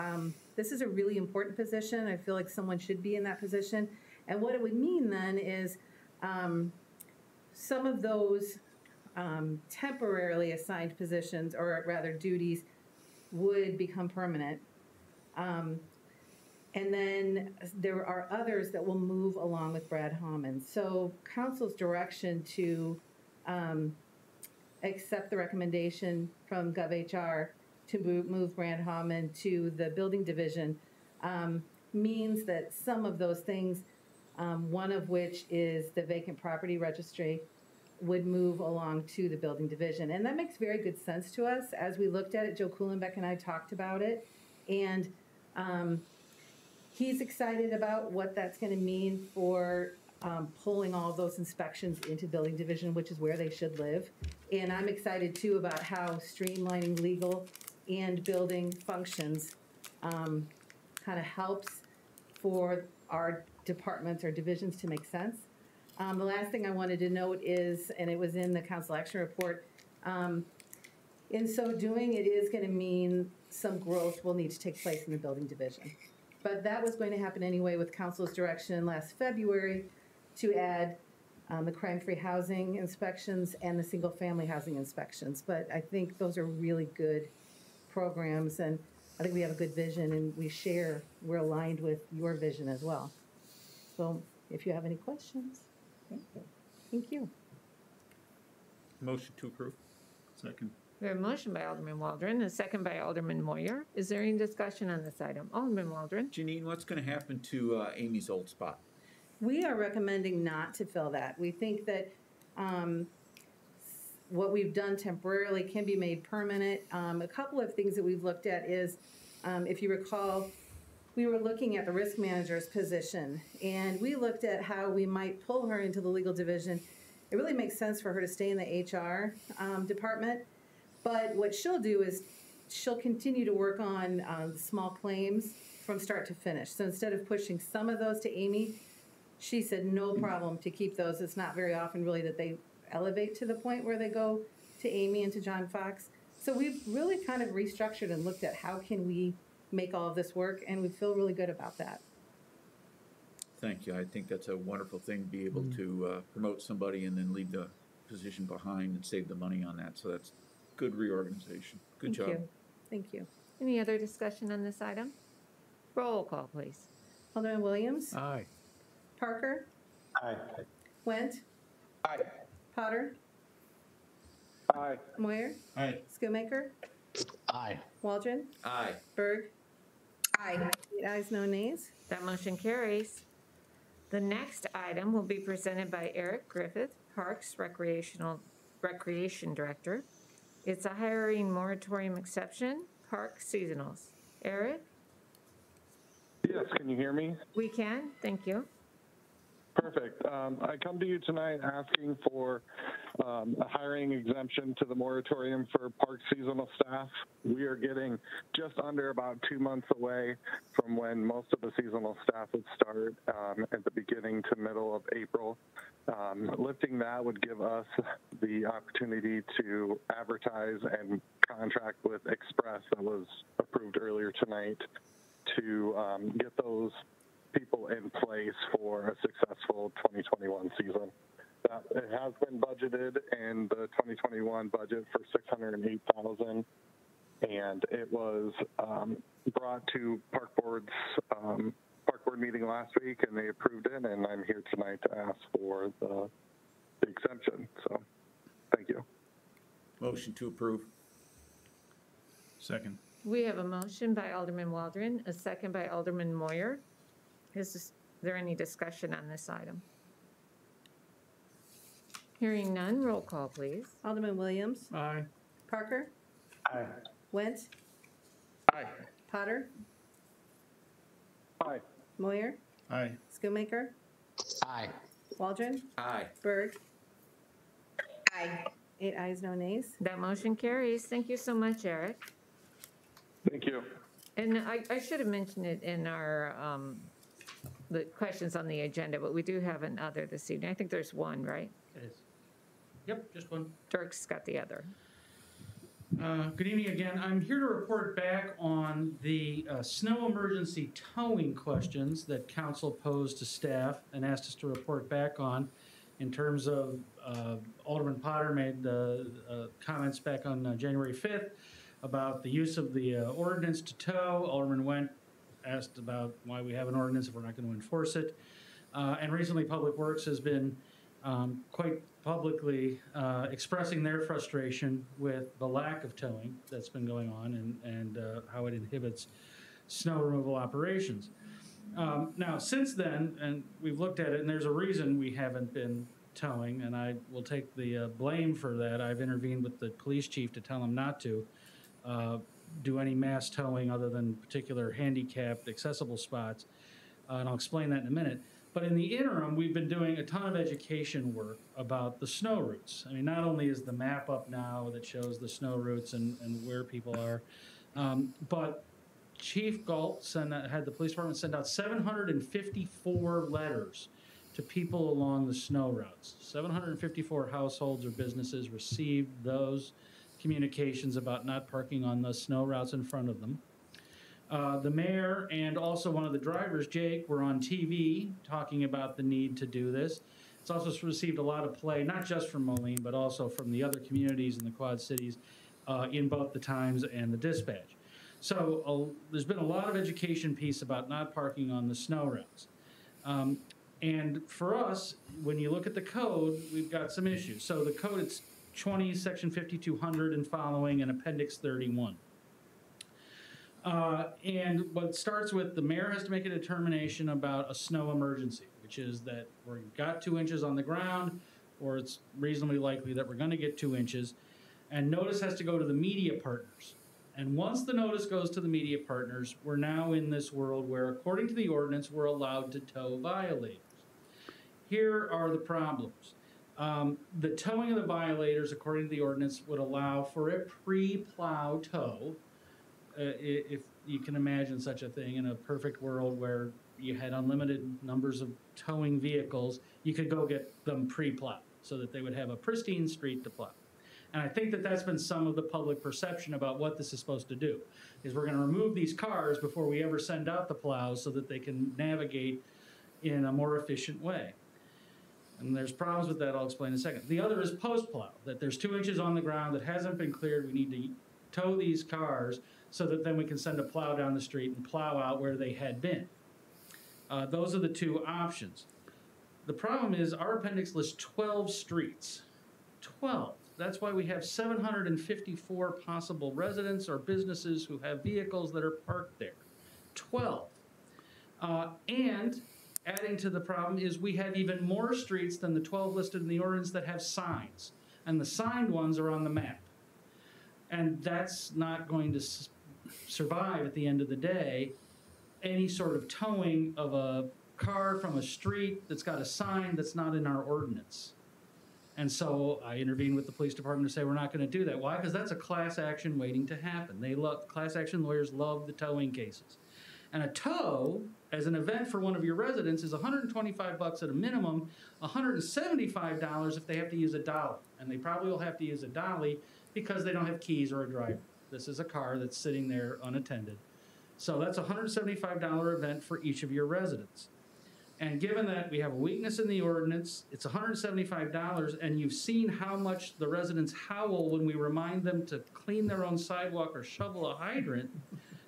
this is a really important position. I feel like someone should be in that position. And what it would mean then is some of those temporarily assigned positions, or rather duties, would become permanent. And then there are others that will move along with Brad Hammond. So council's direction to accept the recommendation from GovHR to move Brad Hammond to the building division means that some of those things, one of which is the vacant property registry, would move along to the building division. And that makes very good sense to us. As we looked at it, Joe Kuhlenbeck and I talked about it. And he's excited about what that's going to mean for pulling all those inspections into building division, which is where they should live. And I'm excited too about how streamlining legal and building functions kind of helps for our departments or divisions to make sense. The last thing I wanted to note is, and it was in the council action report, in so doing, it is going to mean some growth will need to take place in the building division. But that was going to happen anyway with council's direction last February to add the crime-free housing inspections and the single-family housing inspections. But I think those are really good programs, and I think we have a good vision, and we're aligned with your vision as well. So if you have any questions. Thank you. Motion to approve. Second. We have a motion by Alderman Waldron, a second by Alderman Moyer. Is there any discussion on this item? Alderman Waldron. Janine, what's going to happen to Amy's old spot? We are recommending not to fill that. We think that what we've done temporarily can be made permanent. A couple of things that we've looked at is, if you recall, we were looking at the risk manager's position, and we looked at how we might pull her into the legal division. It really makes sense for her to stay in the HR department, but what she'll do is she'll continue to work on small claims from start to finish. So instead of pushing some of those to Amy, she said no problem to keep those. It's not very often really that they elevate to the point where they go to Amy and to John Fox. So we've really kind of restructured and looked at how can we make all of this work, and we feel really good about that. Thank you. I think that's a wonderful thing to be able to promote somebody and then leave the position behind and save the money on that. So that's good reorganization. Good job. Thank you. Thank you. Any other discussion on this item? Roll call, please. Alderman Williams? Aye. Parker? Aye. Went? Aye. Potter? Aye. Moyer? Aye. Schoonmaker? Aye. Waldron? Aye. Berg? Aye. 8 ayes, no nays. That motion carries. The next item will be presented by Eric Griffith, Parks Recreation Director. It's a hiring moratorium exception, park seasonals. Eric? Yes, can you hear me? We can, thank you. Perfect. I come to you tonight asking for a hiring exemption to the moratorium for park seasonal staff. We are getting just under about 2 months away from when most of the seasonal staff would start at the beginning to middle of April. Lifting that would give us the opportunity to advertise and contract with Express that was approved earlier tonight to get those people in place for a successful 2021 season. It has been budgeted in the 2021 budget for $608,000, and it was brought to Park Board meeting last week, and they approved it, and I'm here tonight to ask for the exemption. So, thank you. Motion to approve. Second. We have a motion by Alderman Waldron, a second by Alderman Moyer. Is there any discussion on this item? Hearing none, roll call, please. Alderman Williams? Aye. Parker? Aye. Went? Aye. Potter? Aye. Moyer? Aye. Schoonmaker? Aye. Waldron? Aye. Berg? Aye. 8 ayes, no nays. That motion carries. Thank you so much, Eric. Thank you. And I should have mentioned it in our the questions on the agenda, but we do have another this evening. I think there's one, right? It is. Yep, just one. Dirk's got the other. Good evening again. I'm here to report back on the snow emergency towing questions that council posed to staff and asked us to report back on in terms of Alderman Potter made comments back on January 5th about the use of the ordinance to tow. Alderman Wendt asked about why we have an ordinance if we're not going to enforce it. And recently, Public Works has been quite publicly expressing their frustration with the lack of towing that's been going on and how it inhibits snow removal operations. Now, since then, and we've looked at it, and there's a reason we haven't been towing, and I will take the blame for that. I've intervened with the police chief to tell him not to do any mass towing other than particular handicapped accessible spots, and I'll explain that in a minute. But in the interim, we've been doing a ton of education work about the snow routes. I mean, not only is the map up now that shows the snow routes and where people are, but Chief Galt had the police department send out 754 letters to people along the snow routes. 754 households or businesses received those communications about not parking on the snow routes in front of them. The mayor and also one of the drivers, Jake, were on TV talking about the need to do this. It's also received a lot of play, not just from Moline, but also from the other communities in the Quad Cities in both the Times and the Dispatch. So there's been a lot of education piece about not parking on the snow routes. And for us, when you look at the code, we've got some issues. So the code, it's 20, section 5200 and following, and appendix 31. And what starts with, the mayor has to make a determination about a snow emergency, which is that we've got 2 inches on the ground, or it's reasonably likely that we're going to get 2 inches. And notice has to go to the media partners. And once the notice goes to the media partners, we're now in this world where, according to the ordinance, we're allowed to tow violators. Here are the problems. The towing of the violators, according to the ordinance, would allow for a pre-plow tow. If you can imagine such a thing in a perfect world where you had unlimited numbers of towing vehicles, you could go get them pre-plowed so that they would have a pristine street to plow. And I think that that's been some of the public perception about what this is supposed to do, is we're going to remove these cars before we ever send out the plows so that they can navigate in a more efficient way. And there's problems with that I'll explain in a second. The other is post-plow, that there's 2 inches on the ground that hasn't been cleared. We need to tow these cars so that then we can send a plow down the street and plow out where they had been. Those are the 2 options. The problem is our appendix lists 12 streets. 12. That's why we have 754 possible residents or businesses who have vehicles that are parked there. 12. And adding to the problem is we have even more streets than the 12 listed in the ordinance that have signs. And the signed ones are on the map. And that's not going to survive at the end of the day any sort of towing of a car from a street that's got a sign that's not in our ordinance. And so I intervened with the police department to say we're not going to do that. Why? Because that's a class action waiting to happen. Class action lawyers love the towing cases. And a tow, as an event for one of your residents, is $125 at a minimum, $175 if they have to use a dolly. And they probably will have to use a dolly because they don't have keys or a driver. This is a car that's sitting there unattended. So that's a $175 event for each of your residents. And given that we have a weakness in the ordinance, it's $175, and you've seen how much the residents howl when we remind them to clean their own sidewalk or shovel a hydrant.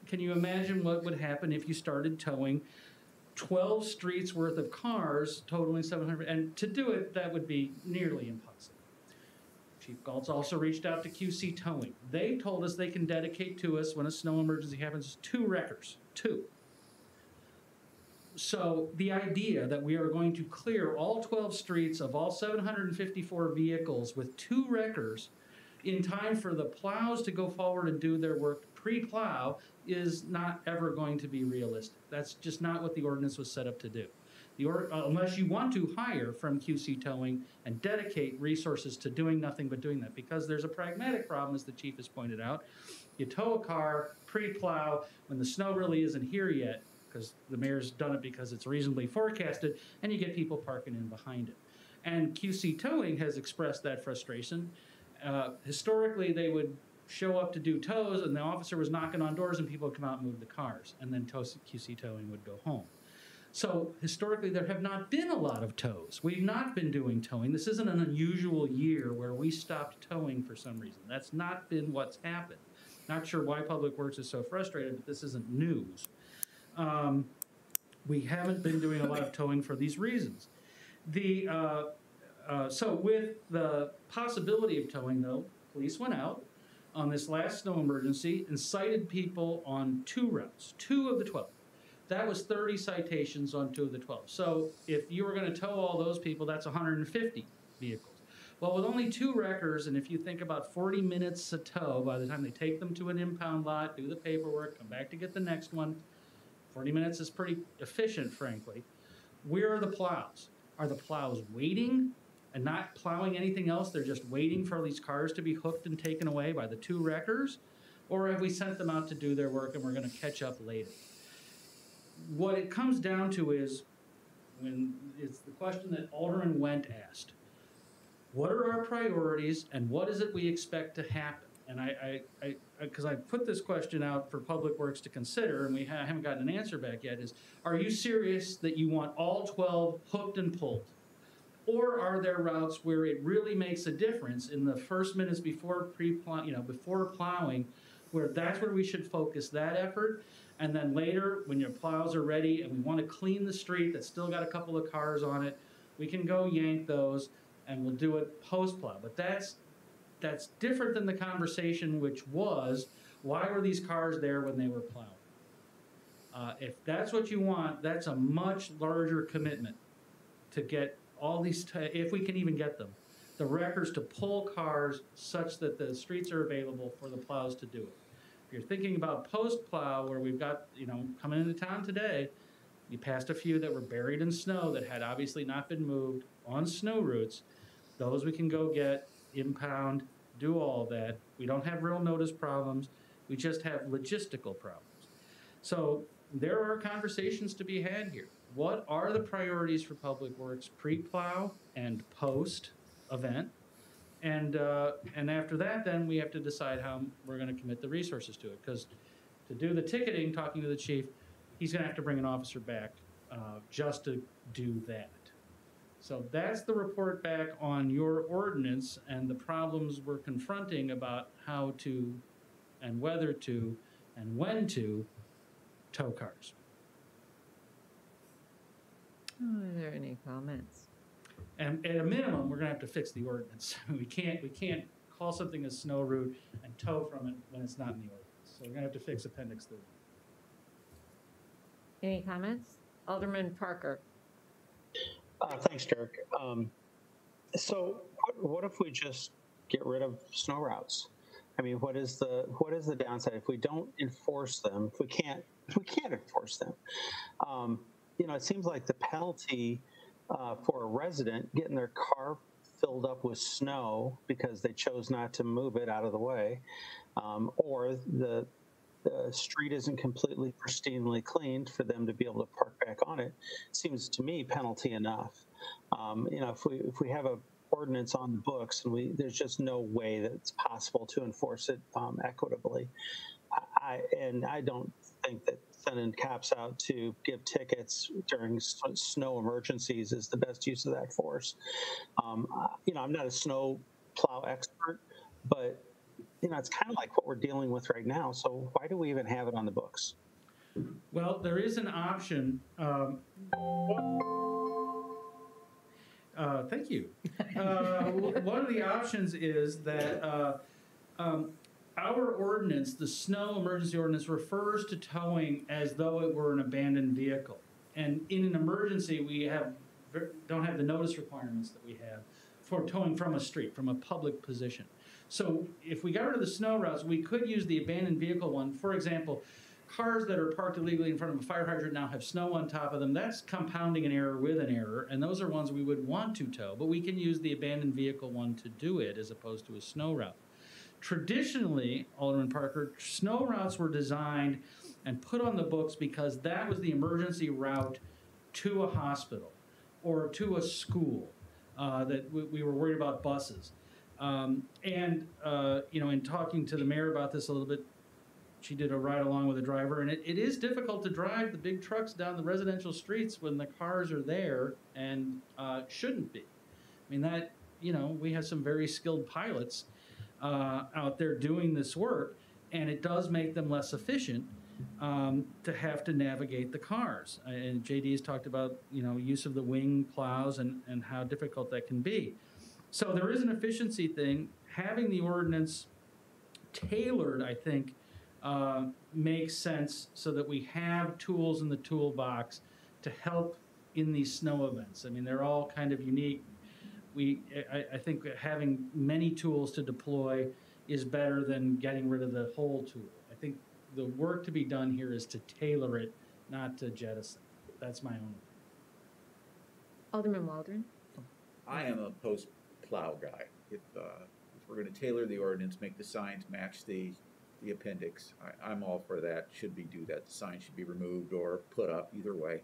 Can you imagine what would happen if you started towing 12 streets worth of cars totaling 700? And to do it, that would be nearly impossible. Chief Galt's also reached out to QC Towing. They told us they can dedicate to us, when a snow emergency happens, 2 wreckers. 2. So the idea that we are going to clear all 12 streets of all 754 vehicles with 2 wreckers in time for the plows to go forward and do their work pre-plow is not ever going to be realistic. That's just not what the ordinance was set up to do. Unless you want to hire from QC Towing and dedicate resources to doing nothing but doing that, because there's a pragmatic problem, as the chief has pointed out. You tow a car pre-plow when the snow really isn't here yet, because the mayor's done it because it's reasonably forecasted, and you get people parking in behind it. And QC Towing has expressed that frustration. Historically, they would show up to do tows, and the officer was knocking on doors, and people would come out and move the cars, and then QC Towing would go home. So historically, there have not been a lot of tows. We've not been doing towing. This isn't an unusual year where we stopped towing for some reason. That's not been what's happened. Not sure why Public Works is so frustrated, but this isn't news. We haven't been doing a lot of towing for these reasons. So with the possibility of towing, though, police went out on this last snow emergency and cited people on 2 routes, 2 of the 12. That was 30 citations on 2 of the 12. So if you were going to tow all those people, that's 150 vehicles. Well, with only 2 wreckers, and if you think about 40 minutes to tow, by the time they take them to an impound lot, do the paperwork, come back to get the next one, 40 minutes is pretty efficient, frankly. Where are the plows? Are the plows waiting and not plowing anything else? They're just waiting for these cars to be hooked and taken away by the 2 wreckers? Or have we sent them out to do their work and we're going to catch up later? What it comes down to is, when it's the question that Alderman Wendt asked, what are our priorities and what is it we expect to happen? And because I put this question out for Public Works to consider, and we haven't gotten an answer back yet, is, are you serious that you want all 12 hooked and pulled? Or are there routes where it really makes a difference in the first minutes before before plowing, where that's where we should focus that effort, and then later when your plows are ready and we want to clean the street that's still got a couple of cars on it, we can go yank those and we'll do it post-plow. But that's different than the conversation, which was, why were these cars there when they were plowing? If that's what you want, that's a much larger commitment to get all these, if we can even get them, the wreckers to pull cars such that the streets are available for the plows to do it. If you're thinking about post-plow, where we've got, coming into town today, you passed a few that were buried in snow that had obviously not been moved on snow routes. Those we can go get, impound, do all that. We don't have real notice problems. We just have logistical problems. So there are conversations to be had here. What are the priorities for Public Works pre-plow and post-event? And after that, then we have to decide how we're going to commit the resources to it. Because to do the ticketing, talking to the chief, he's going to have to bring an officer back just to do that. So that's the report back on your ordinance and the problems we're confronting about how to and whether to and when to tow cars. Are there any comments? And at a minimum, we're going to have to fix the ordinance. We can't call something a snow route and tow from it when it's not in the ordinance. So we're going to have to fix Appendix 3. Any comments? Alderman Parker. Thanks, Dirk. So what if we just get rid of snow routes? I mean, what is the downside if we don't enforce them? If we can't enforce them, it seems like the penalty for a resident getting their car filled up with snow because they chose not to move it out of the way, or the street isn't completely pristinely cleaned for them to be able to park back on it, seems to me penalty enough. If we have a ordinance on the books and there's just no way that it's possible to enforce it equitably. I don't think that sending cops out to give tickets during snow emergencies is the best use of that force. I'm not a snow plow expert, but it's kind of like what we're dealing with right now. So why do we even have it on the books? Well, there is an option. Thank you. One of the options is that our ordinance, the snow emergency ordinance, refers to towing as though it were an abandoned vehicle. And in an emergency, we don't have the notice requirements that we have for towing from a street, from a public position. So if we got rid of the snow routes, we could use the abandoned vehicle one. For example, cars that are parked illegally in front of a fire hydrant now have snow on top of them. That's compounding an error with an error, and those are ones we would want to tow. But we can use the abandoned vehicle one to do it as opposed to a snow route. Traditionally, Alderman Parker, snow routes were designed and put on the books because that was the emergency route to a hospital or to a school, that we were worried about buses. In talking to the mayor about this a little bit, she did a ride along with a driver, and it is difficult to drive the big trucks down the residential streets when the cars are there and shouldn't be. I mean, we have some very skilled pilots out there doing this work, and it does make them less efficient. to have to navigate the cars. And JD has talked about, use of the wing plows and how difficult that can be. So there is an efficiency thing. Having the ordinance tailored, I think, makes sense so that we have tools in the toolbox to help in these snow events. I mean, they're all kind of unique. I think having many tools to deploy is better than getting rid of the whole tool. I think the work to be done here is to tailor it, not to jettison. That's my own opinion. Alderman Waldron? I am a post-plow guy. If we're going to tailor the ordinance, make the signs match the appendix, I'm all for that. Should we do that? The sign should be removed or put up, either way.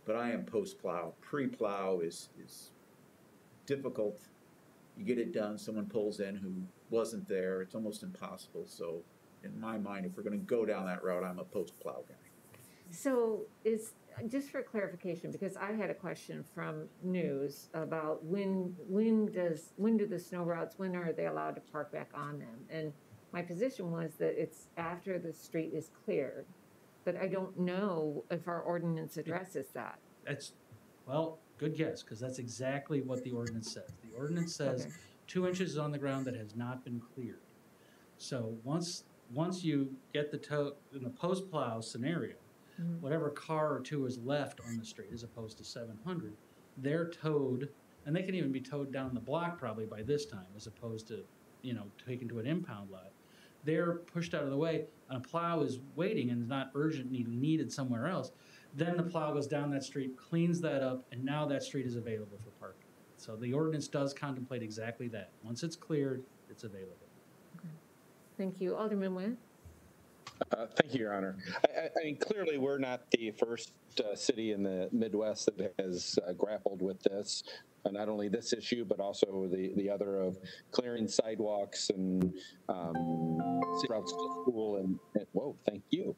But I am post-plow. Pre-plow is difficult. You get it done, someone pulls in who wasn't there. It's almost impossible. So in my mind, if we're going to go down that route, I'm a post-plow guy. So just for clarification, because I had a question from news about when do the snow routes, when are they allowed to park back on them? And my position was that it's after the street is cleared, but I don't know if our ordinance addresses that. Well, good guess, because that's exactly what the ordinance says. The ordinance says 2 inches on the ground that has not been cleared. So once you get the tow in the post-plow scenario, whatever car or two is left on the street, as opposed to 700, they're towed, and they can even be towed down the block probably by this time, as opposed to, taken to an impound lot. They're pushed out of the way, and a plow is waiting and is not urgently needed somewhere else. Then the plow goes down that street, cleans that up, and now that street is available for parking. So the ordinance does contemplate exactly that. Once it's cleared, it's available. Okay. Thank you. Alderman Witt? Thank you, Your Honor. I mean, clearly we're not the first city in the Midwest that has grappled with this. Not only this issue, but also the other of clearing sidewalks and safe routes to school and whoa, thank you,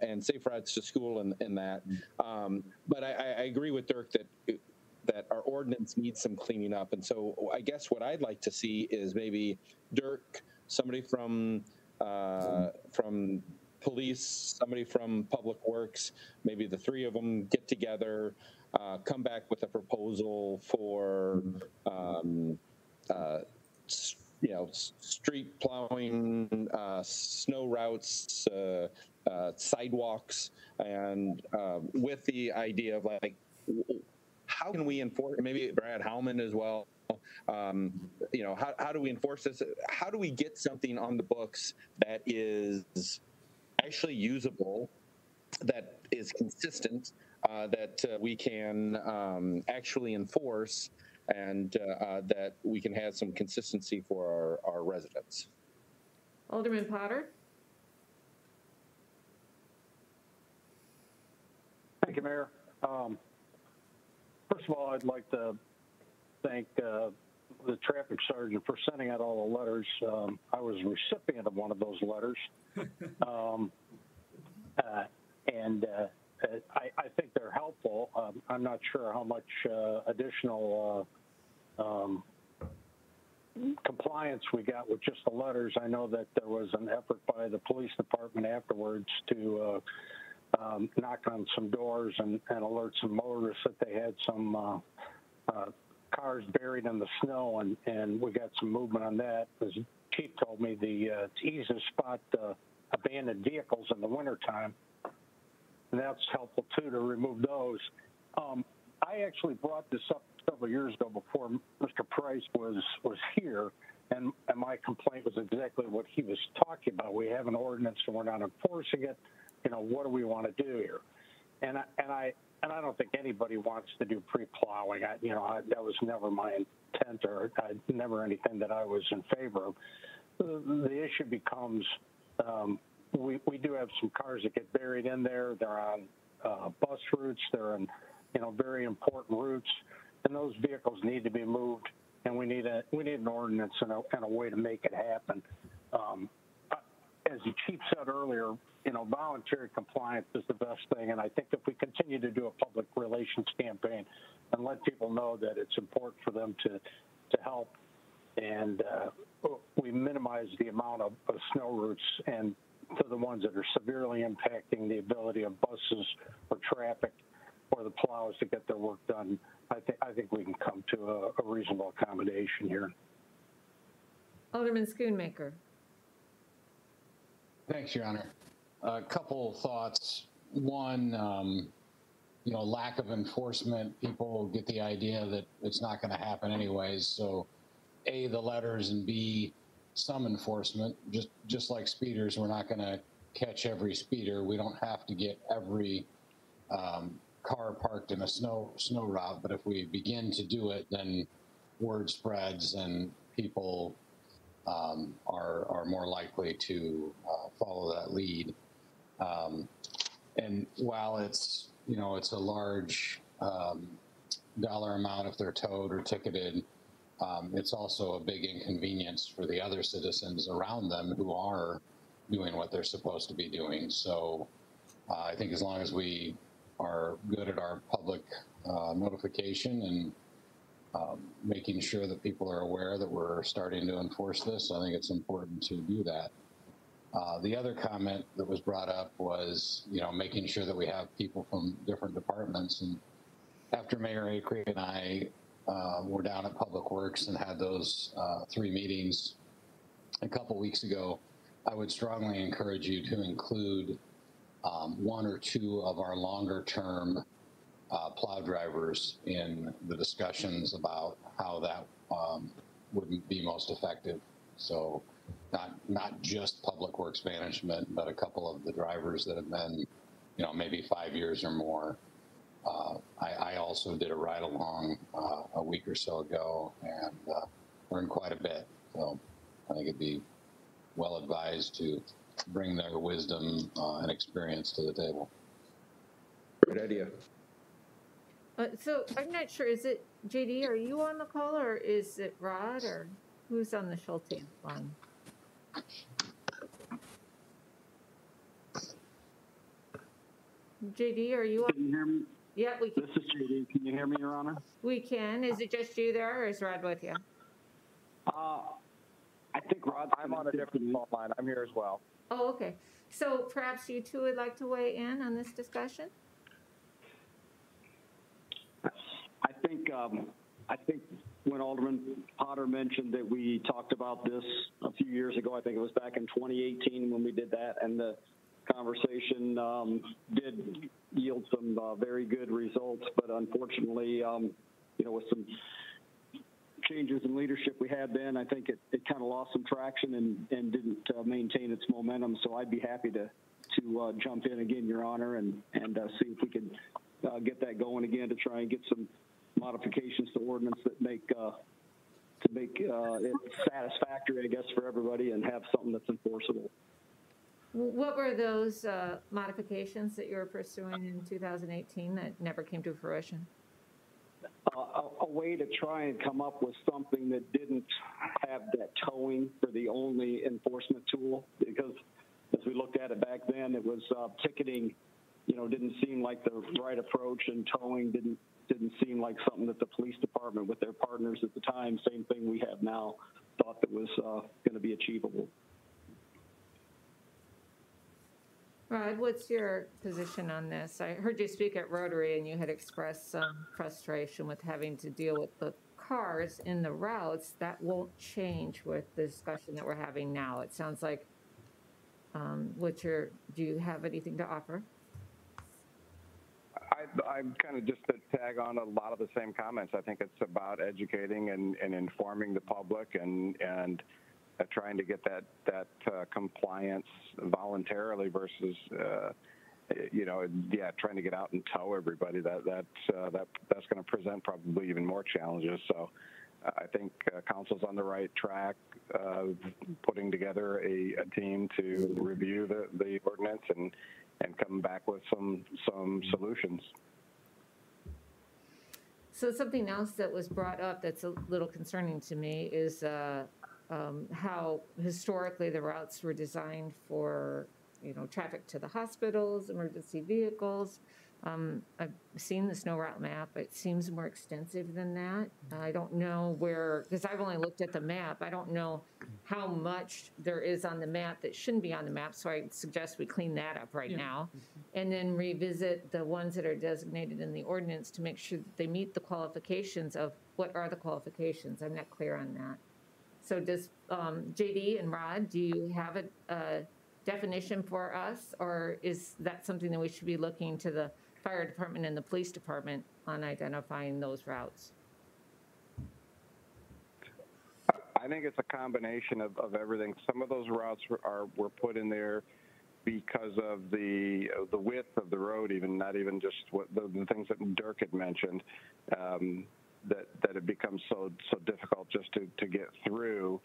and safe routes to school and that. But I agree with Dirk that our ordinance needs some cleaning up, and so I guess what I'd like to see is maybe Dirk, somebody from police, somebody from Public Works, maybe the three of them get together, come back with a proposal for, street plowing, snow routes, sidewalks, and with the idea of how can we enforce, maybe Brad Howman as well, how do we enforce this? How do we get something on the books that is actually usable, that is consistent, that we can actually enforce, and that we can have some consistency for our residents? Alderman Potter? Thank you, Mayor. First of all, I'd like to thank the traffic sergeant for sending out all the letters. I was a recipient of one of those letters. I think they're helpful. I'm not sure how much additional compliance we got with just the letters. I know that there was an effort by the police department afterwards to knock on some doors and alert some motorists that they had some cars buried in the snow, and we got some movement on that. As Chief told me, it's easy to spot abandoned vehicles in the wintertime, and that's helpful too to remove those. I actually brought this up several years ago before Mr. Price was here, and my complaint was exactly what he was talking about. We have an ordinance and we're not enforcing it. What do we want to do here? And I don't think anybody wants to do pre-plowing. That was never my intent, or never anything that I was in favor of. The issue becomes we do have some cars that get buried in there. They're on bus routes. They're on very important routes, and those vehicles need to be moved. And we need an ordinance and a way to make it happen. As the chief said earlier, voluntary compliance is the best thing. And I think if we continue to do a public relations campaign and let people know that it's important for them to help, and we minimize the amount of snow routes and to the ones that are severely impacting the ability of buses or traffic or the plows to get their work done, I think we can come to a reasonable accommodation here. Alderman Schoonmaker. Thanks, Your Honor. A couple thoughts. One, you know, lack of enforcement. People get the idea that it's not going to happen anyways. So, A, the letters, and B, some enforcement. Just like speeders, we're not going to catch every speeder. We don't have to get every car parked in a snow route. But if we begin to do it, then word spreads and people are more likely to follow that lead. And while it's, you know, it's a large dollar amount if they're towed or ticketed, it's also a big inconvenience for the other citizens around them who are doing what they're supposed to be doing. So I think as long as we are good at our public notification and making sure that people are aware that we're starting to enforce this, I think it's important to do that. The other comment that was brought up was, you know, making sure that we have people from different departments. And after Mayor Acree and I were down at Public Works and had those 3 meetings a couple weeks ago, I would strongly encourage you to include 1 or 2 of our longer term plow drivers in the discussions about how that would be most effective. So not just Public Works management, but a couple of the drivers that have been, you know, maybe 5 years or more. I also did a ride along a week or so ago and learned quite a bit. So I think it'd be well advised to bring their wisdom and experience to the table. Great idea. So I'm not sure, is it JD, are you on the call or is it Rod or who's on the Schulte line? JD, are you on? Can you hear me? Yeah, we can. This is JD. Can you hear me, Your Honor? We can. Is it just you there or is Rod with you? I think Rod's I'm on a different phone line. I'm here as well. Oh, okay. So perhaps you two would like to weigh in on this discussion? I think when Alderman Potter mentioned that we talked about this a few years ago, I think it was back in 2018 when we did that, and the conversation did yield some very good results, but unfortunately, you know, with some changes in leadership we had then, I think it kind of lost some traction and didn't maintain its momentum. So I'd be happy to jump in again, Your Honor, and see if we could get that going again to try and get some modifications to ordinance that make it satisfactory, I guess, for everybody and have something that's enforceable. What were those modifications that you were pursuing in 2018 that never came to fruition? A way to try and come up with something that didn't have that towing for the only enforcement tool, because as we looked at it back then, it was ticketing, you know, didn't seem like the right approach, and towing didn't seem like something that the police department with their partners at the time, same thing we have now, thought that was going to be achievable. Rod, what's your position on this? I heard you speak at Rotary and you had expressed some frustration with having to deal with the cars in the routes. That won't change with the discussion that we're having now. It sounds like, do you have anything to offer? I'm kind of just to tag on a lot of the same comments. I think it's about educating and informing the public and trying to get that compliance voluntarily versus, you know, trying to get out and tow everybody. That's going to present probably even more challenges. So I think council's on the right track of putting together a team to review the ordinance and come back with some solutions. So something else that was brought up that's a little concerning to me is how historically the routes were designed for, you know, traffic to the hospitals, emergency vehicles. I've seen the snow route map. It seems more extensive than that. I don't know where, because I've only looked at the map. I don't know how much there is on the map that shouldn't be on the map, so I suggest we clean that up right now. And then revisit the ones that are designated in the ordinance to make sure that they meet the qualifications of what are the qualifications. I'm not clear on that. So does JD and Rod, do you have a definition for us, or is that something that we should be looking to the fire department and the police department on identifying those routes? I think it's a combination of everything. Some of those routes were put in there because of the width of the road, even not even just what the things that Dirk had mentioned, that it becomes so difficult just to get through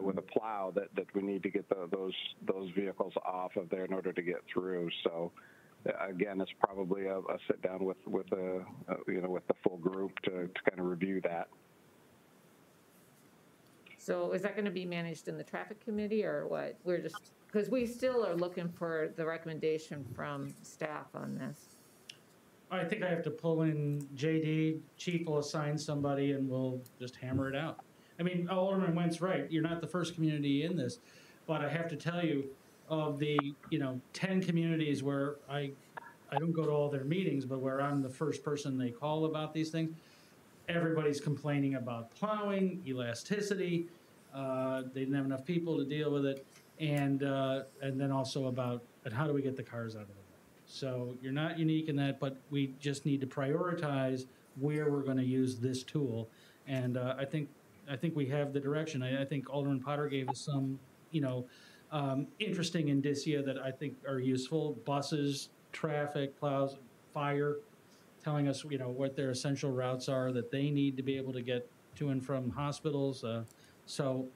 with a plow that we need to get those vehicles off of there in order to get through. So again, it's probably a sit down with the full group to kind of review that. So is that going to be managed in the traffic committee, or what? We're just, because we still are looking for the recommendation from staff on this. I think I have to pull in JD, Chief will assign somebody, and we'll just hammer it out. I mean, Alderman Went's right. You're not the first community in this, but I have to tell you, of the 10 communities where I don't go to all their meetings, but where I'm the first person they call about these things, everybody's complaining about plowing, elasticity. They didn't have enough people to deal with it, and then also about how do we get the cars out of the way. So you're not unique in that, but we just need to prioritize where we're going to use this tool, and I think we have the direction. I think Alderman Potter gave us some interesting indicia that I think are useful: buses, traffic, plows, fire, telling us, what their essential routes are that they need to be able to get to and from hospitals. So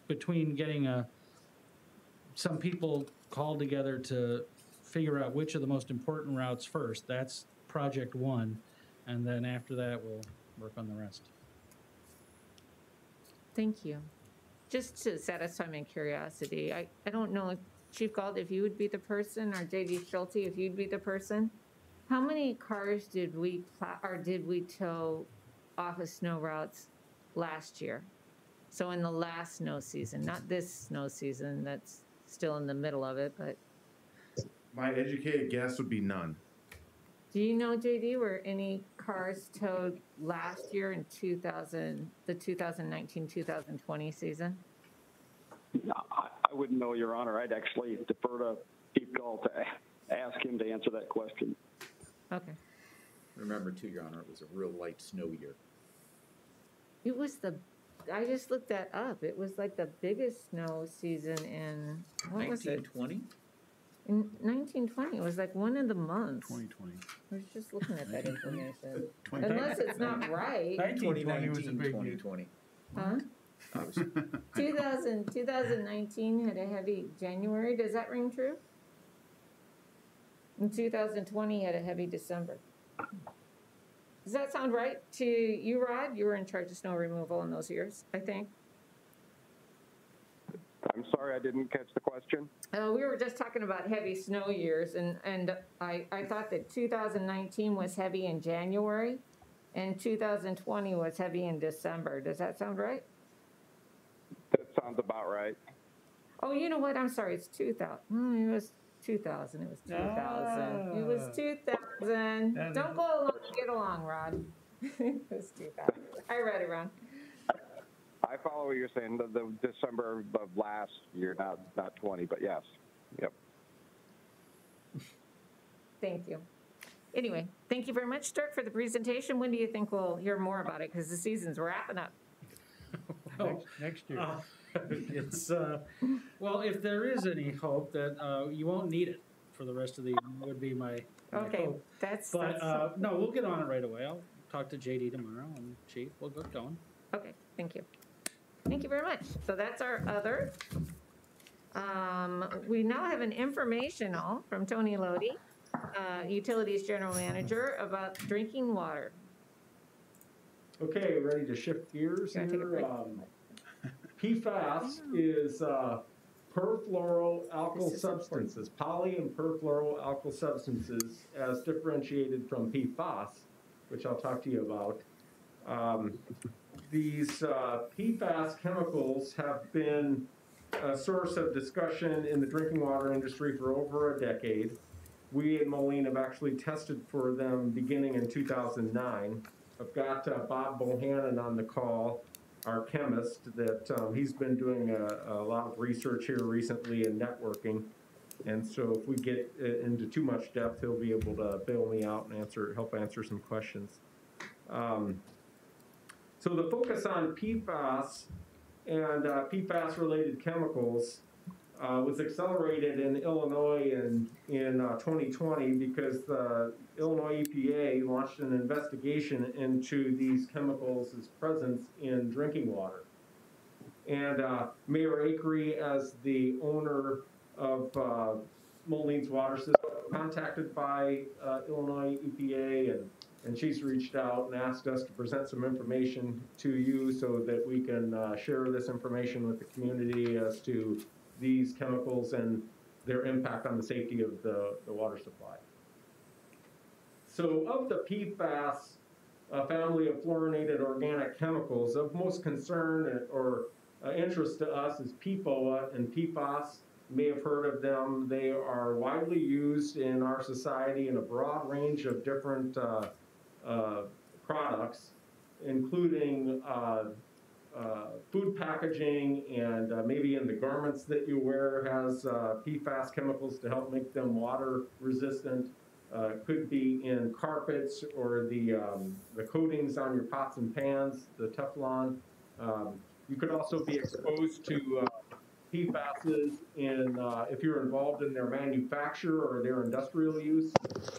between getting some people called together to figure out which of the most important routes first, that's project one, and then after that, we'll work on the rest. Thank you. Just to satisfy my curiosity, I don't know, Chief Galt, if you would be the person, or JD Schulte, if you'd be the person. How many cars did we tow off of snow routes last year? So in the last snow season, not this snow season that's still in the middle of it, but. My educated guess would be none. Do you know, JD, were any cars towed last year in the 2019-2020 season? No, I wouldn't know, Your Honor. I'd actually defer to Chief Galt to ask him to answer that question. Okay. Remember too, Your Honor, it was a real light snow year. It was I just looked that up. It was like the biggest snow season in, what was it? 1920? In 1920, it was like one of the months. 2020. I was just looking at that information. Unless it's not right. 2020 was a big 2020. Huh? 2019 had a heavy January. Does that ring true? And 2020 had a heavy December. Does that sound right to you, Rod? You were in charge of snow removal in those years, I think. I'm sorry, I didn't catch the question. We were just talking about heavy snow years, and I thought that 2019 was heavy in January, and 2020 was heavy in December. Does that sound right? That sounds about right. Oh, you know what? I'm sorry. It's 2000. It was 2000. It was 2000. It was 2000. Don't go along. Get along, Rod. It was 2000. I read it wrong. I follow what you're saying. The December of last year, not 20, but yes. Yep. Thank you. Anyway, thank you very much, Dirk, for the presentation. When do you think we'll hear more about it? Because the season's wrapping up. Next year. It's well, if there is any hope that you won't need it for the rest of the year, would be my okay. hope. That's no, we'll get on it right away. I'll talk to JD tomorrow and Chief. We'll get going. Okay, thank you. Thank you very much. So that's our other. We now have an informational from Tony Lodi, Utilities General Manager, about drinking water. Okay, ready to shift gears here. PFAS is perfluoroalkyl substances, poly and perfluoroalkyl substances, as differentiated from PFAS, which I'll talk to you about. these PFAS chemicals have been a source of discussion in the drinking water industry for over a decade. We at Moline have actually tested for them beginning in 2009. I've got Bob Bohannon on the call, our chemist, that he's been doing a lot of research here recently in networking. And so if we get into too much depth, he'll be able to bail me out and help answer some questions. So the focus on PFAS and PFAS-related chemicals was accelerated in Illinois in 2020 because the Illinois EPA launched an investigation into these chemicals' presence in drinking water. And Mayor Acree, as the owner of Moline's water system, contacted by Illinois EPA, and she's reached out and asked us to present some information to you so that we can share this information with the community as to these chemicals and their impact on the safety of the water supply. So of the PFAS family of fluorinated organic chemicals, of most concern or interest to us is PFOA and PFAS. You may have heard of them. They are widely used in our society in a broad range of different products, including food packaging, and maybe in the garments that you wear has PFAS chemicals to help make them water resistant. Could be in carpets or the coatings on your pots and pans, the Teflon. You could also be exposed to PFASs in if you're involved in their manufacture or their industrial use.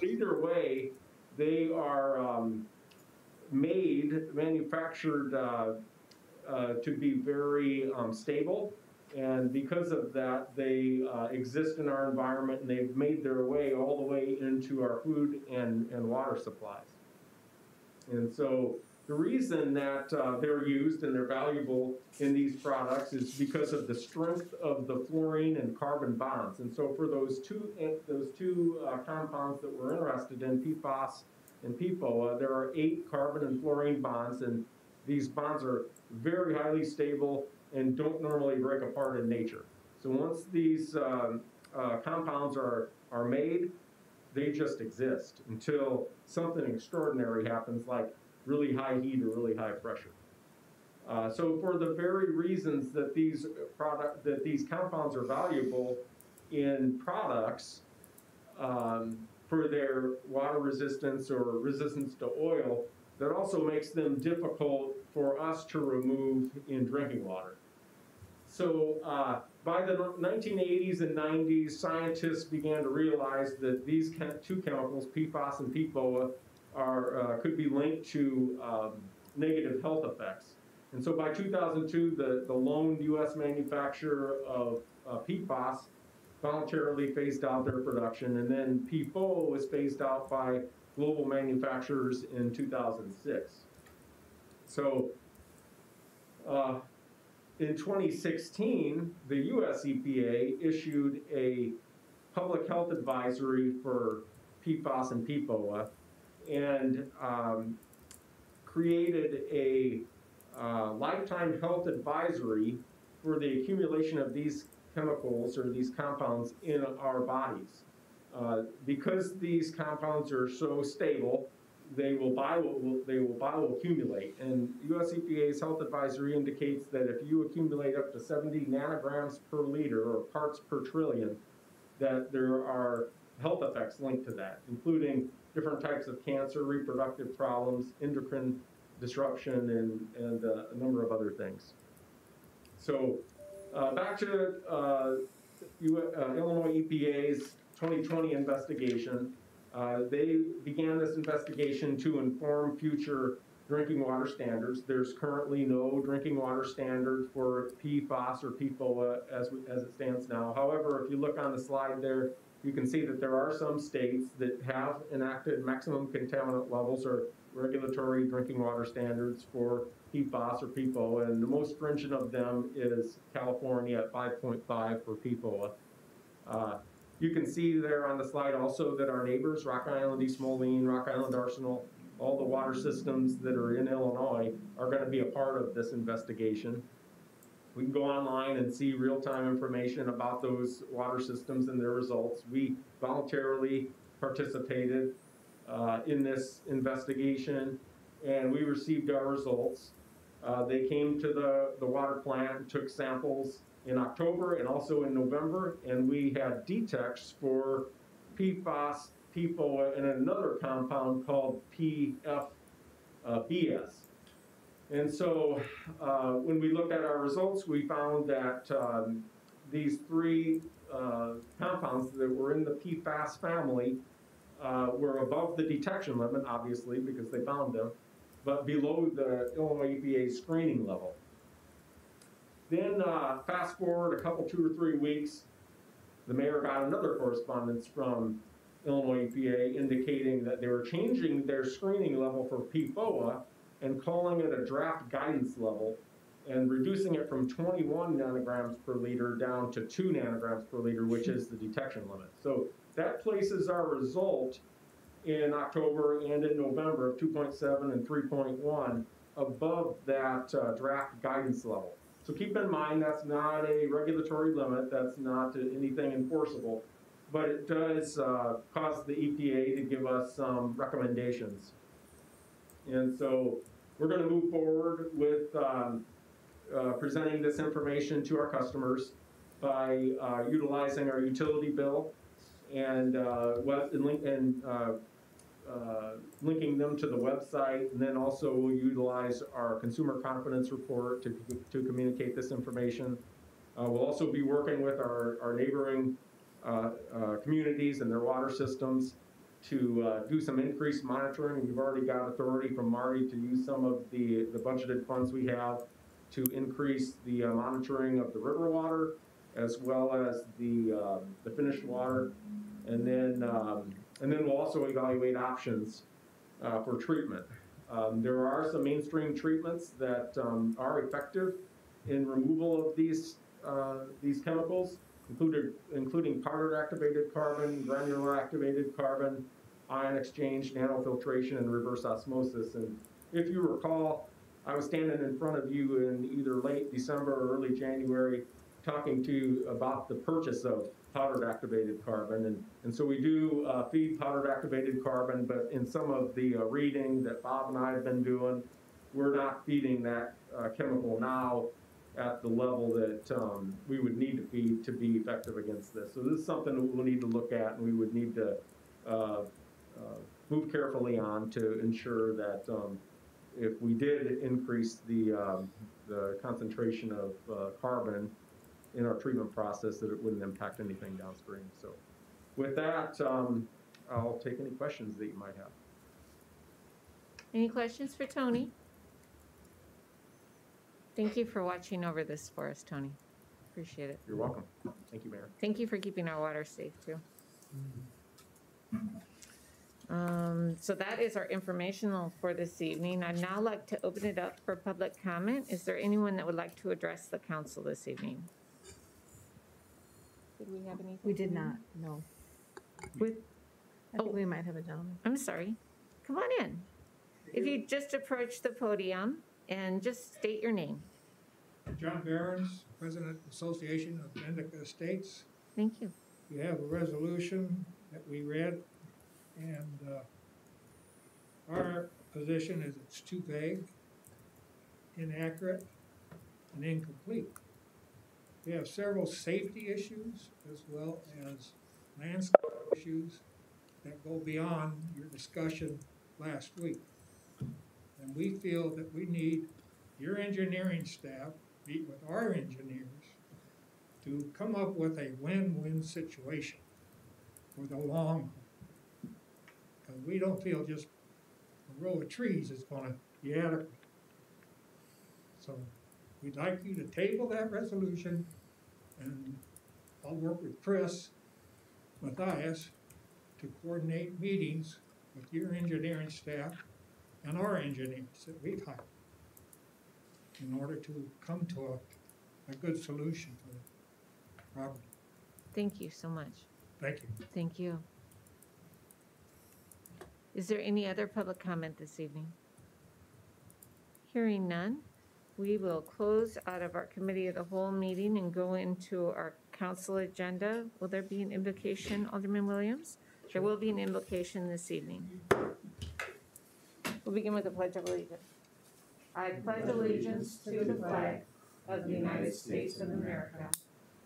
Either way, they are manufactured to be very stable, and because of that, they exist in our environment, and they've made their way all the way into our food and water supplies. And so the reason that they're used and they're valuable in these products is because of the strength of the fluorine and carbon bonds. And so for those two compounds that we're interested in, PFAS and PFOA, there are 8 carbon and fluorine bonds, and these bonds are very highly stable and don't normally break apart in nature. So once these compounds are made, they just exist until something extraordinary happens, like really high heat or really high pressure. So for the very reasons that these compounds are valuable in products for their water resistance or resistance to oil, that also makes them difficult for us to remove in drinking water. So by the 1980s and 90s, scientists began to realize that these two chemicals, PFAS and PFOA, could be linked to negative health effects. And so by 2002, the lone U.S. manufacturer of PFAS voluntarily phased out their production, and then PFOA was phased out by global manufacturers in 2006. So in 2016, the U.S. EPA issued a public health advisory for PFAS and PFOA, and created a lifetime health advisory for the accumulation of these chemicals or these compounds in our bodies. Because these compounds are so stable, they will bioaccumulate. And US EPA's health advisory indicates that if you accumulate up to 70 nanograms per liter or parts per trillion, that there are health effects linked to that, including different types of cancer, reproductive problems, endocrine disruption, and a number of other things. So back to Illinois EPA's 2020 investigation. They began this investigation to inform future drinking water standards. There's currently no drinking water standard for PFAS or PFOA as it stands now. However, if you look on the slide there, you can see that there are some states that have enacted maximum contaminant levels or regulatory drinking water standards for PFAS or PFOA, and the most stringent of them is California at 5.5 for PFOA. You can see there on the slide also that our neighbors, Rock Island, East Moline, Rock Island Arsenal, all the water systems that are in Illinois are going to be a part of this investigation. We can go online and see real-time information about those water systems and their results. We voluntarily participated in this investigation, and we received our results. They came to the water plant and took samples in October and also in November, and we had detects for PFAS, PFOA, and another compound called PFBS. And so when we looked at our results, we found that these three compounds that were in the PFAS family were above the detection limit, obviously, because they found them, but below the Illinois EPA screening level. Then fast forward a couple, 2 or 3 weeks, the mayor got another correspondence from Illinois EPA indicating that they were changing their screening level for PFOA and calling it a draft guidance level and reducing it from 21 nanograms per liter down to 2 nanograms per liter, which is the detection limit. So that places our result in October and in November of 2.7 and 3.1 above that draft guidance level. So keep in mind, that's not a regulatory limit, that's not anything enforceable, but it does cause the EPA to give us some recommendations. And so we're going to move forward with presenting this information to our customers by utilizing our utility bill and linking them to the website, and then also we'll utilize our consumer confidence report to communicate this information. We'll also be working with our neighboring communities and their water systems to do some increased monitoring. We've already got authority from Marty to use some of the budgeted funds we have to increase the monitoring of the river water as well as the finished water, and then we'll also evaluate options for treatment. There are some mainstream treatments that are effective in removal of these chemicals, including powdered activated carbon, granular activated carbon, ion exchange, nanofiltration, and reverse osmosis. And if you recall, I was standing in front of you in either late December or early January talking to you about the purchase of powdered activated carbon. And so we do feed powdered activated carbon, but in some of the reading that Bob and I have been doing, we're not feeding that chemical now at the level that we would need to feed to be effective against this. So this is something that we'll need to look at, and we would need to move carefully on to ensure that if we did increase the concentration of carbon in our treatment process, that it wouldn't impact anything downstream. So with that, I'll take any questions that you might have. Any questions for Tony? Thank you for watching over this for us, Tony. Appreciate it. You're welcome. Thank you, Mayor. Thank you for keeping our water safe, too. So that is our informational for this evening. I'd now like to open it up for public comment. Is there anyone that would like to address the council this evening? Did we have anything? We did not, no. With, I think we might have a gentleman. I'm sorry. Come on in. If you just approach the podium and just state your name. John Behrens, President Association of Indica Estates. Thank you. We have a resolution that we read, and our position is it's too vague, inaccurate, and incomplete. We have several safety issues as well as landscape issues that go beyond your discussion last week. And we feel that we need your engineering staff meet with our engineers to come up with a win-win situation for the long haul. Because we don't feel just a row of trees is going to be adequate. So we'd like you to table that resolution, and I'll work with Chris Matthias to coordinate meetings with your engineering staff and our engineers that we've hired in order to come to a good solution for the problem. Thank you so much. Thank you. Thank you. Is there any other public comment this evening? Hearing none, we will close out of our committee of the whole meeting and go into our council agenda. Will there be an invocation, Alderman Williams? There will be an invocation this evening. We'll begin with the Pledge of Allegiance. I pledge allegiance to the flag of the United States of America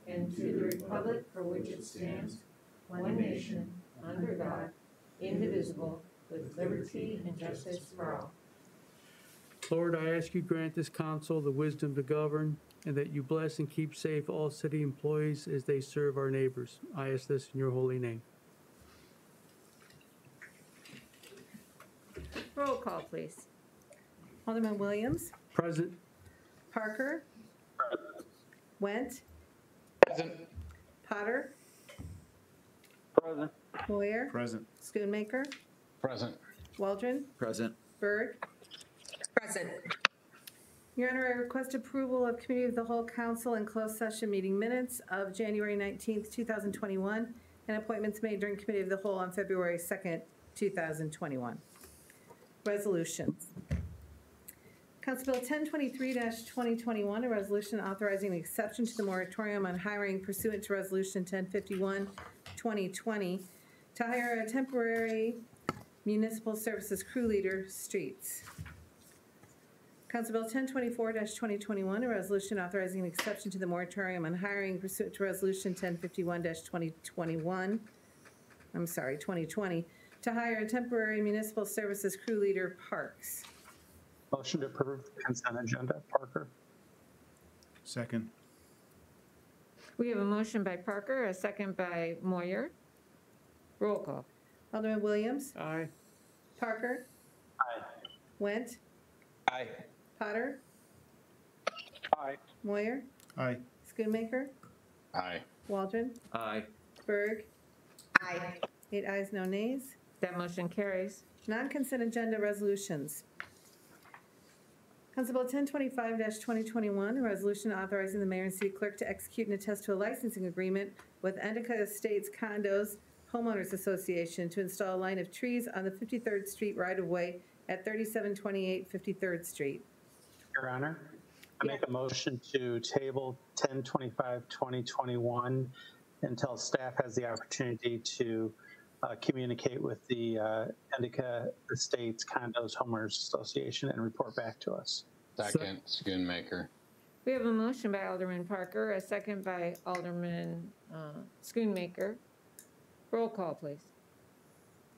and to the republic for which it stands, one nation, under God, indivisible, with liberty and justice for all. Lord, I ask you grant this council the wisdom to govern, and that you bless and keep safe all city employees as they serve our neighbors. I ask this in your holy name. Roll call, please. Alderman Williams? Present. Parker? Went? Present. Potter? Present. Moyer? Present. Schoonmaker? Present. Waldron? Present. Berg? Present. Your Honor, I request approval of Committee of the Whole Council and closed session meeting minutes of January 19th, 2021, and appointments made during Committee of the Whole on February 2nd, 2021. Resolutions. Council Bill 1023-2021, a resolution authorizing an exception to the moratorium on hiring pursuant to Resolution 1051-2020 to hire a temporary municipal services crew leader, streets. Council Bill 1024-2021, a resolution authorizing an exception to the moratorium on hiring pursuant to Resolution 1051-2020 to hire a temporary municipal services crew leader, parks. Motion to approve the consent agenda. Parker? Second. We have a motion by Parker, a second by Moyer. Roll call. Alderman Williams? Aye. Parker? Aye. Went? Aye. Potter? Aye. Moyer? Aye. Schoonmaker? Aye. Waldron? Aye. Berg? Aye. 8 ayes, no nays. That motion carries. Non-consent agenda resolutions. Council Bill 1025-2021, a resolution authorizing the mayor and city clerk to execute and attest to a licensing agreement with Endicott Estates Condos Homeowners Association to install a line of trees on the 53rd Street right-of-way at 3728 53rd Street. Your Honor, I make a motion to table 1025-2021 until staff has the opportunity to communicate with the Endicott Estates Condos Homeowners Association and report back to us. Second, Schoonmaker. We have a motion by Alderman Parker, a second by Alderman Schoonmaker. Roll call, please.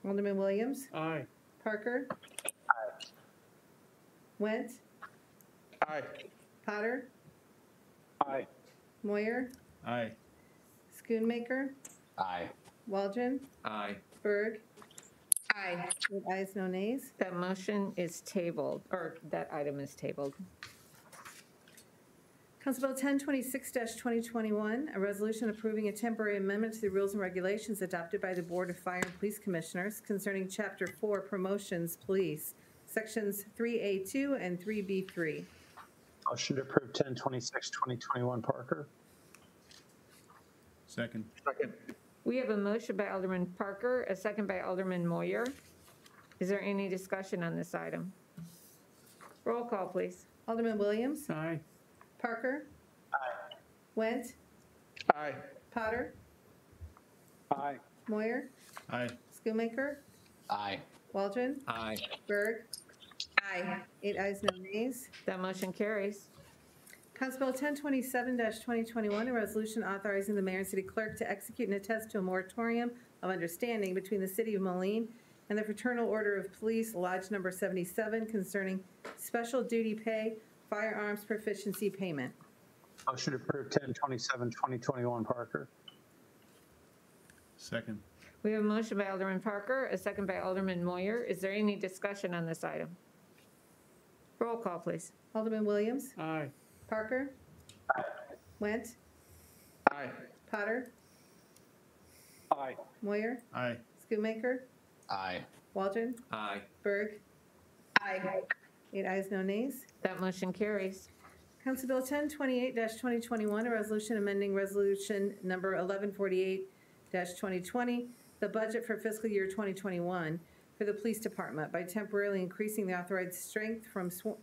Alderman Williams? Aye. Parker? Aye. Went? Aye. Potter? Aye. Moyer? Aye. Schoonmaker? Aye. Waldron? Aye. Berg? Aye. 8 ayes, no nays. That motion is tabled, or that item is tabled. Council Bill 1026-2021, a resolution approving a temporary amendment to the rules and regulations adopted by the Board of Fire and Police Commissioners concerning Chapter 4 Promotions Police, Sections 3A2 and 3B3. Motion to approve 1026-2021. Parker? Second. Second. We have a motion by Alderman Parker, a second by Alderman Moyer. Is there any discussion on this item? Roll call, please. Alderman Williams? Aye. Parker? Aye. Went? Aye. Potter? Aye. Moyer? Aye. Schoonmaker? Aye. Waldron? Aye. Berg? Aye. 8 ayes, no nays. That motion carries. Council Bill 1027-2021, a resolution authorizing the mayor and city clerk to execute and attest to a moratorium of understanding between the city of Moline and the Fraternal Order of Police, Lodge Number 77, concerning special duty pay, firearms proficiency payment. Motion to approve 1027-2021. Parker? Second. We have a motion by Alderman Parker, a second by Alderman Moyer. Is there any discussion on this item? Roll call, please. Alderman Williams? Aye. Parker? Aye. Went? Aye. Potter? Aye. Moyer? Aye. Schoonmaker? Aye. Waldron? Aye. Berg? Aye. 8 ayes, no nays. That motion carries. Council Bill 1028-2021, a resolution amending resolution number 1148-2020, the budget for fiscal year 2021 for the police department by temporarily increasing the authorized strength from sworn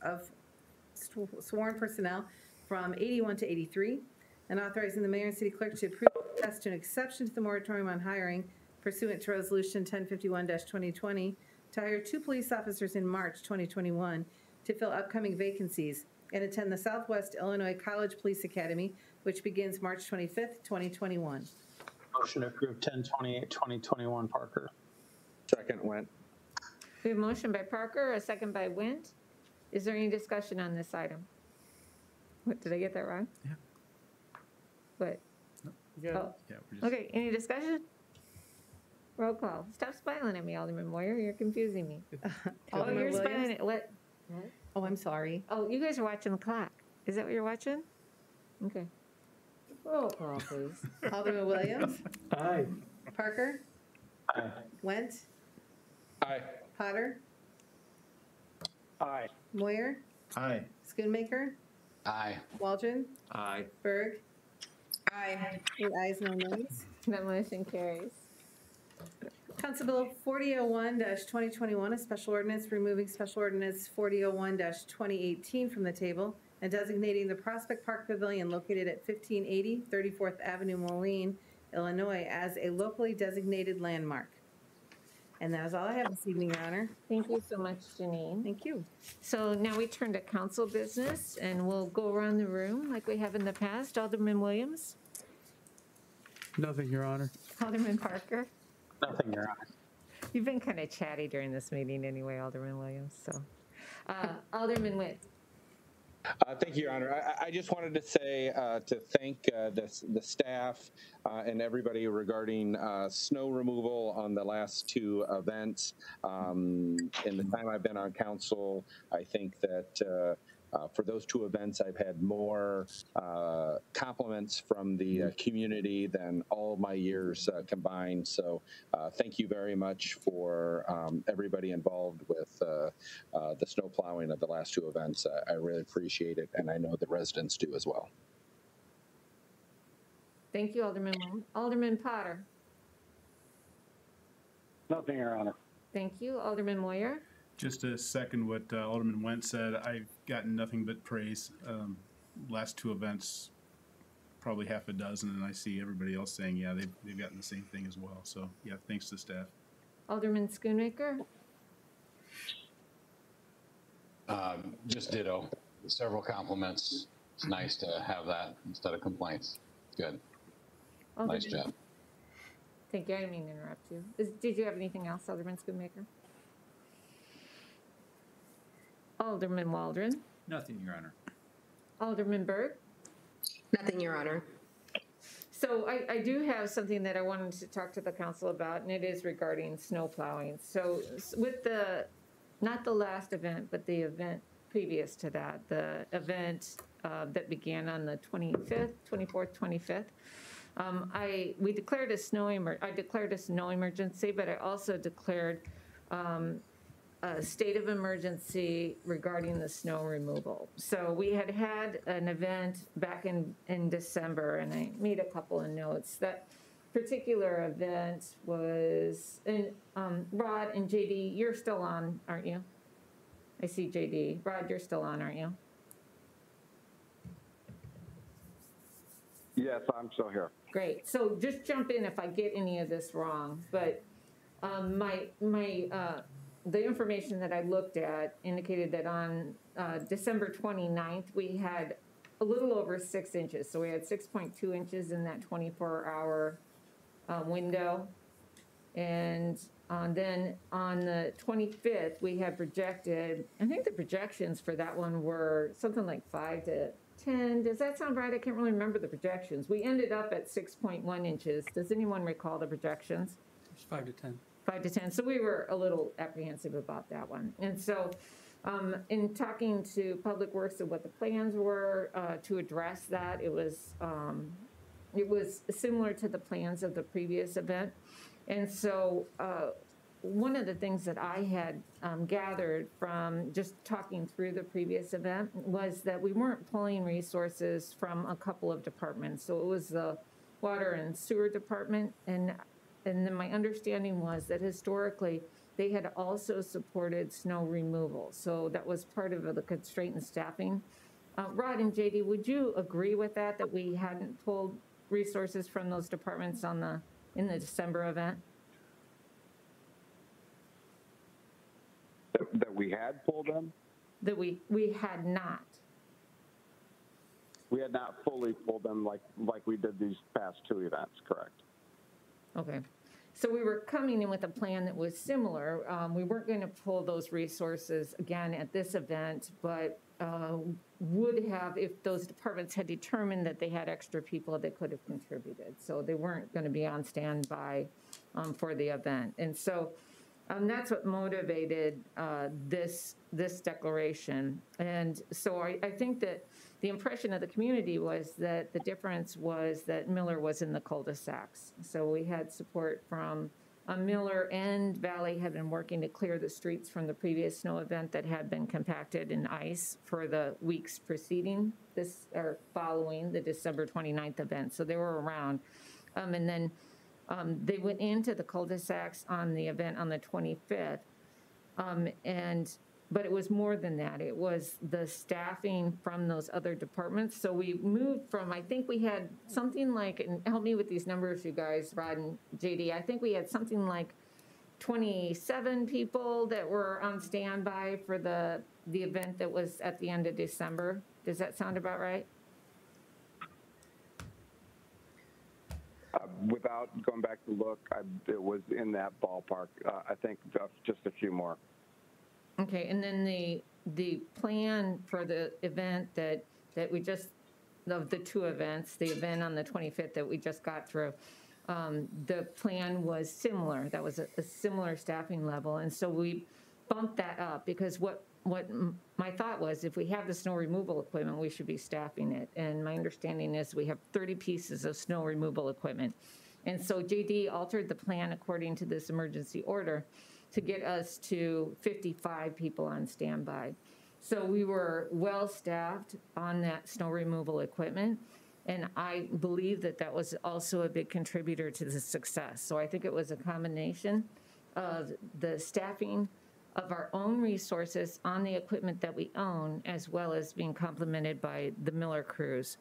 personnel from 81 to 83, and authorizing the mayor and city clerk to approve the request to an exception to the moratorium on hiring pursuant to Resolution 1051-2020 to hire 2 police officers in March 2021 to fill upcoming vacancies and attend the Southwest Illinois College Police Academy, which begins March 25th, 2021. Motion to approve 10/28/2021, Parker. Second, Went. We have a motion by Parker, a second by Wint. Is there any discussion on this item? What, did I get that wrong? Yeah. What? Yeah. Oh. Yeah, we're just... Okay, any discussion? Roll call. Stop smiling at me, Alderman Moyer. You're confusing me. Oh, Alderman you're Williams? smiling at what? Oh, I'm sorry. Oh, you guys are watching the clock. Is that what you're watching? Okay. Roll call, please. Alderman Williams? Aye. Parker? Aye. Went? Aye. Potter? Aye. Moyer? Aye. Schoonmaker? Aye. Waldron? Aye. Berg? Aye. 8 ayes, no nays. That motion carries. Council Bill 4001-2021, a special ordinance removing special ordinance 4001-2018 from the table and designating the Prospect Park Pavilion located at 1580 34th Avenue, Moline, Illinois, as a locally designated landmark. And that is all I have this evening, Your Honor. Thank you so much, Janine. Thank you. So now we turn to council business, and we'll go around the room like we have in the past. Alderman Williams? Nothing, Your Honor. Alderman Parker? Nothing, Your Honor. You've been kind of chatty during this meeting anyway, Alderman Williams, so. Alderman Witt? Thank you, Your Honor. I just wanted to say to thank the staff and everybody regarding snow removal on the last 2 events. In the time I've been on council, I think that for those 2 events, I've had more compliments from the community than all my years combined. So thank you very much for everybody involved with the snow plowing of the last 2 events. I really appreciate it, and I know the residents do as well. Thank you, Alderman Williams. Alderman Potter? Nothing, Your Honor. Thank you. Alderman Moyer? Just to second what Alderman Went said, I've gotten nothing but praise. Last 2 events, probably half a dozen, and I see everybody else saying, yeah, they've gotten the same thing as well. So, yeah, thanks to staff. Alderman Schoonmaker? Just ditto. Several compliments. It's nice to have that instead of complaints. Good. Nice job. Thank you. I didn't mean to interrupt you. Did you have anything else, Alderman Schoonmaker? Alderman Waldron? Nothing, Your Honor. Alderman Berg? Nothing, Your Honor. So I do have something that I wanted to talk to the council about, and it is regarding snow plowing. So with not the last event, but the event previous to that, the event that began on the 24th, 25th, I declared a snow emergency, but I also declared a state of emergency regarding the snow removal. So we had an event back in December, and I made a couple of notes. That particular event was, and Rod and JD, you're still on, aren't you? I see JD. Rod, you're still on, aren't you? Yes, I'm still here. Great. So just jump in if I get any of this wrong. But the information that I looked at indicated that on December 29th, we had a little over 6 inches. So we had 6.2 inches in that 24-hour window. And then on the 25th, we had projected, I think the projections for that one were something like 5 to 10. Does that sound right? I can't really remember the projections. We ended up at 6.1 inches. Does anyone recall the projections? It's 5 to 10. 5 to 10. So we were a little apprehensive about that one. And so in talking to Public Works of what the plans were to address that, it was similar to the plans of the previous event. And so one of the things that I had gathered from just talking through the previous event was that we weren't pulling resources from a couple of departments. So it was the Water and Sewer Department, and then my understanding was that historically they had also supported snow removal. So that was part of the constraint in staffing. Rod and JD, would you agree with that, that we hadn't pulled resources from those departments in the December event? That we had pulled them? That we had not. We had not fully pulled them like we did these past two events, correct? Okay. So we were coming in with a plan that was similar. We weren't going to pull those resources again at this event, but would have if those departments had determined that they had extra people that could have contributed. So they weren't going to be on standby for the event. And so that's what motivated this declaration. And so I think that the impression of the community was that the difference was that Miller was in the cul-de-sacs. So we had support from Miller and Valley had been working to clear the streets from the previous snow event that had been compacted in ice for the weeks preceding this or following the December 29th event. So they were around. And then they went into the cul-de-sacs on the event on the 25th. But it was more than that. It was the staffing from those other departments. So we moved from, I think we had something like, and help me with these numbers, you guys, Rod and JD, I think we had something like 27 people that were on standby for the event that was at the end of December. Does that sound about right? Without going back to look, it was in that ballpark. I think just a few more. Okay, and then the plan for the event that we just, of the two events, the event on the 25th that we just got through, the plan was similar. That was a similar staffing level. And so we bumped that up because what my thought was, if we have the snow removal equipment, we should be staffing it. And my understanding is we have 30 pieces of snow removal equipment. And so JD altered the plan according to this emergency order to get us to 55 people on standby. So we were well-staffed on that snow removal equipment, and I believe that that was also a big contributor to the success. So I think it was a combination of the staffing of our own resources on the equipment that we own, as well as being complemented by the Miller crews.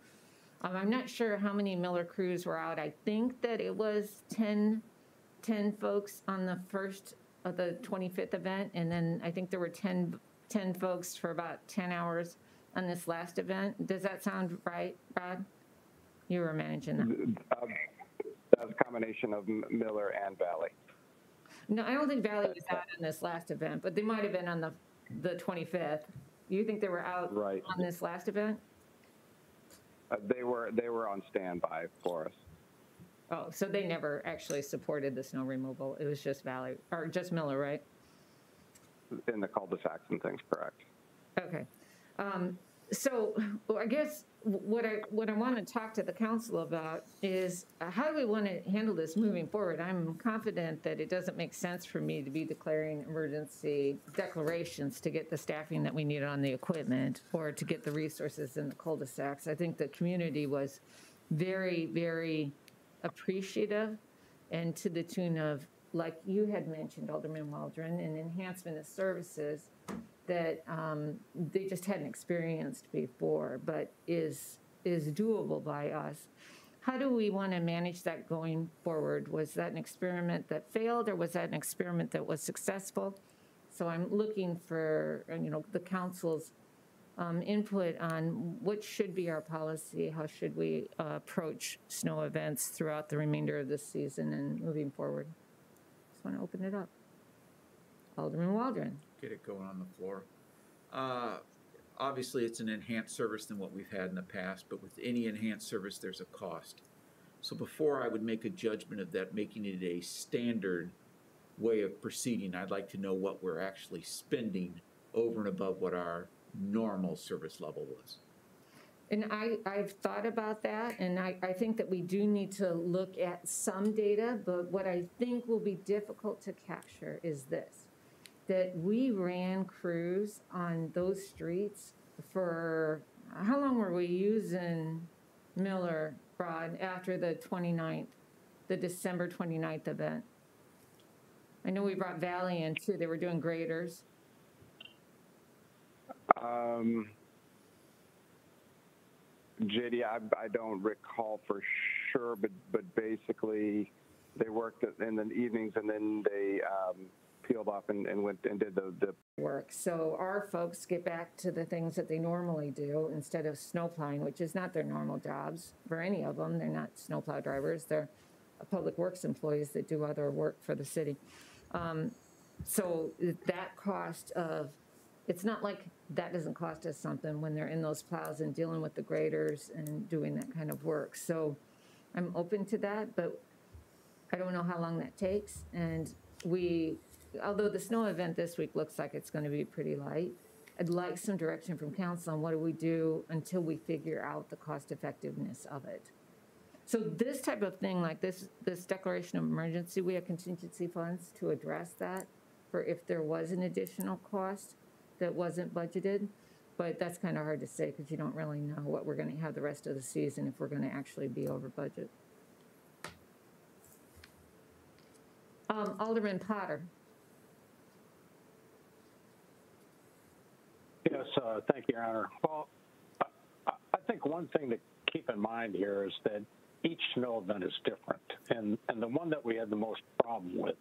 I'm not sure how many Miller crews were out. I think that it was 10 folks on the first of the 25th event, and then I think there were 10 folks for about 10 hours on this last event. Does that sound right, Brad? You were managing that. That was a combination of Miller and Valley. No, I don't think Valley was out on this last event, but they might have been on the 25th. You think they were out on this last event? They were on standby for us. Oh, so they never actually supported the snow removal. It was just Valley, or just Miller, right? In the cul-de-sacs and things, correct. Okay. So I guess what I want to talk to the council about is how do we want to handle this moving forward? I'm confident that it doesn't make sense for me to be declaring emergency declarations to get the staffing that we need on the equipment or to get the resources in the cul-de-sacs. I think the community was very, very appreciative and to the tune of, like you had mentioned, Alderman Waldron, an enhancement of services that they just hadn't experienced before, but is doable by us. How do we want to manage that going forward? Was that an experiment that failed, or was that an experiment that was successful? So I'm looking for the council's input on what should be our policy, how should we approach snow events throughout the remainder of this season and moving forward. Just want to open it up. Alderman Waldron. Get it going on the floor. Obviously, it's an enhanced service than what we've had in the past, but with any enhanced service, there's a cost. So before I would make a judgment of that, making it a standard way of proceeding, I'd like to know what we're actually spending over and above what our normal service level was. And I've thought about that, and I think that we do need to look at some data, but what I think will be difficult to capture is this, that we ran crews on those streets for, how long were we using Miller, Broad, after the 29th, the December 29th event? I know we brought Valley in too. They were doing graders. JD, I don't recall for sure, but basically they worked in the evenings and then they peeled off and went and did the work. So our folks get back to the things that they normally do instead of snow plowing, which is not their normal jobs for any of them. They're not snowplow drivers. They're public works employees that do other work for the city. So that cost of, it's not like that doesn't cost us something when they're in those plows and dealing with the graders and doing that kind of work. So I'm open to that, but I don't know how long that takes. And although the snow event this week looks like it's going to be pretty light, I'd like some direction from council on what do we do until we figure out the cost effectiveness of it. So this type of thing, like this declaration of emergency, we have contingency funds to address that for if there was an additional cost that wasn't budgeted. But that's kind of hard to say because you don't really know what we're going to have the rest of the season if we're going to actually be over budget. Alderman Potter. Yes, thank you, Your Honor. Well, I think one thing to keep in mind here is that each snow event is different. And the one that we had the most problem with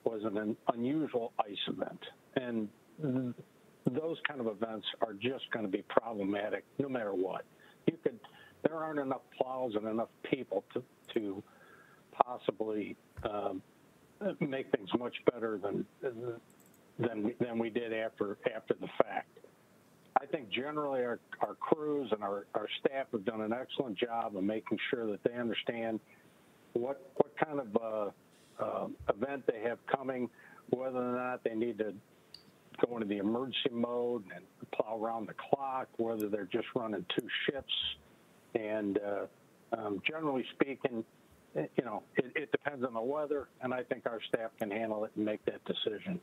was an unusual ice event. And those kind of events are just going to be problematic no matter what. There aren't enough plows and enough people to possibly make things much better than we did after the fact. I think generally our crews and our staff have done an excellent job of making sure that they understand what kind of event they have coming, whether or not they need to go into the emergency mode and plow around the clock, whether they're just running 2 shifts. And generally speaking, you know, it depends on the weather, and I think our staff can handle it and make that decision.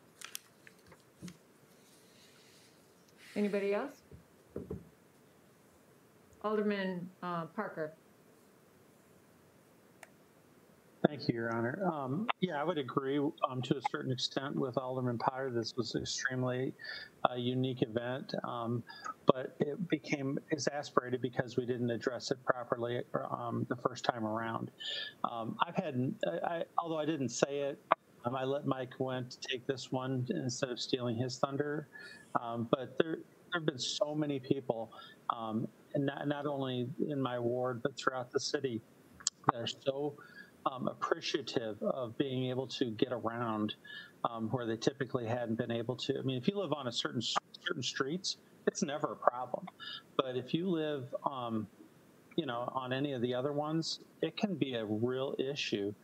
Anybody else? Alderman Parker. Thank you, Your Honor. Yeah, I would agree to a certain extent with Alderman Potter. This was an extremely unique event, but it became exasperated because we didn't address it properly the first time around. Although I didn't say it, I let Mike Wendt take this one instead of stealing his thunder. But there have been so many people, and not only in my ward, but throughout the city, that are so appreciative of being able to get around where they typically hadn't been able to. I mean, if you live on a certain streets, it's never a problem. But if you live, you know, on any of the other ones, it can be a real issue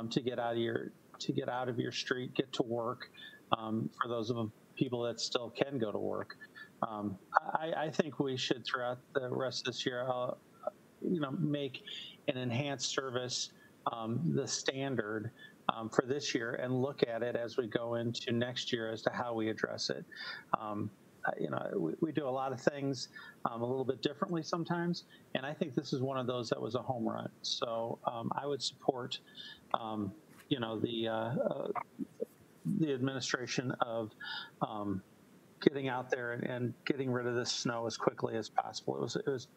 to get out of your street, get to work. For those of people that still can go to work, I think we should throughout the rest of this year, you know, make an enhanced service the standard for this year and look at it as we go into next year as to how we address it. You know, we do a lot of things a little bit differently sometimes, and I think this is one of those that was a home run. So I would support, you know, the administration of getting out there and getting rid of this snow as quickly as possible. It was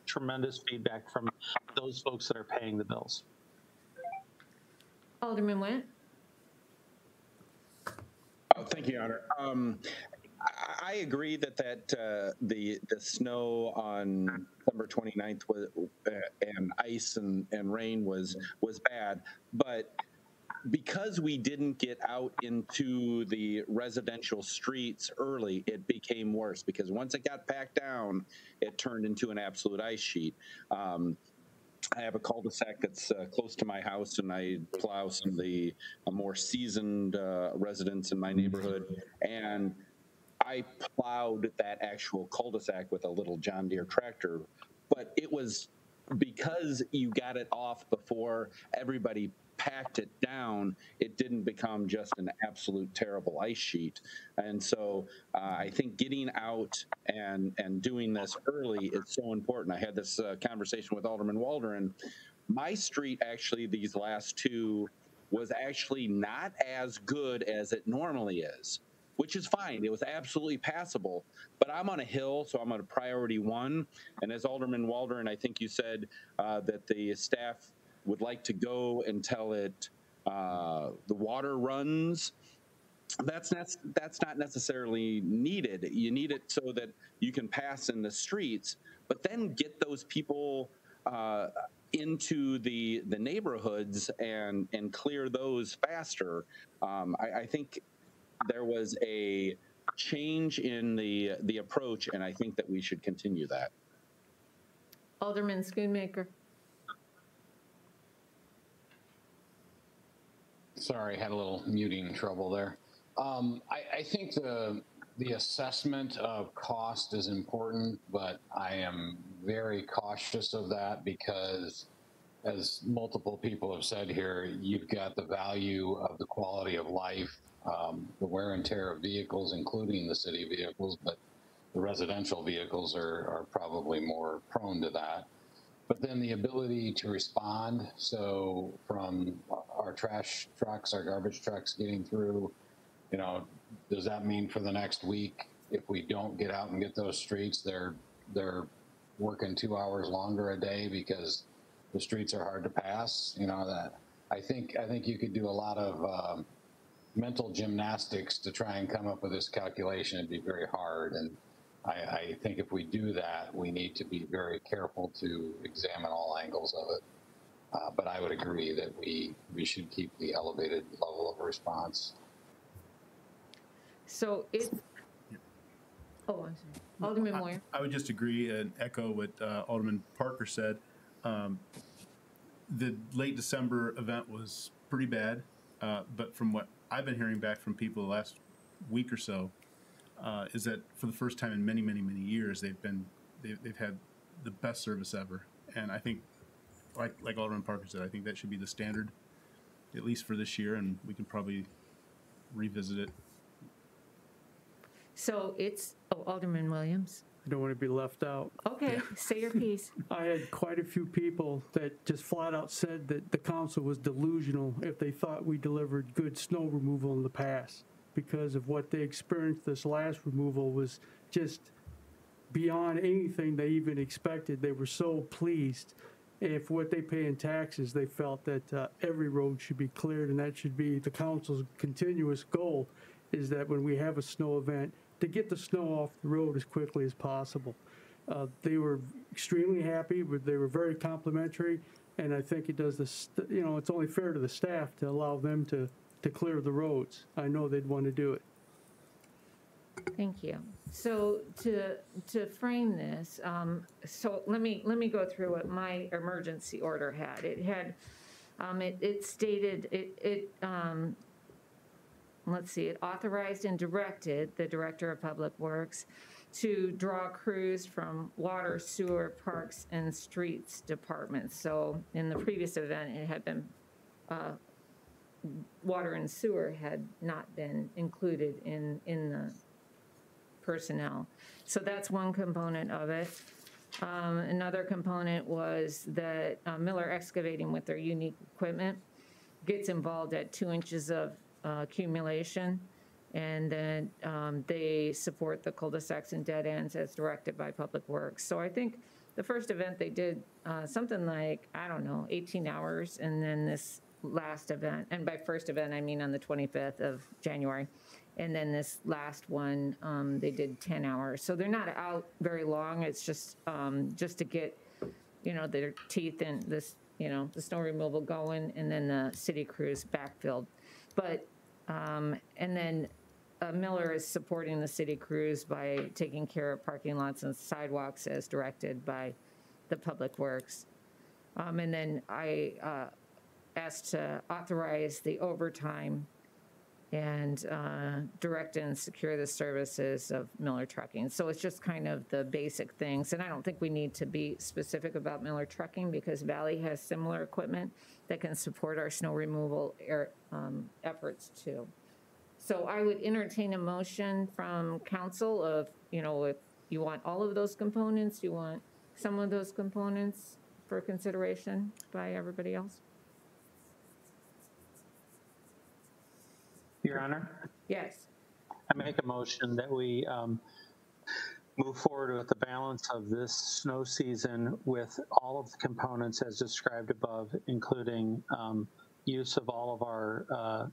tremendous feedback from those folks that are paying the bills. Alderman Wendt. Oh, thank you, Your Honor. I agree that the snow on December 29th was, and ice and rain was bad, but because we didn't get out into the residential streets early, it became worse because once it got packed down, it turned into an absolute ice sheet. I have a cul-de-sac that's close to my house, and I plow some of the more seasoned residents in my neighborhood, and I plowed that actual cul-de-sac with a little John Deere tractor, but it was because you got it off before everybody packed it down, it didn't become just an absolute terrible ice sheet. And so I think getting out and doing this early is so important. I had this conversation with Alderman Waldron. My street, actually, these last 2 was actually not as good as it normally is, which is fine. It was absolutely passable. But I'm on a hill, so I'm on a priority 1. And as Alderman Waldron, I think you said that the staff would like to go until the water runs. That's not necessarily needed. You need it so that you can pass in the streets, but then get those people into the neighborhoods and clear those faster. I think there was a change in the approach, and I think that we should continue that. Alderman Schoonmaker. Sorry, had a little muting trouble there. I think the assessment of cost is important, but I am very cautious of that because, as multiple people have said here, you've got the value of the quality of life, the wear and tear of vehicles, including the city vehicles, but the residential vehicles are probably more prone to that. But then the ability to respond, so from our trash trucks, our garbage trucks getting through, you know, does that mean for the next week, if we don't get out and get those streets, they're working 2 hours longer a day because the streets are hard to pass? You know, that I think you could do a lot of mental gymnastics to try and come up with this calculation. It'd be very hard, and I think if we do that, we need to be very careful to examine all angles of it. But I would agree that we should keep the elevated level of response. So it, oh, I'm sorry. Alderman Moyer. I would just agree and echo what Alderman Parker said. The late December event was pretty bad, but from what I've been hearing back from people the last week or so, is that for the first time in many, many, many years, they've had the best service ever. And I think, like Alderman Parker said, I think that should be the standard, at least for this year, and we can probably revisit it. So it's, oh, Alderman Williams. I don't want to be left out. Okay, say your piece. I had quite a few people that just flat out said that the council was delusional if they thought we delivered good snow removal in the past, because of what they experienced. This last removal was just beyond anything they even expected. They were so pleased. And for what they pay in taxes, they felt that every road should be cleared, and that should be the council's continuous goal, is that when we have a snow event, to get the snow off the road as quickly as possible. They were extremely happy, but they were very complimentary, and I think it does this, you know, it's only fair to the staff to allow them to clear the roads. I know they'd want to do it. Thank you. So to frame this, so let me go through what my emergency order had. It had, it stated, let's see, it authorized and directed the Director of Public Works to draw crews from water, sewer, parks, and streets departments. So in the previous event, it had been, water and sewer had not been included in the personnel. So that's one component of it. Another component was that Miller Excavating, with their unique equipment, gets involved at 2 inches of accumulation, and then they support the cul-de-sacs and dead ends as directed by Public Works. So I think the first event they did something like, I don't know, 18 hours, and then this last event, and by first event I mean on the 25th of January, and then this last one they did 10 hours. So they're not out very long. It's just to get, you know, their teeth in this, you know, the snow removal going, and then the city crews backfilled. But and then Miller is supporting the city crews by taking care of parking lots and sidewalks as directed by the Public Works. And then I asked to authorize the overtime and direct and secure the services of Miller Trucking. So it's just kind of the basic things. And I don't think we need to be specific about Miller Trucking, because Valley has similar equipment that can support our snow removal efforts too. So I would entertain a motion from council of, you know, if you want all of those components, you want some of those components for consideration by everybody else. Your Honor? Yes. I make a motion that we move forward with the balance of this snow season with all of the components as described above, including use of all of our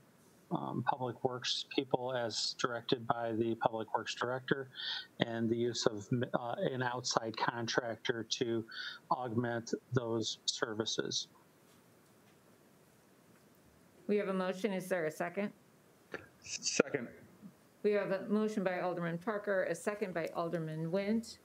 public works people as directed by the public works director, and the use of an outside contractor to augment those services. We have a motion. Is there a second? Second. We have a motion by Alderman Parker, a second by Alderman Went.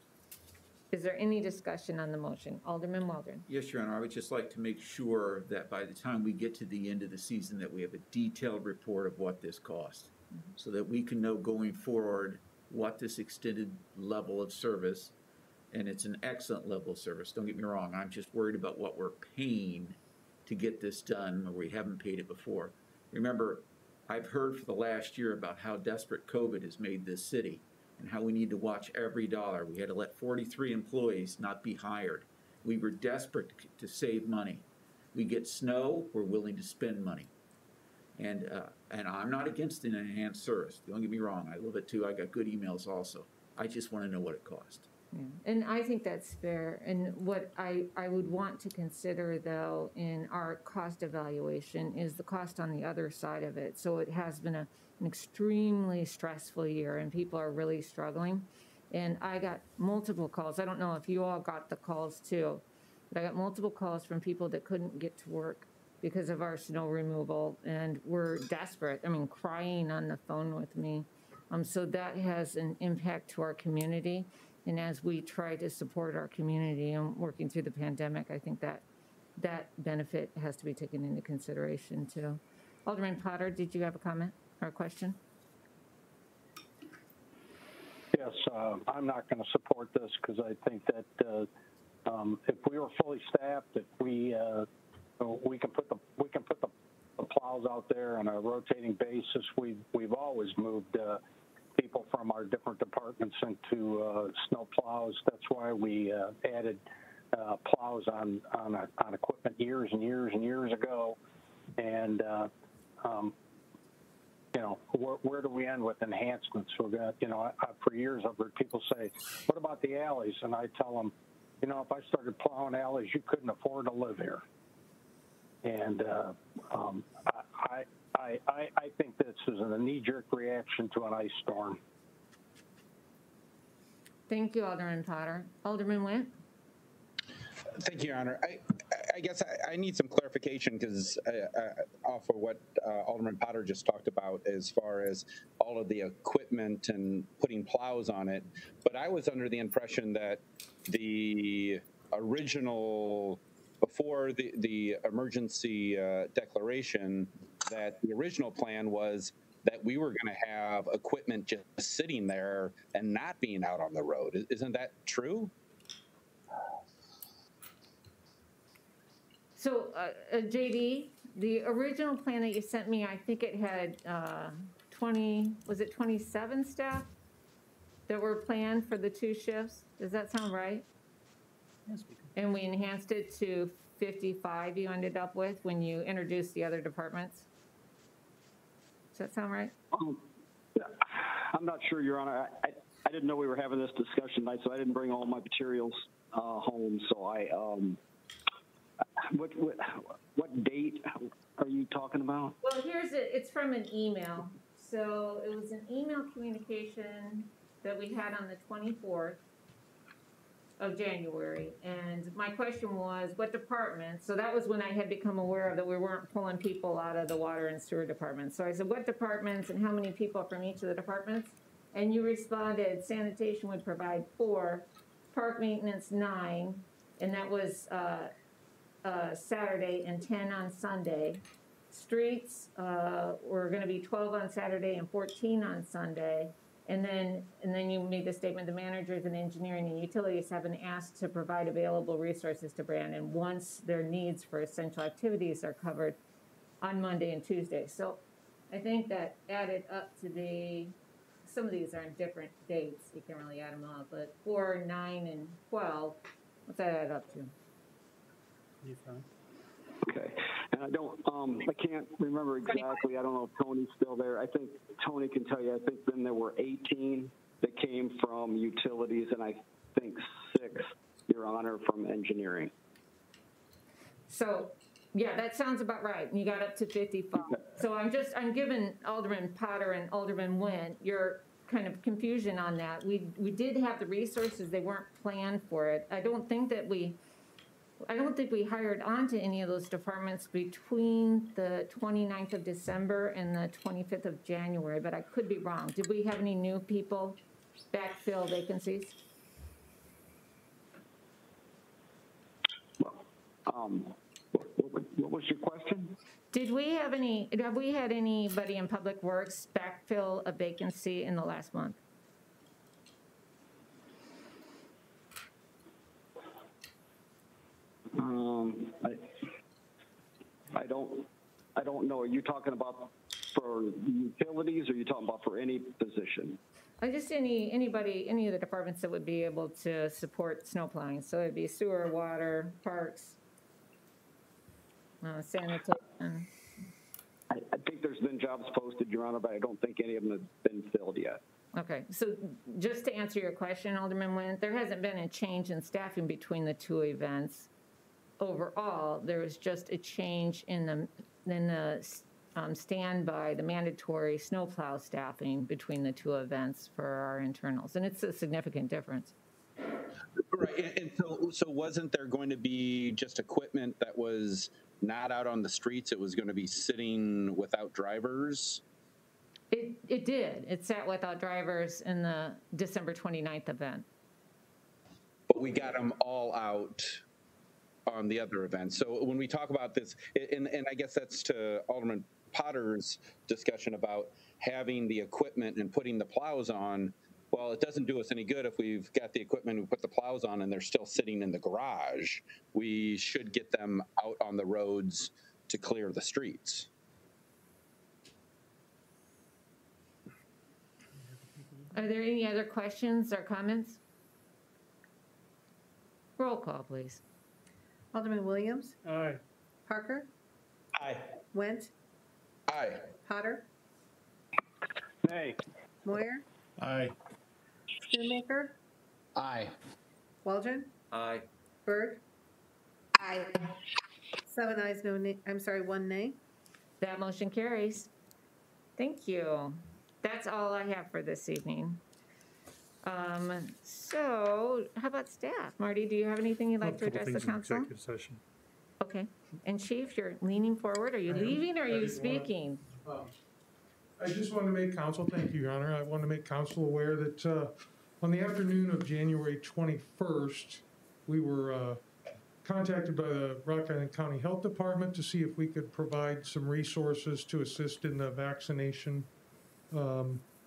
Is there any discussion on the motion? Alderman Waldron. Yes, Your Honor. I would just like to make sure that by the time we get to the end of the season that we have a detailed report of what this cost, so that we can know going forward what this extended level of service, and it's an excellent level of service. Don't get me wrong. I'm just worried about what we're paying to get this done where we haven't paid it before. Remember, I've heard for the last year about how desperate COVID has made this city and how we need to watch every dollar. We had to let 43 employees not be hired. We were desperate to save money. We get snow, we're willing to spend money. And I'm not against an enhanced service. Don't get me wrong, I love it too. I got good emails also. I just want to know what it cost. Yeah. And I think that's fair. And what I would want to consider, though, in our cost evaluation is the cost on the other side of it. So it has been an extremely stressful year, and people are really struggling. And I got multiple calls. I don't know if you all got the calls, too, but I got multiple calls from people that couldn't get to work because of our snow removal, and were desperate. I mean, crying on the phone with me. So that has an impact to our community. And as we try to support our community and working through the pandemic, I think that that benefit has to be taken into consideration too. Alderman Potter, did you have a comment or a question? Yes, I'm not going to support this because I think that if we were fully staffed, if we can put the plows out there on a rotating basis. We've always moved people from our different departments into snow plows. That's why we added plows on equipment years and years and years ago. And you know, where do we end with enhancements? We're gonna, you know, for years I've heard people say, "What about the alleys?" And I tell them, you know, if I started plowing alleys, you couldn't afford to live here. And I think this is a knee-jerk reaction to an ice storm. Thank you, Alderman Potter. Alderman Went? Thank you, Your Honor. I guess I need some clarification because off of what Alderman Potter just talked about as far as all of the equipment and putting plows on it. But I was under the impression that the original, before the emergency declaration, that the original plan was that we were going to have equipment just sitting there and not being out on the road. Isn't that true? So, JD, the original plan that you sent me, I think it had 27 staff that were planned for the 2 shifts? Does that sound right? Yes, we can. And we enhanced it to 55 you ended up with when you introduced the other departments? Does that sound right? I'm not sure, Your Honor. I didn't know we were having this discussion tonight, so I didn't bring all my materials home. So what date are you talking about? Well, it's from an email. So it was an email communication that we had on the 24th of January. And my question was, what departments? So that was when I had become aware of that we weren't pulling people out of the water and sewer departments. So I said, what departments and how many people from each of the departments? And you responded, sanitation would provide 4, park maintenance 9, and that was Saturday, and 10 on Sunday. Streets were going to be 12 on Saturday and 14 on Sunday. And then you made the statement, the managers and engineering and utilities have been asked to provide available resources to Brandon once their needs for essential activities are covered on Monday and Tuesday. So I think that added up to some of these are in different dates. You can't really add them up, but 4, 9, and 12, what's that add up to? Okay. And I can't remember exactly. I don't know if Tony's still there. I think Tony can tell you. I think then there were 18 that came from utilities, and I think 6, Your Honor, from engineering. So, yeah, that sounds about right. You got up to 55. So I'm giving Alderman Potter and Alderman Nguyen your kind of confusion on that. We did have the resources. They weren't planned for it. I don't think we hired on to any of those departments between the 29th of December and the 25th of January, but I could be wrong. Did we have any new people backfill vacancies? What was your question? Have we had anybody in Public Works backfill a vacancy in the last month? I don't know. Are you talking about for utilities, or are you talking about for any position? Just any of the departments that would be able to support snow plowing. So it'd be sewer, water, parks, sanitation. I think there's been jobs posted, Your Honor, but I don't think any of them have been filled yet. Okay, so just to answer your question, Alderman Nguyen, there hasn't been a change in staffing between the two events. Overall, there was just a change in the standby, the mandatory snowplow staffing between the two events for our internals, and it's a significant difference. Right, and so wasn't there going to be just equipment that was not out on the streets? It was going to be sitting without drivers? It did. It sat without drivers in the December 29th event. But we got them all out on the other events. So when we talk about this, and I guess that's to Alderman Potter's discussion about having the equipment and putting the plows on. Well, it doesn't do us any good if we've got the equipment, we put the plows on, and they're still sitting in the garage. We should get them out on the roads to clear the streets. Are there any other questions or comments? Roll call, please. Alderman Williams? Aye. Parker? Aye. Went? Aye. Potter? Nay. Moyer? Aye. Schoonmaker? Aye. Waldron? Aye. Berg? Aye. 7 ayes, no nay. I'm sorry, 1 nay. That motion carries. Thank you. That's all I have for this evening. So how about staff? Marty, do you have anything you'd like to address the council? Executive session. Okay. And Chief, you're leaning forward. Are you leaving or are you speaking? I just want to make council, thank you, Your Honor. I want to make council aware that on the afternoon of January 21st, we were contacted by the Rock Island County Health Department to see if we could provide some resources to assist in the vaccination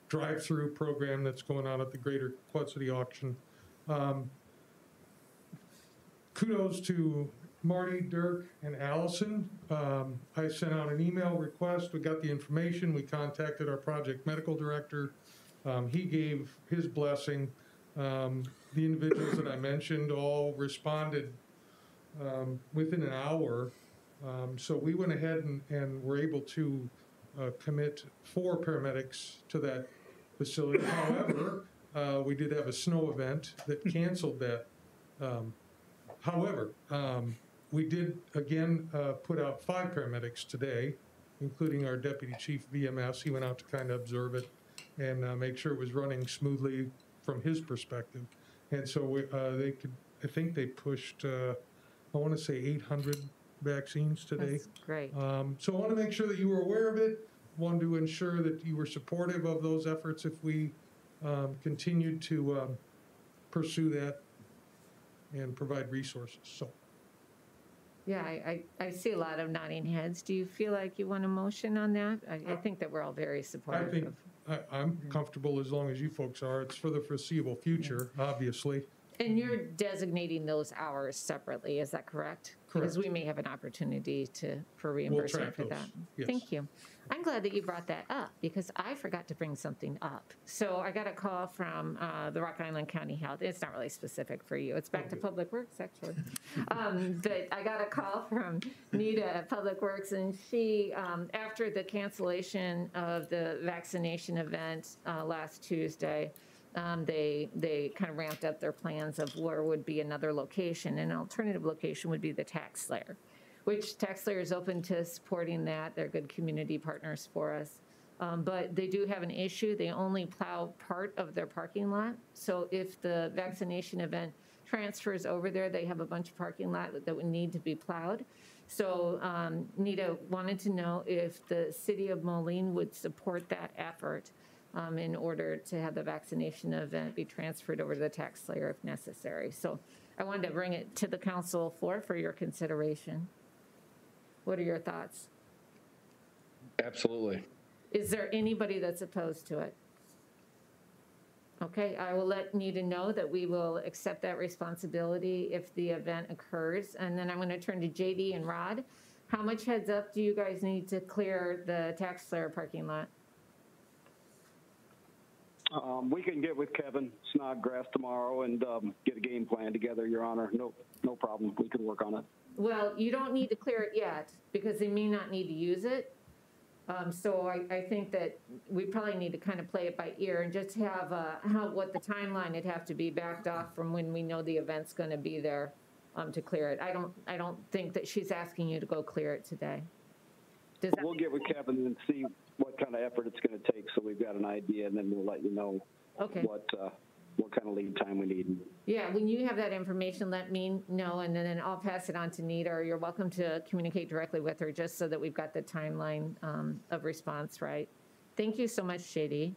drive-through program that's going on at the Greater Quad City auction. Kudos to Marty, Dirk, and Allison. I sent out an email request. We got the information. We contacted our project medical director. He gave his blessing. The individuals that I mentioned all responded within an hour. So we went ahead and were able to commit 4 paramedics to that facility. However, we did have a snow event that canceled that. However, we did again put out 5 paramedics today, including our deputy chief VMS. He went out to kind of observe it and make sure it was running smoothly from his perspective. And so they could, I think they pushed, I want to say 800 vaccines today. That's great. So I want to make sure that you were aware of it. Wanted to ensure that you were supportive of those efforts if we continued to pursue that and provide resources. So. Yeah, I see a lot of nodding heads. Do you feel like you want a motion on that? I think that we're all very supportive. I think I'm comfortable as long as you folks are. It's for the foreseeable future, obviously. And you're designating those hours separately, is that correct? Because we may have an opportunity for reimbursement for those, that. yes. Thank you. I'm glad that you brought that up because I forgot to bring something up. So I got a call from the Rock Island County Health. It's not really specific for you. It's back to Public Works, actually. But I got a call from Nita at Public Works, and she, after the cancellation of the vaccination event last Tuesday, they kind of ramped up their plans of where would be another location. An alternative location would be the Tax Slayer, which Tax Slayer is open to supporting that. They're good community partners for us. But they do have an issue. They only plow part of their parking lot. So if the vaccination event transfers over there, they have a bunch of parking lot that would need to be plowed. So Nita wanted to know if the city of Moline would support that effort in order to have the vaccination event be transferred over to the Tax Slayer if necessary. So I wanted to bring it to the council floor for your consideration. What are your thoughts? Absolutely. Is there anybody that's opposed to it? Okay, I will let Nita know that we will accept that responsibility if the event occurs. And then I'm going to turn to JD and Rod. How much heads up do you guys need to clear the Tax Slayer parking lot? We can get with Kevin Snodgrass tomorrow and get a game plan together, Your Honor. No problem. We can work on it. Well, you don't need to clear it yet because they may not need to use it. So I think that we probably need to kind of play it by ear and just have what the timeline would have to be backed off from when we know the event's going to be there to clear it. I don't think that she's asking you to go clear it today. We'll get with Kevin and see what kind of effort it's going to take, so we've got an idea, and then we'll let you know what kind of lead time we need. Yeah, when you have that information, let me know, and then I'll pass it on to Nita, or you're welcome to communicate directly with her just so that we've got the timeline of response right. Thank you so much, JD.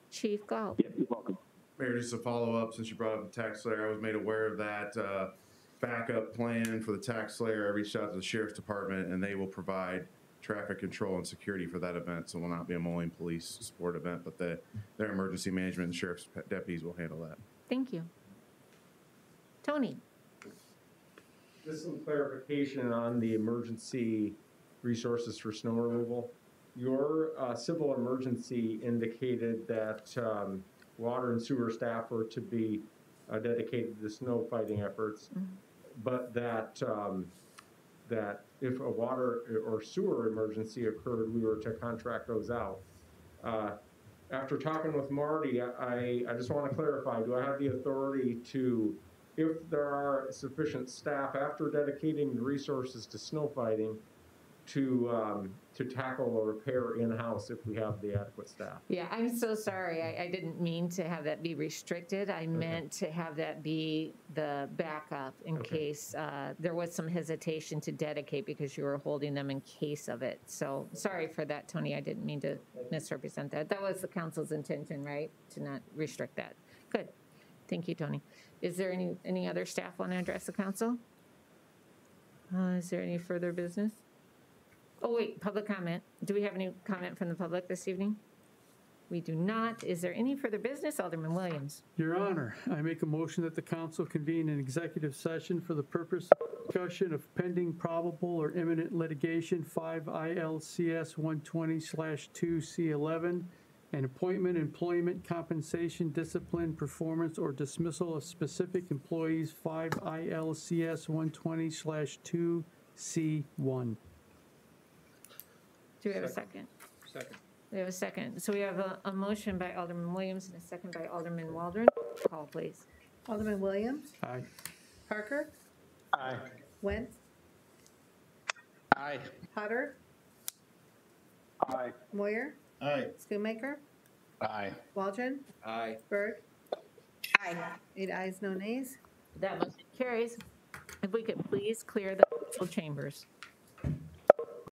Chief Galt. Yeah, you're welcome. Mayor, just a follow-up, since you brought up the Tax Slayer, I was made aware of that backup plan for the Tax Slayer. I reached out to the Sheriff's Department, and they will provide traffic control and security for that event, so it will not be a Moline Police support event, but their emergency management and sheriff's deputies will handle that. Thank you. Tony. Just some clarification on the emergency resources for snow removal. Your civil emergency indicated that water and sewer staff were to be dedicated to snow fighting efforts, but that that if a water or sewer emergency occurred, we were to contract those out. After talking with Marty, I just want to clarify, do I have the authority to, if there are sufficient staff after dedicating the resources to snow fighting, to tackle or repair in-house if we have the adequate staff? Yeah, I'm so sorry. I didn't mean to have that be restricted. I meant to have that be the backup in case there was some hesitation to dedicate because you were holding them in case of it. So sorry for that, Tony. I didn't mean to misrepresent that. That was the council's intention, right? To not restrict that. Good. Thank you, Tony. Is there any other staff want to address the council? Is there any further business? Oh, wait, public comment. Do we have any comment from the public this evening? We do not. Is there any further business? Alderman Williams. Your Honor, I make a motion that the council convene an executive session for the purpose of discussion of pending probable or imminent litigation 5 ILCS 120/2C11 and appointment, employment, compensation, discipline, performance, or dismissal of specific employees 5 ILCS 120/2C1. Do we have a second? Second. We have a second. So we have a motion by Alderman Williams and a second by Alderman Waldron. Call, please. Alderman Williams? Aye. Parker? Aye. Wentz? Aye. Potter? Aye. Moyer? Aye. Schoonmaker? Aye. Waldron? Aye. Berg? Aye. 8 ayes, no nays. That motion carries. If we could please clear the council chambers.